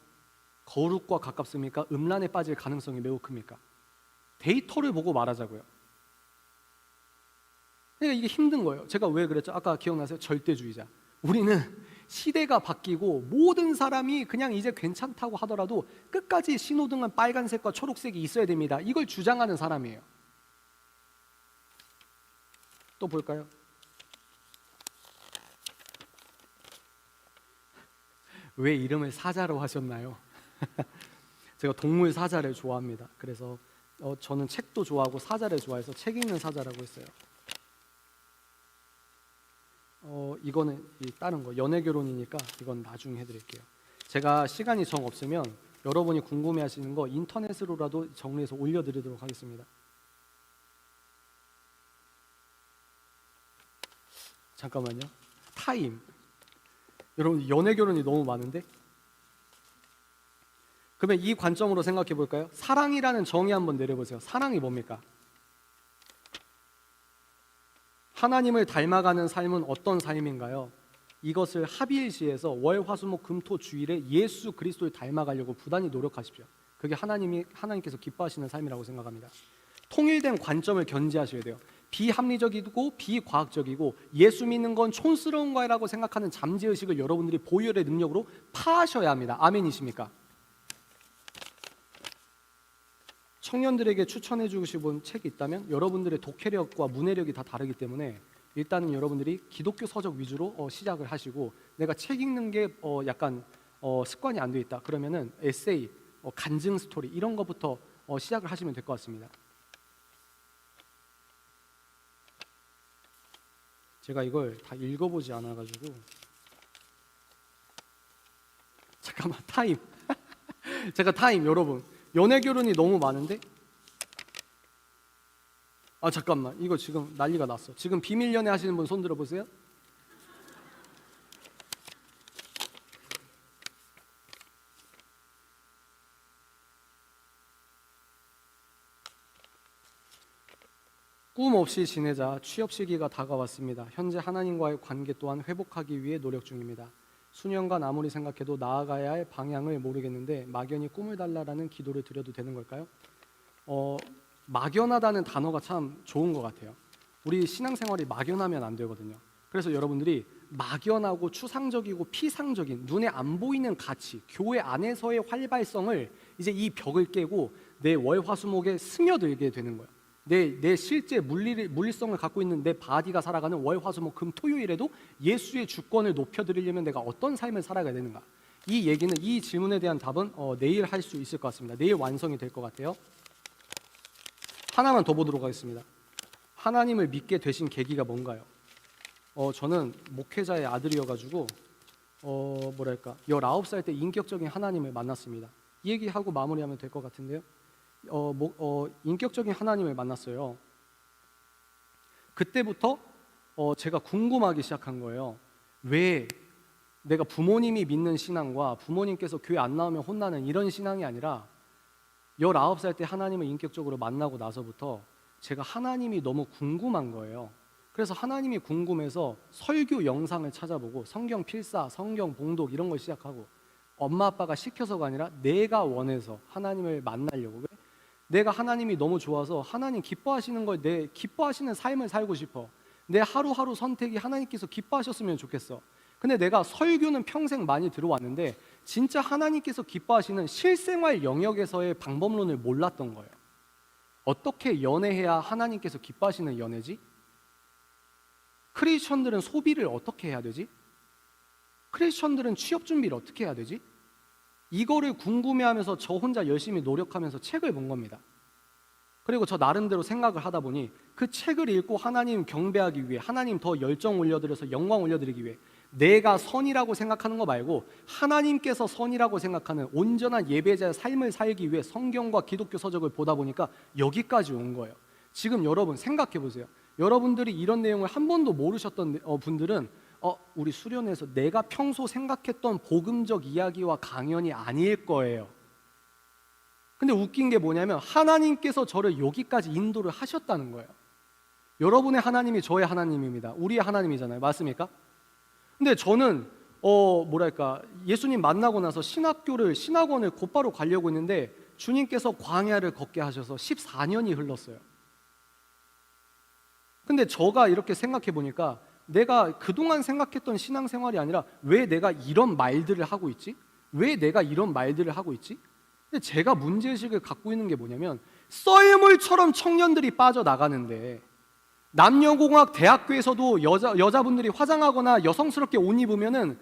거룩과 가깝습니까? 음란에 빠질 가능성이 매우 큽니까? 데이터를 보고 말하자고요. 그러니까 이게 힘든 거예요. 제가 왜 그랬죠? 아까 기억나세요? 절대주의자. 우리는 시대가 바뀌고 모든 사람이 그냥 이제 괜찮다고 하더라도 끝까지 신호등은 빨간색과 초록색이 있어야 됩니다. 이걸 주장하는 사람이에요. 또 볼까요? 왜 이름을 사자로 하셨나요? 제가 동물 사자를 좋아합니다. 그래서 저는 책도 좋아하고 사자를 좋아해서 책 읽는 사자라고 했어요. 이거는 다른 거 연애 결혼이니까 이건 나중에 해드릴게요. 제가 시간이 정 없으면 여러분이 궁금해하시는 거 인터넷으로라도 정리해서 올려드리도록 하겠습니다. 잠깐만요. 타임. 여러분 연애 결혼이 너무 많은데? 그러면 이 관점으로 생각해 볼까요? 사랑이라는 정의 한번 내려보세요. 사랑이 뭡니까? 하나님을 닮아가는 삶은 어떤 삶인가요? 이것을 합일시해서 월, 화, 수, 목, 금, 토, 주일에 예수 그리스도를 닮아가려고 부단히 노력하십시오. 그게 하나님께서 기뻐하시는 삶이라고 생각합니다. 통일된 관점을 견지하셔야 돼요. 비합리적이고 비과학적이고 예수 믿는 건 촌스러운 거라고 생각하는 잠재의식을 여러분들이 보혈의 능력으로 파하셔야 합니다. 아멘이십니까? 청년들에게 추천해 주시고 책이 있다면 여러분들의 독해력과 문해력이 다 다르기 때문에 일단은 여러분들이 기독교 서적 위주로 시작을 하시고 내가 책 읽는 게 약간 습관이 안 돼 있다 그러면은 에세이, 간증 스토리 이런 것부터 시작을 하시면 될 것 같습니다. 제가 이걸 다 읽어보지 않아가지고 잠깐만 타임 제가 타임 여러분 연애 결혼이 너무 많은데 잠깐만 이거 지금 난리가 났어. 지금 비밀 연애 하시는 분 손 들어보세요. 꿈 없이 지내자 취업 시기가 다가왔습니다. 현재 하나님과의 관계 또한 회복하기 위해 노력 중입니다. 수년간 아무리 생각해도 나아가야 할 방향을 모르겠는데 막연히 꿈을 달라라는 기도를 드려도 되는 걸까요? 막연하다는 단어가 참 좋은 것 같아요. 우리 신앙생활이 막연하면 안 되거든요. 그래서 여러분들이 막연하고 추상적이고 피상적인 눈에 안 보이는 가치, 교회 안에서의 활발성을 이제 이 벽을 깨고 내 월화수목에 스며들게 되는 거예요. 내 실제 물리성을 갖고 있는 내 바디가 살아가는 월화수목 금토요일에도 예수의 주권을 높여드리려면 내가 어떤 삶을 살아가야 되는가? 이 얘기는, 이 질문에 대한 답은 내일 할 수 있을 것 같습니다. 내일 완성이 될 것 같아요. 하나만 더 보도록 하겠습니다. 하나님을 믿게 되신 계기가 뭔가요? 저는 목회자의 아들이어가지고 19살 때 인격적인 하나님을 만났습니다. 이 얘기하고 마무리하면 될 것 같은데요. 인격적인 하나님을 만났어요. 그때부터 제가 궁금하기 시작한 거예요. 왜 내가 부모님이 믿는 신앙과 부모님께서 교회 안 나오면 혼나는 이런 신앙이 아니라 19살 때 하나님을 인격적으로 만나고 나서부터 제가 하나님이 너무 궁금한 거예요. 그래서 하나님이 궁금해서 설교 영상을 찾아보고 성경 필사, 성경 봉독 이런 걸 시작하고, 엄마 아빠가 시켜서가 아니라 내가 원해서 하나님을 만나려고. 왜? 내가 하나님이 너무 좋아서 하나님 기뻐하시는 걸, 내 기뻐하시는 삶을 살고 싶어. 내 하루하루 선택이 하나님께서 기뻐하셨으면 좋겠어. 근데 내가 설교는 평생 많이 들어왔는데 진짜 하나님께서 기뻐하시는 실생활 영역에서의 방법론을 몰랐던 거예요. 어떻게 연애해야 하나님께서 기뻐하시는 연애지? 크리스천들은 소비를 어떻게 해야 되지? 크리스천들은 취업 준비를 어떻게 해야 되지? 이거를 궁금해하면서 저 혼자 열심히 노력하면서 책을 본 겁니다. 그리고 저 나름대로 생각을 하다 보니 그 책을 읽고 하나님 경배하기 위해, 하나님 더 열정 올려드려서 영광 올려드리기 위해 내가 선이라고 생각하는 거 말고 하나님께서 선이라고 생각하는 온전한 예배자의 삶을 살기 위해 성경과 기독교 서적을 보다 보니까 여기까지 온 거예요. 지금 여러분 생각해 보세요. 여러분들이 이런 내용을 한 번도 모르셨던 분들은 우리 수련회에서 내가 평소 생각했던 복음적 이야기와 강연이 아닐 거예요. 근데 웃긴 게 뭐냐면 하나님께서 저를 여기까지 인도를 하셨다는 거예요. 여러분의 하나님이 저의 하나님입니다. 우리의 하나님이잖아요. 맞습니까? 근데 저는 예수님 만나고 나서 신학원을 곧바로 가려고 했는데 주님께서 광야를 걷게 하셔서 14년이 흘렀어요. 근데 저가 이렇게 생각해 보니까 내가 그동안 생각했던 신앙생활이 아니라 왜 내가 이런 말들을 하고 있지? 왜 내가 이런 말들을 하고 있지? 근데 제가 문제의식을 갖고 있는 게 뭐냐면 썰물처럼 청년들이 빠져나가는데 남녀공학 대학교에서도 여자분들이 화장하거나 여성스럽게 옷 입으면은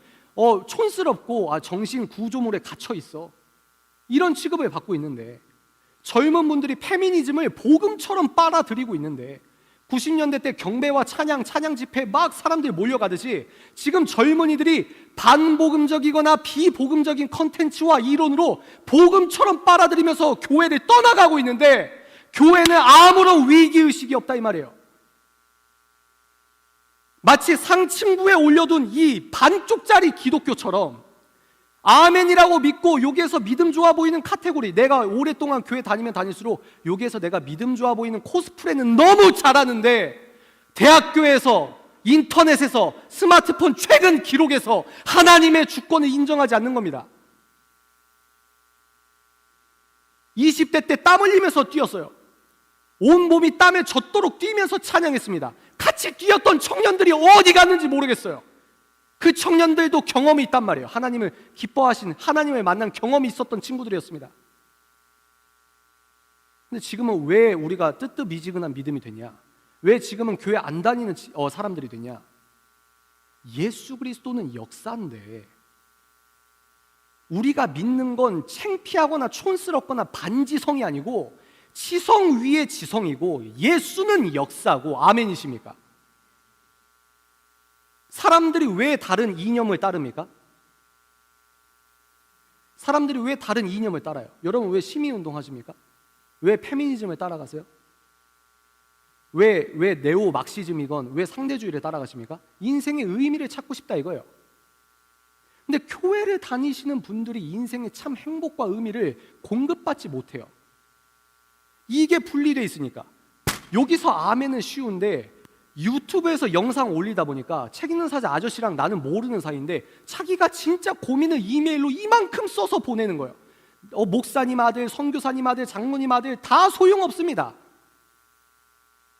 촌스럽고 정신 구조물에 갇혀 있어. 이런 취급을 받고 있는데 젊은 분들이 페미니즘을 복음처럼 빨아들이고 있는데 90년대 때 경배와 찬양 집회 막 사람들이 몰려가듯이 지금 젊은이들이 반복음적이거나 비복음적인 컨텐츠와 이론으로 복음처럼 빨아들이면서 교회를 떠나가고 있는데 교회는 아무런 위기의식이 없다 이 말이에요. 마치 상층부에 올려둔 이 반쪽짜리 기독교처럼 아멘이라고 믿고 여기에서 믿음 좋아 보이는 카테고리, 내가 오랫동안 교회 다니면 다닐수록 여기에서 내가 믿음 좋아 보이는 코스프레는 너무 잘하는데 대학교에서, 인터넷에서, 스마트폰 최근 기록에서 하나님의 주권을 인정하지 않는 겁니다. 20대 때 땀 흘리면서 뛰었어요. 온몸이 땀에 젖도록 뛰면서 찬양했습니다. 같이 뛰었던 청년들이 어디 갔는지 모르겠어요. 그 청년들도 경험이 있단 말이에요. 하나님을 기뻐하신, 하나님을 만난 경험이 있었던 친구들이었습니다. 근데 지금은 왜 우리가 뜨뜻미지근한 믿음이 됐냐? 왜 지금은 교회 안 다니는 사람들이 됐냐? 예수 그리스도는 역사인데 우리가 믿는 건 창피하거나 촌스럽거나 반지성이 아니고 지성 위에 지성이고 예수는 역사고. 아멘이십니까? 사람들이 왜 다른 이념을 따릅니까? 사람들이 왜 다른 이념을 따라요? 여러분 왜 시민운동 하십니까? 왜 페미니즘을 따라가세요? 왜 네오 막시즘이건 왜 상대주의를 따라가십니까? 인생의 의미를 찾고 싶다 이거예요. 근데 교회를 다니시는 분들이 인생의 참 행복과 의미를 공급받지 못해요. 이게 분리되어 있으니까. 여기서 아멘은 쉬운데 유튜브에서 영상 올리다 보니까 책 읽는 사자 아저씨랑 나는 모르는 사이인데 자기가 진짜 고민을 이메일로 이만큼 써서 보내는 거예요. 목사님 아들, 선교사님 아들, 장로님 아들 다 소용없습니다.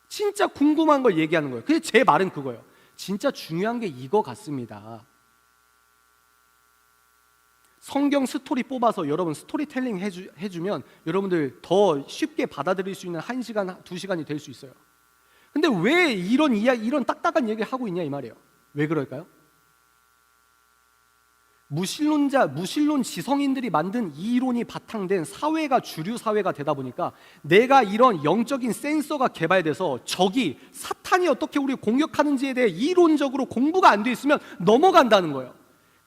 진짜 궁금한 걸 얘기하는 거예요. 그래서 제 말은 그거예요. 진짜 중요한 게 이거 같습니다. 성경 스토리 뽑아서 여러분 스토리텔링 해주면 여러분들 더 쉽게 받아들일 수 있는 1시간, 2시간이 될 수 있어요. 근데 왜 이런 딱딱한 얘기를 하고 있냐 이 말이에요. 왜 그럴까요? 무신론 지성인들이 만든 이론이 바탕된 사회가 주류 사회가 되다 보니까 내가 이런 영적인 센서가 개발돼서 적이 사탄이 어떻게 우리를 공격하는지에 대해 이론적으로 공부가 안 돼 있으면 넘어간다는 거예요.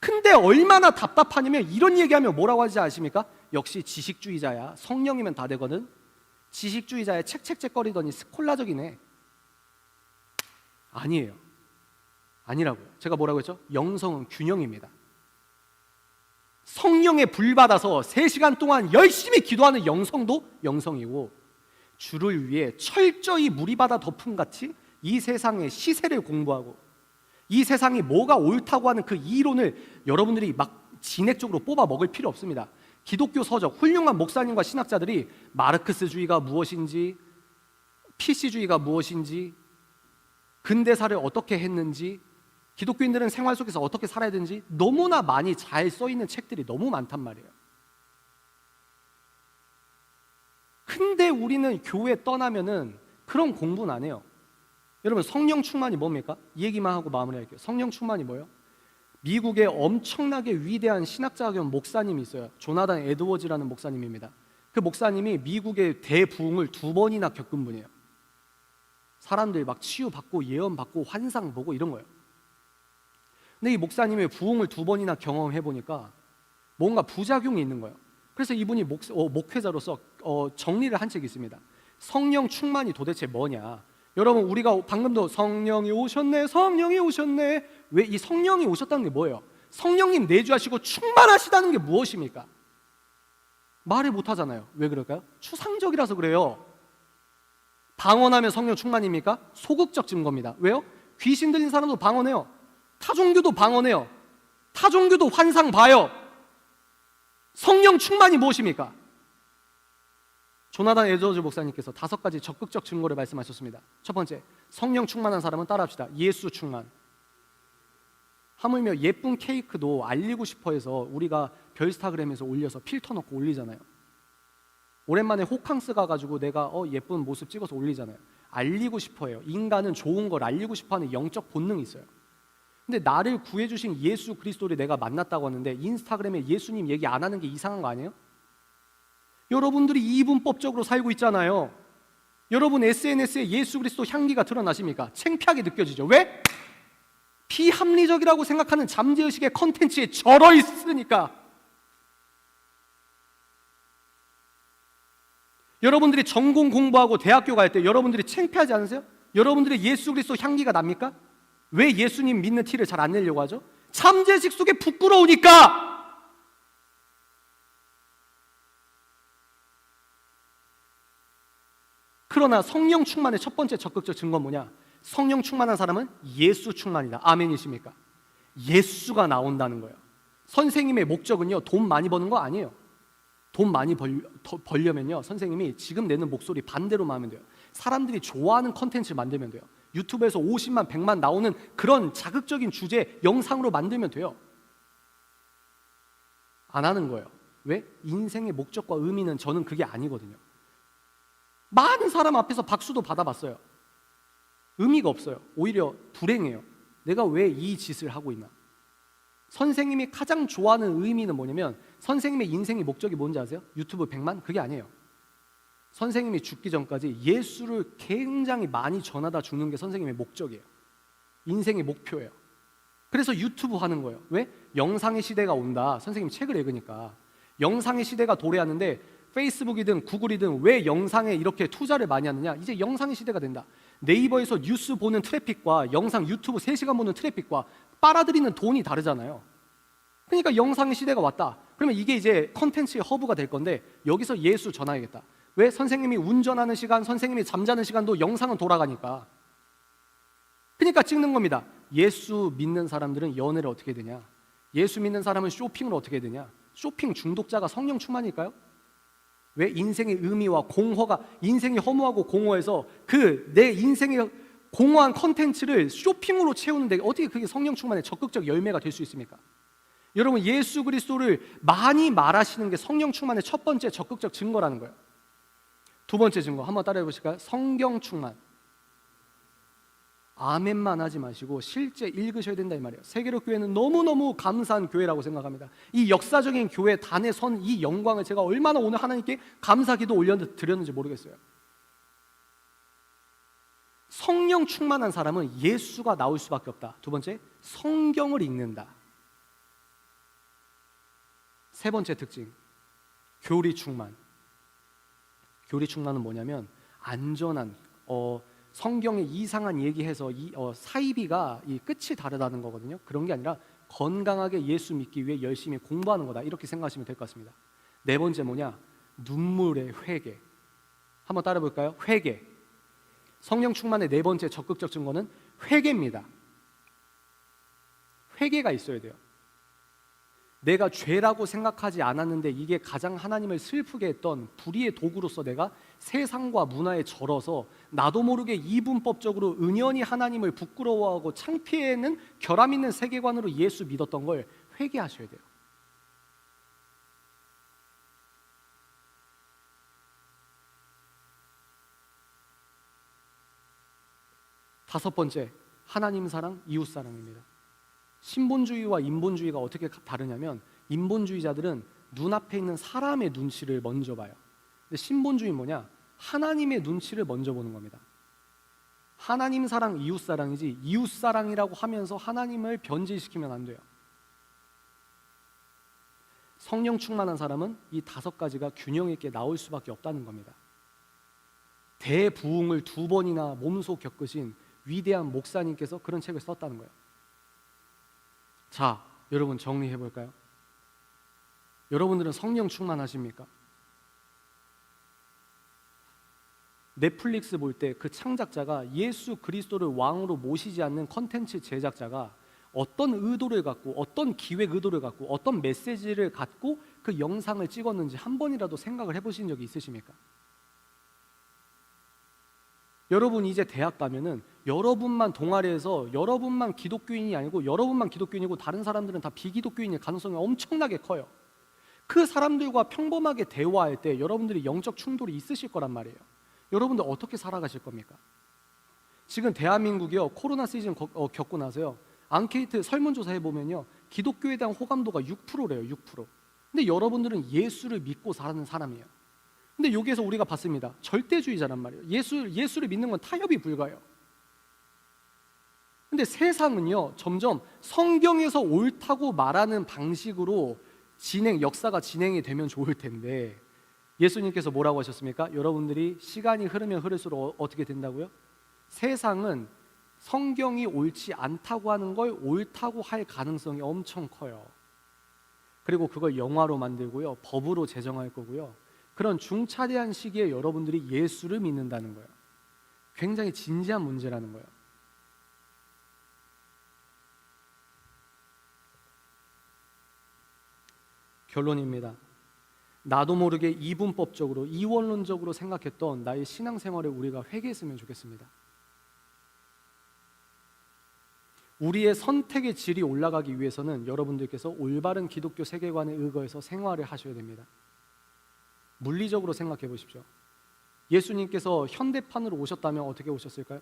근데 얼마나 답답하냐면 이런 얘기하면 뭐라고 하지 아십니까? 역시 지식주의자야. 성령이면 다 되거든. 지식주의자야. 책책책거리더니 스콜라적이네. 아니에요. 아니라고요. 제가 뭐라고 했죠? 영성은 균형입니다. 성령에 불받아서 3시간 동안 열심히 기도하는 영성도 영성이고 주를 위해 철저히 무리받아 덮음같이 이 세상의 시세를 공부하고 이 세상이 뭐가 옳다고 하는 그 이론을 여러분들이 막 진액적으로 뽑아 먹을 필요 없습니다. 기독교 서적, 훌륭한 목사님과 신학자들이 마르크스주의가 무엇인지, PC주의가 무엇인지, 근대사를 어떻게 했는지, 기독교인들은 생활 속에서 어떻게 살아야 되는지 너무나 많이 잘 써있는 책들이 너무 많단 말이에요. 근데 우리는 교회 떠나면은 그런 공부는 안 해요. 여러분 성령 충만이 뭡니까? 이 얘기만 하고 마무리할게요. 성령 충만이 뭐예요? 미국에 엄청나게 위대한 신학자 겸 목사님이 있어요. 조나단 에드워즈라는 목사님입니다. 그 목사님이 미국의 대부흥을 2번이나 겪은 분이에요. 사람들 막 치유받고 예언받고 환상 보고 이런 거예요. 근데 이 목사님이 부흥을 2번이나 경험해 보니까 뭔가 부작용이 있는 거예요. 그래서 이분이 목회자로서 정리를 한 책이 있습니다. 성령 충만이 도대체 뭐냐? 여러분 우리가 방금도 성령이 오셨네, 성령이 오셨네. 왜 이 성령이 오셨다는 게 뭐예요? 성령님 내주하시고 충만하시다는 게 무엇입니까? 말을 못 하잖아요. 왜 그럴까요? 추상적이라서 그래요. 방언하면 성령 충만입니까? 소극적 증거입니다. 왜요? 귀신 들린 사람도 방언해요. 타종교도 방언해요. 타종교도 환상 봐요. 성령 충만이 무엇입니까? 조나단 에드워즈 목사님께서 5가지 적극적 증거를 말씀하셨습니다. 첫 번째, 성령 충만한 사람은 따라합시다. 예수 충만. 하물며 예쁜 케이크도 알리고 싶어 해서 우리가 별스타그램에서 올려서 필터 넣고 올리잖아요. 오랜만에 호캉스 가가지고 내가 예쁜 모습 찍어서 올리잖아요. 알리고 싶어 해요. 인간은 좋은 걸 알리고 싶어 하는 영적 본능이 있어요. 근데 나를 구해주신 예수 그리스도를 내가 만났다고 하는데 인스타그램에 예수님 얘기 안 하는 게 이상한 거 아니에요? 여러분들이 이분법적으로 살고 있잖아요. 여러분 SNS에 예수 그리스도 향기가 드러나십니까? 창피하게 느껴지죠. 왜? 비합리적이라고 생각하는 잠재의식의 컨텐츠에 절어 있으니까. 여러분들이 전공 공부하고 대학교 갈 때 여러분들이 창피하지 않으세요? 여러분들이 예수 그리스도 향기가 납니까? 왜 예수님 믿는 티를 잘 안 내려고 하죠? 잠재의식 속에 부끄러우니까. 그러나 성령 충만의 첫 번째 적극적 증거는 뭐냐? 성령 충만한 사람은 예수 충만이다. 아멘이십니까? 예수가 나온다는 거예요. 선생님의 목적은요, 돈 많이 버는 거 아니에요. 돈 많이 벌려면요, 선생님이 지금 내는 목소리 반대로 하면 돼요. 사람들이 좋아하는 컨텐츠 만들면 돼요. 유튜브에서 50만, 100만 나오는 그런 자극적인 주제 영상으로 만들면 돼요. 안 하는 거예요. 왜? 인생의 목적과 의미는 저는 그게 아니거든요. 많은 사람 앞에서 박수도 받아봤어요. 의미가 없어요. 오히려 불행해요. 내가 왜 이 짓을 하고 있나? 선생님이 가장 좋아하는 의미는 뭐냐면, 선생님의 인생의 목적이 뭔지 아세요? 유튜브 100만? 그게 아니에요. 선생님이 죽기 전까지 예수를 굉장히 많이 전하다 죽는 게 선생님의 목적이에요. 인생의 목표예요. 그래서 유튜브 하는 거예요. 왜? 영상의 시대가 온다. 선생님 책을 읽으니까. 영상의 시대가 도래하는데 페이스북이든 구글이든 왜 영상에 이렇게 투자를 많이 하느냐? 이제 영상의 시대가 된다. 네이버에서 뉴스 보는 트래픽과 영상 유튜브 3시간 보는 트래픽과 빨아들이는 돈이 다르잖아요. 그러니까 영상의 시대가 왔다. 그러면 이게 이제 컨텐츠의 허브가 될 건데, 여기서 예수 전하야겠다. 왜? 선생님이 운전하는 시간, 선생님이 잠자는 시간도 영상은 돌아가니까. 그러니까 찍는 겁니다. 예수 믿는 사람들은 연애를 어떻게 되냐? 예수 믿는 사람은 쇼핑을 어떻게 되냐? 쇼핑 중독자가 성령 충만일까요? 왜? 인생의 의미와 공허가, 인생이 허무하고 공허해서 그 내 인생의 공허한 컨텐츠를 쇼핑으로 채우는데 어떻게 그게 성령 충만의 적극적 열매가 될 수 있습니까? 여러분, 예수 그리스도를 많이 말하시는 게 성령 충만의 첫 번째 적극적 증거라는 거예요. 두 번째 증거 한번 따라해 보실까요? 성경 충만. 아멘만 하지 마시고 실제 읽으셔야 된다 이 말이에요. 세계로 교회는 너무너무 감사한 교회라고 생각합니다. 이 역사적인 교회 단에 선 이 영광을 제가 얼마나 오늘 하나님께 감사기도 올려드렸는지 모르겠어요. 성령 충만한 사람은 예수가 나올 수밖에 없다. 두 번째, 성경을 읽는다. 세 번째 특징, 교리 충만. 교리 충만은 뭐냐면 안전한, 성경에 이상한 얘기해서 사이비가 이 끝이 다르다는 거거든요. 그런 게 아니라 건강하게 예수 믿기 위해 열심히 공부하는 거다, 이렇게 생각하시면 될 것 같습니다. 네 번째 뭐냐? 눈물의 회개. 한번 따라 볼까요? 회개. 성령 충만의 네 번째 적극적 증거는 회개입니다. 회개가 있어야 돼요. 내가 죄라고 생각하지 않았는데 이게 가장 하나님을 슬프게 했던 불의의 도구로서 내가 세상과 문화에 절어서 나도 모르게 이분법적으로 은연히 하나님을 부끄러워하고 창피해하는 결함 있는 세계관으로 예수 믿었던 걸 회개하셔야 돼요. 다섯 번째, 하나님 사랑, 이웃 사랑입니다. 신본주의와 인본주의가 어떻게 다르냐면, 인본주의자들은 눈앞에 있는 사람의 눈치를 먼저 봐요. 근데 신본주의는 뭐냐? 하나님의 눈치를 먼저 보는 겁니다. 하나님 사랑, 이웃 사랑이지 이웃 사랑이라고 하면서 하나님을 변질시키면 안 돼요. 성령 충만한 사람은 이 다섯 가지가 균형 있게 나올 수밖에 없다는 겁니다. 대부흥을 2번이나 몸소 겪으신 위대한 목사님께서 그런 책을 썼다는 거예요. 자, 여러분 정리해 볼까요? 여러분들은 성령 충만하십니까? 넷플릭스 볼 때 그 창작자가 예수 그리스도를 왕으로 모시지 않는 컨텐츠 제작자가 어떤 의도를 갖고, 어떤 기획 의도를 갖고, 어떤 메시지를 갖고 그 영상을 찍었는지 한 번이라도 생각을 해보신 적이 있으십니까? 여러분 이제 대학 가면은 여러분만 동아리에서 여러분만 기독교인이 아니고 여러분만 기독교인이고 다른 사람들은 다 비기독교인일 가능성이 엄청나게 커요. 그 사람들과 평범하게 대화할 때 여러분들이 영적 충돌이 있으실 거란 말이에요. 여러분들 어떻게 살아가실 겁니까? 지금 대한민국이요, 코로나 시즌 겪고 나서요, 앙케이트 설문조사 해보면요, 기독교에 대한 호감도가 6%래요. 6%. 근데 여러분들은 예수를 믿고 사는 사람이에요. 근데 여기에서 우리가 봤습니다. 절대주의자란 말이에요. 예수를 믿는 건 타협이 불가해요. 근데 세상은요, 점점 성경에서 옳다고 말하는 방식으로 역사가 진행이 되면 좋을 텐데, 예수님께서 뭐라고 하셨습니까? 여러분들이 시간이 흐르면 흐를수록 어떻게 된다고요? 세상은 성경이 옳지 않다고 하는 걸 옳다고 할 가능성이 엄청 커요. 그리고 그걸 영화로 만들고요, 법으로 제정할 거고요. 그런 중차대한 시기에 여러분들이 예수를 믿는다는 거예요. 굉장히 진지한 문제라는 거예요. 결론입니다. 나도 모르게 이분법적으로, 이원론적으로 생각했던 나의 신앙생활을 우리가 회개했으면 좋겠습니다. 우리의 선택의 질이 올라가기 위해서는 여러분들께서 올바른 기독교 세계관에 의거해서 생활을 하셔야 됩니다. 물리적으로 생각해 보십시오. 예수님께서 현대판으로 오셨다면 어떻게 오셨을까요?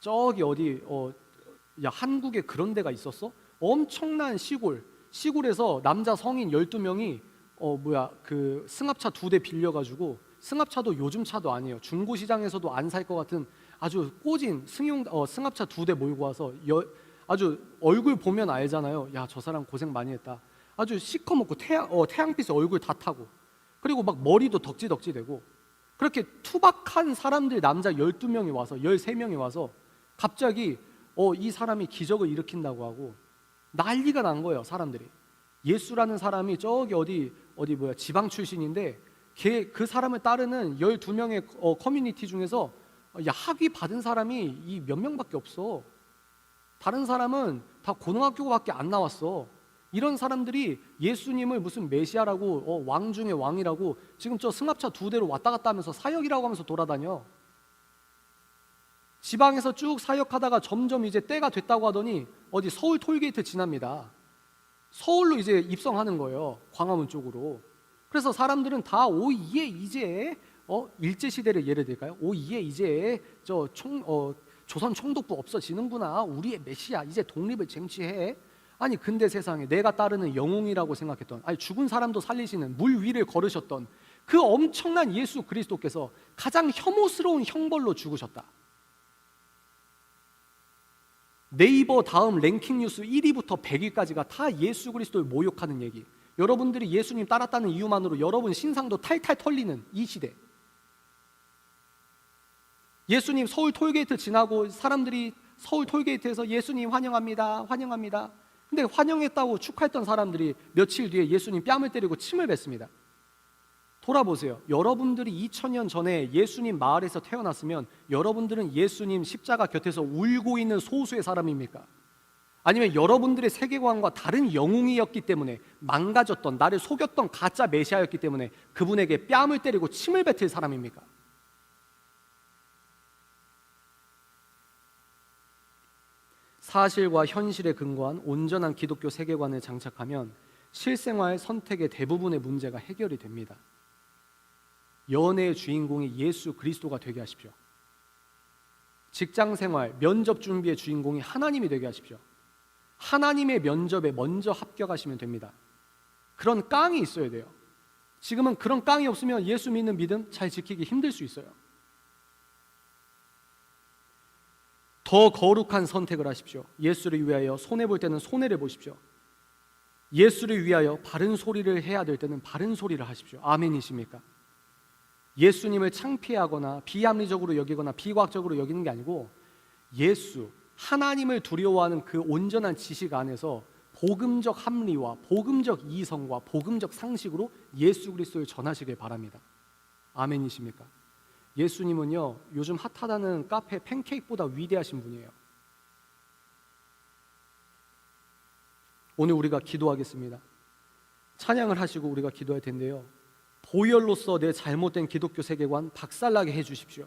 저기 어디 야, 한국에 그런 데가 있었어? 엄청난 시골에서 남자 성인 12명이 그 승합차 2대 빌려가지고, 승합차도 요즘 차도 아니에요. 중고시장에서도 안 살 것 같은 아주 꼬진 승합차 2대 몰고 와서 아주 얼굴 보면 알잖아요. 야, 저 사람 고생 많이 했다. 아주 시커멓고 태양빛에 얼굴 다 타고, 그리고 막 머리도 덕지덕지 되고, 그렇게 투박한 사람들 남자 12명이 와서 13명이 와서 갑자기 이 사람이 기적을 일으킨다고 하고 난리가 난 거예요. 사람들이. 예수라는 사람이 저기 어디 지방 출신인데 그 사람을 따르는 12명의 커뮤니티 중에서 학위 받은 사람이 이 몇 명밖에 없어. 다른 사람은 다 고등학교밖에 안 나왔어. 이런 사람들이 예수님을 무슨 메시아라고 왕 중에 왕이라고 지금 저 승합차 2대로 왔다 갔다 하면서 사역이라고 하면서 돌아다녀. 지방에서 쭉 사역하다가 점점 이제 때가 됐다고 하더니 어디 서울 톨게이트 지납니다. 서울로 이제 입성하는 거예요. 광화문 쪽으로. 그래서 사람들은 다 이에 이제 일제 시대를 예를 들까요? 이에 이제 조선 총독부 없어지는구나. 우리의 메시아 이제 독립을 쟁취해. 아니 근데 세상에 내가 따르는 영웅이라고 생각했던, 아니 죽은 사람도 살리시는 물 위를 걸으셨던 그 엄청난 예수 그리스도께서 가장 혐오스러운 형벌로 죽으셨다. 네이버 다음 랭킹 뉴스 1위부터 100위까지가 다 예수 그리스도를 모욕하는 얘기. 여러분들이 예수님 따랐다는 이유만으로 여러분 신상도 탈탈 털리는 이 시대. 예수님 서울 톨게이트 지나고 사람들이 서울 톨게이트에서 예수님 환영합니다, 환영합니다. 근데 환영했다고 축하했던 사람들이 며칠 뒤에 예수님 뺨을 때리고 침을 뱉습니다. 돌아보세요. 여러분들이 2000년 전에 예수님 마을에서 태어났으면 여러분들은 예수님 십자가 곁에서 울고 있는 소수의 사람입니까? 아니면 여러분들의 세계관과 다른 영웅이었기 때문에 망가졌던, 나를 속였던 가짜 메시아였기 때문에 그분에게 뺨을 때리고 침을 뱉을 사람입니까? 사실과 현실에 근거한 온전한 기독교 세계관을 장착하면 실생활 선택의 대부분의 문제가 해결이 됩니다. 연애의 주인공이 예수 그리스도가 되게 하십시오. 직장생활, 면접 준비의 주인공이 하나님이 되게 하십시오. 하나님의 면접에 먼저 합격하시면 됩니다. 그런 깡이 있어야 돼요. 지금은 그런 깡이 없으면 예수 믿는 믿음 잘 지키기 힘들 수 있어요. 더 거룩한 선택을 하십시오. 예수를 위하여 손해볼 때는 손해를 보십시오. 예수를 위하여 바른 소리를 해야 될 때는 바른 소리를 하십시오. 아멘이십니까? 예수님을 창피하거나 비합리적으로 여기거나 비과학적으로 여기는 게 아니고 예수, 하나님을 두려워하는 그 온전한 지식 안에서 복음적 합리와 복음적 이성과 복음적 상식으로 예수 그리스도를 전하시길 바랍니다. 아멘이십니까? 예수님은요, 요즘 핫하다는 카페 팬케이크보다 위대하신 분이에요. 오늘 우리가 기도하겠습니다. 찬양을 하시고 우리가 기도할 텐데요, 보혈로서 내 잘못된 기독교 세계관 박살나게 해주십시오.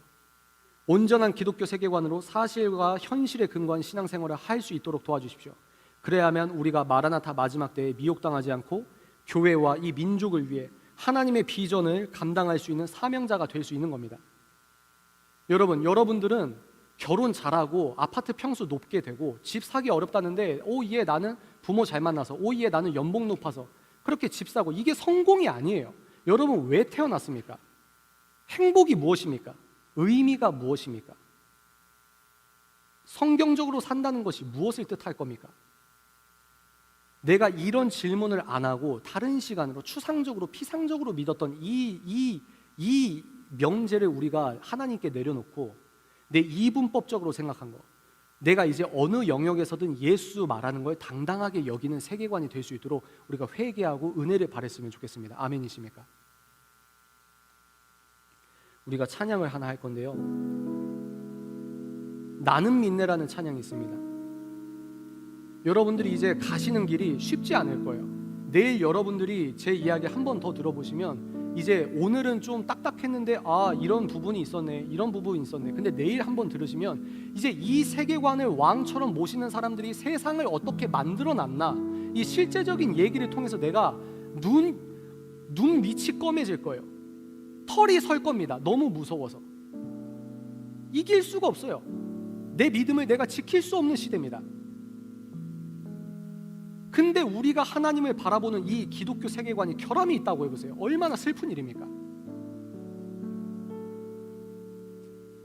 온전한 기독교 세계관으로 사실과 현실에 근거한 신앙생활을 할 수 있도록 도와주십시오. 그래야만 우리가 마라나타 마지막 때에 미혹당하지 않고 교회와 이 민족을 위해 하나님의 비전을 감당할 수 있는 사명자가 될 수 있는 겁니다. 여러분들은 결혼 잘하고 아파트 평수 높게 되고 집 사기 어렵다는데 오예 나는 부모 잘 만나서, 오예 나는 연봉 높아서 그렇게 집 사고, 이게 성공이 아니에요. 여러분 왜 태어났습니까? 행복이 무엇입니까? 의미가 무엇입니까? 성경적으로 산다는 것이 무엇을 뜻할 겁니까? 내가 이런 질문을 안 하고 다른 시간으로 추상적으로 피상적으로 믿었던 이 명제를 우리가 하나님께 내려놓고 내 이분법적으로 생각한 거, 내가 이제 어느 영역에서든 예수 말하는 걸 당당하게 여기는 세계관이 될 수 있도록 우리가 회개하고 은혜를 바랬으면 좋겠습니다. 아멘이십니까? 우리가 찬양을 하나 할 건데요, 나는 믿네라는 찬양이 있습니다. 여러분들이 이제 가시는 길이 쉽지 않을 거예요. 내일 여러분들이 제 이야기 한 번 더 들어보시면 이제 오늘은 좀 딱딱했는데 이런 부분이 있었네, 이런 부분이 있었네. 근데 내일 한번 들으시면 이제 이 세계관을 왕처럼 모시는 사람들이 세상을 어떻게 만들어놨나, 이 실제적인 얘기를 통해서 내가 눈 밑이 검해질 거예요. 털이 설 겁니다. 너무 무서워서 이길 수가 없어요. 내 믿음을 내가 지킬 수 없는 시대입니다. 근데 우리가 하나님을 바라보는 이 기독교 세계관이 결함이 있다고 해보세요. 얼마나 슬픈 일입니까?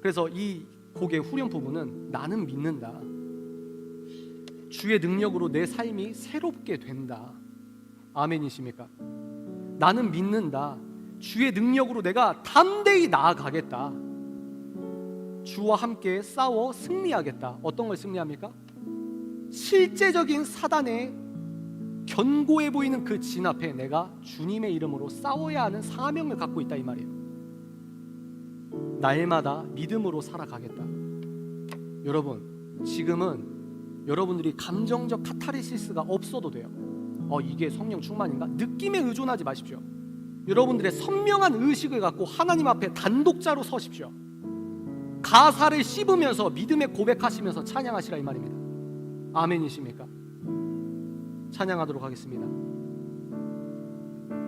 그래서 이 곡의 후렴 부분은 나는 믿는다, 주의 능력으로 내 삶이 새롭게 된다. 아멘이십니까? 나는 믿는다, 주의 능력으로 내가 담대히 나아가겠다, 주와 함께 싸워 승리하겠다. 어떤 걸 승리합니까? 실제적인 사단의 견고해 보이는 그 진 앞에 내가 주님의 이름으로 싸워야 하는 사명을 갖고 있다 이 말이에요. 날마다 믿음으로 살아가겠다. 여러분, 지금은 여러분들이 감정적 카타르시스가 없어도 돼요. 이게 성령 충만인가? 느낌에 의존하지 마십시오. 여러분들의 선명한 의식을 갖고 하나님 앞에 단독자로 서십시오. 가사를 씹으면서 믿음의 고백하시면서 찬양하시라 이 말입니다. 아멘이십니까? 찬양하도록 하겠습니다.